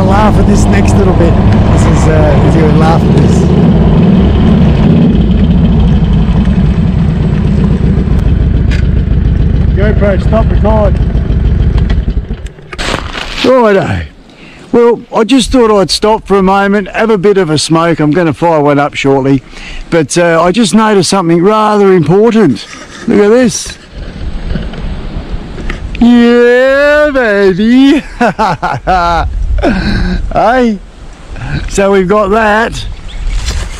Laugh at this next little bit. This is you would laugh at this. GoPro, stop record. Righto. Well, I just thought I'd stop for a moment, have a bit of a smoke. I'm going to fire one up shortly, but I just noticed something rather important. Look at this. Yeah, baby. Hey, so we've got that,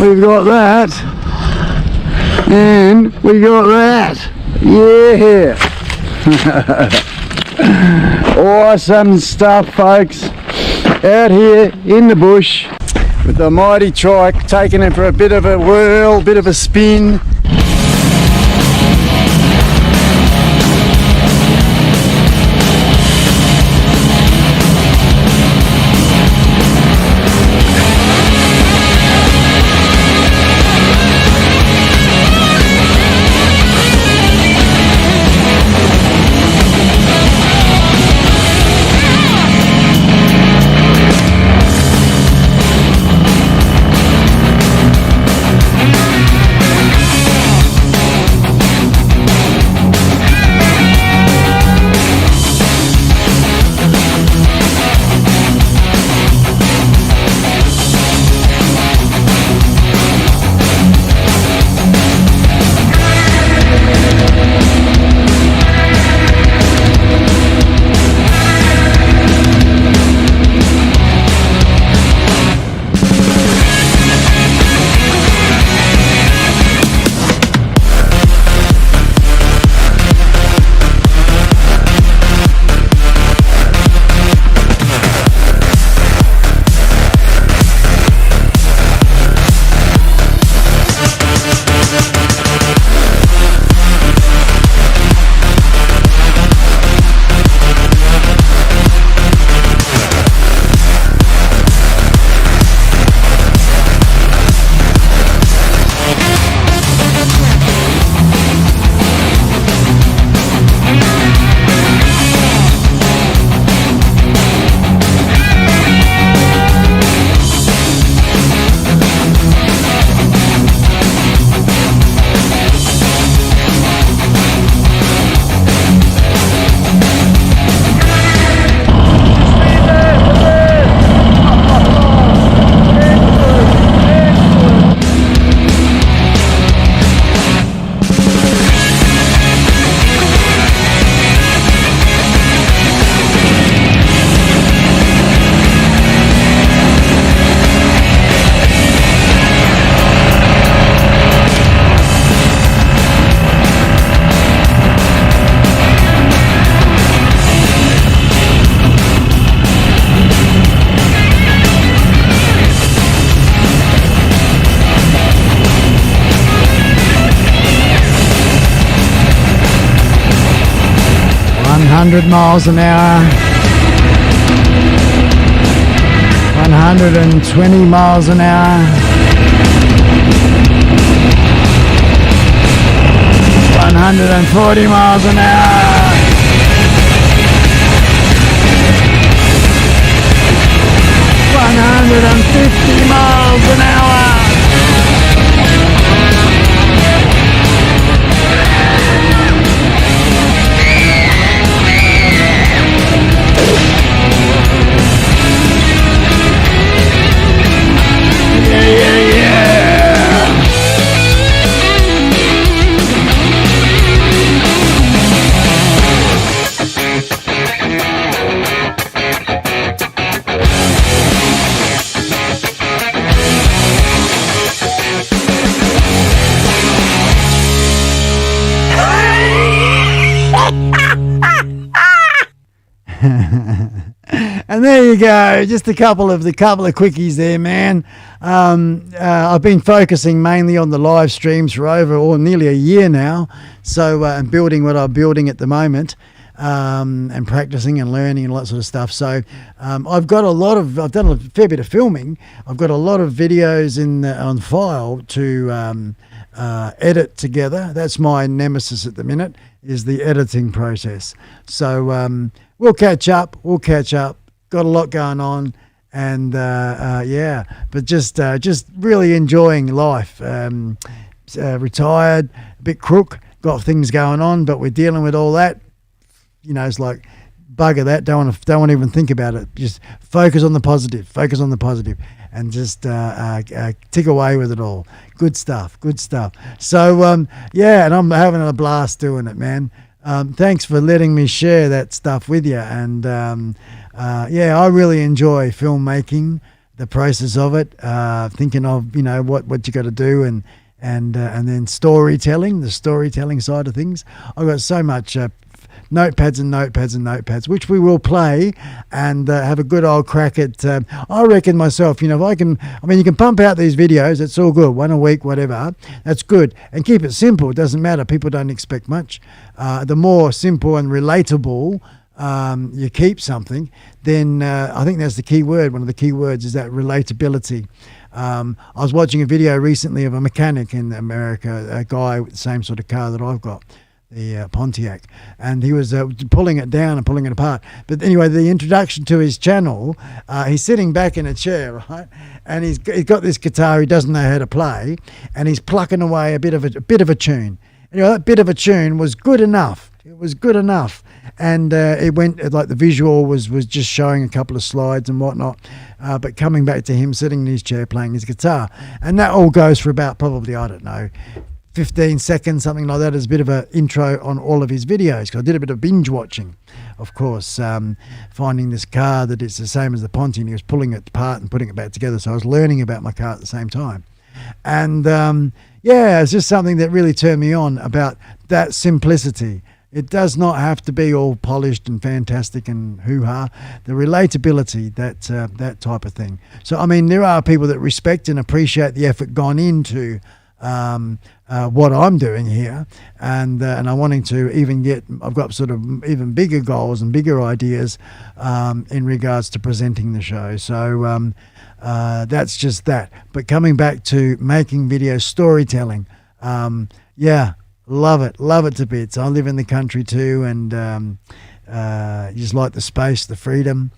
and we got that, yeah. Awesome stuff, folks, out here in the bush with the mighty trike, taking it for a bit of a whirl, bit of a spin. 100 miles an hour. 120 miles an hour. 140 miles an hour. 150 miles an hour. And there you go, just a couple of quickies there, man. I've been focusing mainly on the live streams for over nearly a year now. So I'm building what I'm building at the moment, and practicing and learning and all that sort of stuff. So I've done a fair bit of filming. I've got a lot of videos on file to edit together. That's my nemesis at the minute, is the editing process. So we'll catch up. Got a lot going on, and but just really enjoying life. Retired, a bit crook, got things going on, but we're dealing with all that. You know, it's like, bugger that. Don't want to even think about it. Just focus on the positive, and just tick away with it all. Good stuff. So and I'm having a blast doing it, man. Thanks for letting me share that stuff with you. And I really enjoy filmmaking, the process of it, thinking of, what you got to do, and then storytelling, the storytelling side of things. I've got so much notepads, which we will play and have a good old crack at. I reckon myself, if I can, you can pump out these videos, it's all good, one a week, whatever, that's good, and keep it simple. It doesn't matter, people don't expect much. The more simple and relatable you keep something, then I think that's the key word. One of the key words is that relatability. I was watching a video recently of a mechanic in America, a guy with the same sort of car that I've got, the Pontiac, and he was pulling it down and pulling it apart. But anyway, the introduction to his channel, he's sitting back in a chair, right, and he's got this guitar he doesn't know how to play, and he's plucking away a bit of a tune. Anyway, that bit of a tune was good enough. It was good enough, and it went like the visual was just showing a couple of slides and whatnot, but coming back to him sitting in his chair playing his guitar, and that all goes for about probably, I don't know, 15 seconds, something like that, as a bit of an intro on all of his videos, because I did a bit of binge watching, of course, finding this car that it's the same as the Pontiac, and he was pulling it apart and putting it back together, so I was learning about my car at the same time. And it's just something that really turned me on about that simplicity. It does not have to be all polished and fantastic and hoo-ha. The relatability, that type of thing. So, there are people that respect and appreciate the effort gone into what I'm doing here, and I'm wanting to I've got sort of even bigger goals and bigger ideas in regards to presenting the show. So that's just that. But coming back to making video storytelling, love it to bits. I live in the country too, and just like the space, the freedom,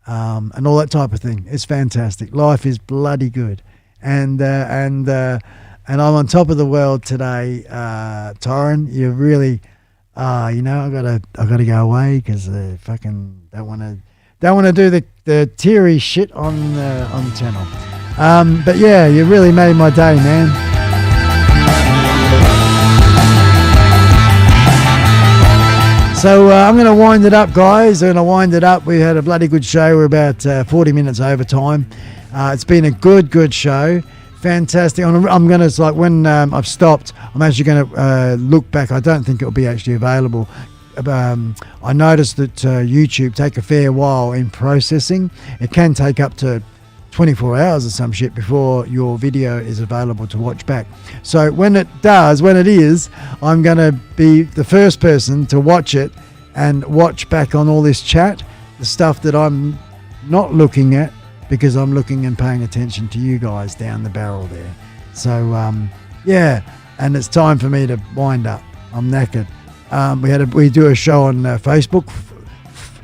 and all that type of thing. It's fantastic. Life is bloody good, and I'm on top of the world today, Torrin. You really, I gotta go away because I fucking don't want to do the teary shit on the channel. But yeah, you really made my day, man. So I'm going to wind it up, guys. I'm going to wind it up. We had a bloody good show. We're about 40 minutes over time. It's been a good show. Fantastic. I'm going to, like, when I've stopped, I'm actually going to look back. I don't think it'll be actually available. I noticed that YouTube take a fair while in processing. It can take up to 24 hours or some shit before your video is available to watch back. So when it is, I'm going to be the first person to watch it and watch back on all this chat, the stuff that I'm not looking at because I'm looking and paying attention to you guys down the barrel there. So, yeah, and it's time for me to wind up. I'm knackered. We do a show on Facebook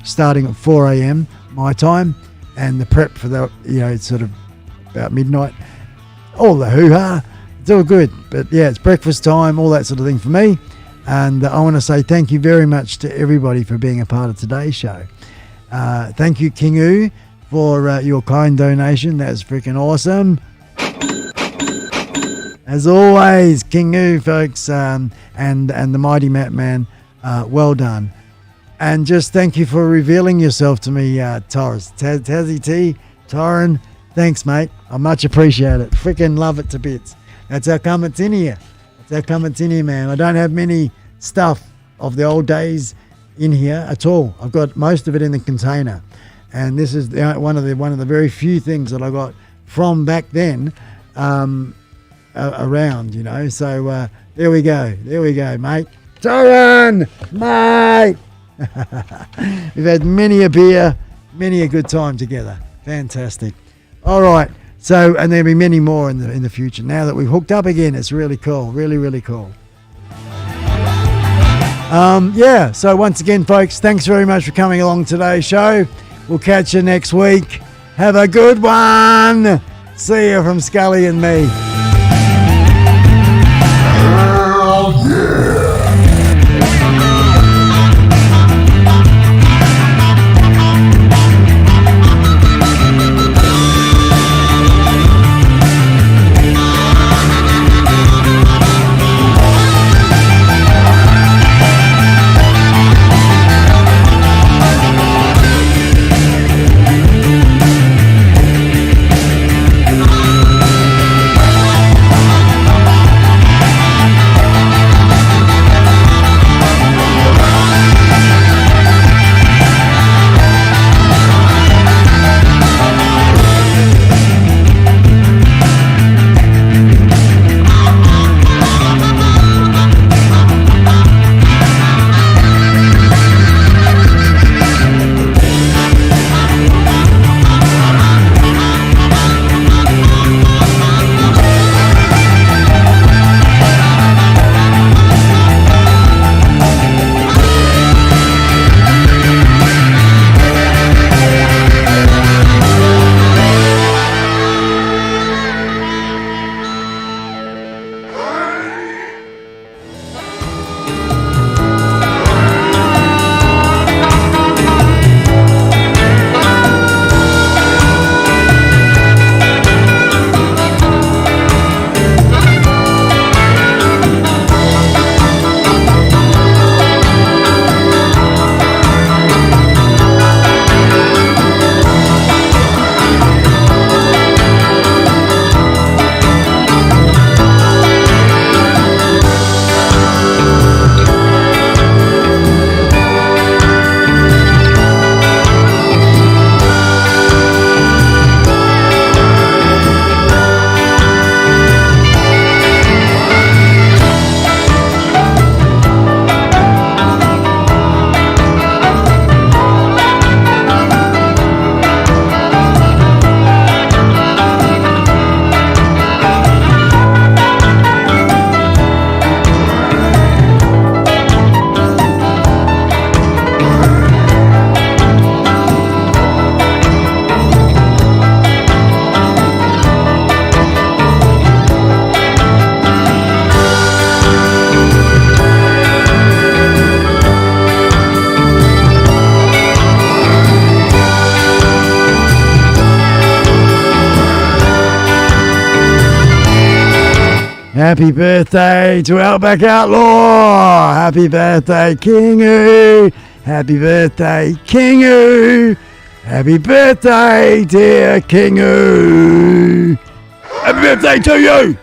starting at 4 a.m. my time, and the prep for that, it's sort of about midnight. All the hoo-ha, it's all good. But yeah, it's breakfast time, all that sort of thing for me. And I want to say thank you very much to everybody for being a part of today's show. Thank you, Kingu, for your kind donation. That's freaking awesome. As always, Kingu, folks, and the mighty Matt Man, well done. And just thank you for revealing yourself to me, Taurus. Tazzy T, Torrin, thanks, mate. I much appreciate it. Freaking love it to bits. That's how come it's in here. That's how come it's in here, man. I don't have many stuff of the old days in here at all. I've got most of it in the container. And this is one of the very few things that I got from back then around, So there we go, mate. Torrin, mate. We've had many a beer, many a good time together. Fantastic. All right. So, and there'll be many more in the future. Now that we've hooked up again, it's really cool. Really, really cool. Yeah. So once again, folks, thanks very much for coming along today's show. We'll catch you next week. Have a good one. See you from Scully and me. Happy birthday to Outback Outlaw. Happy birthday, Kingu. Happy birthday, Kingu. Happy birthday, dear Kingu. Happy birthday to you.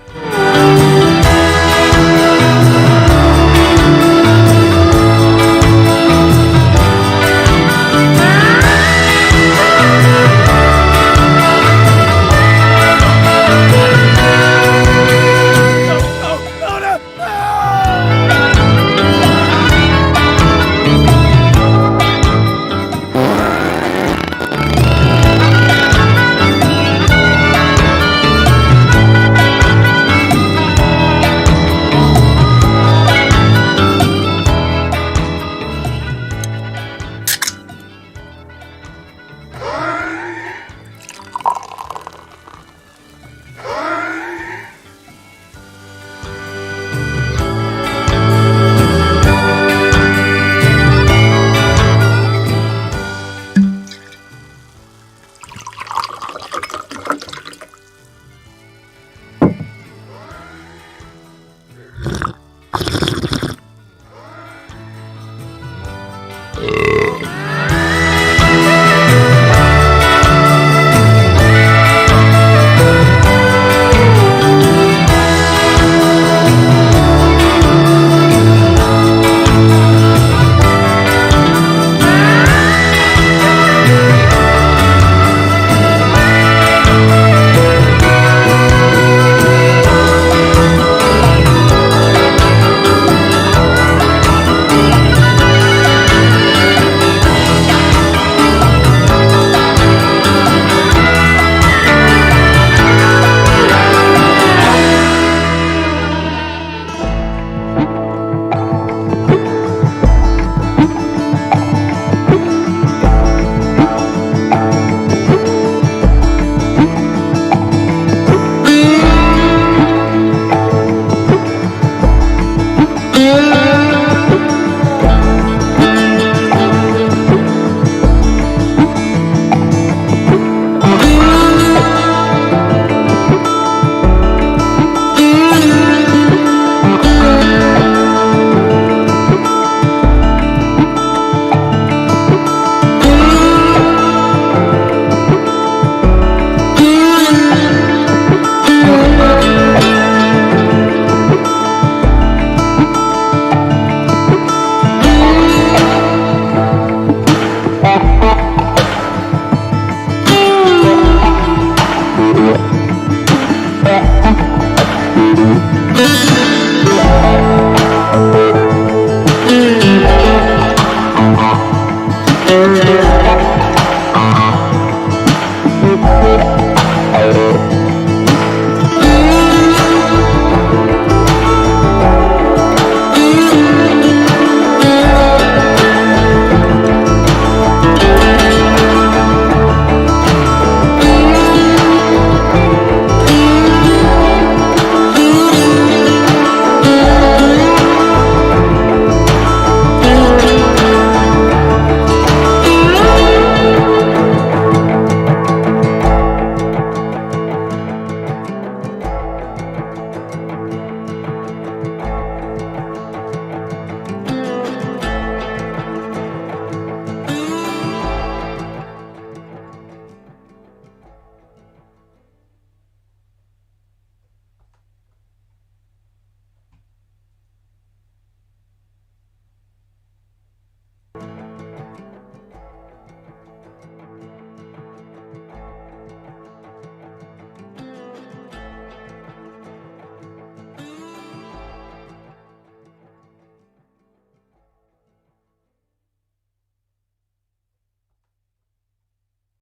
Bye.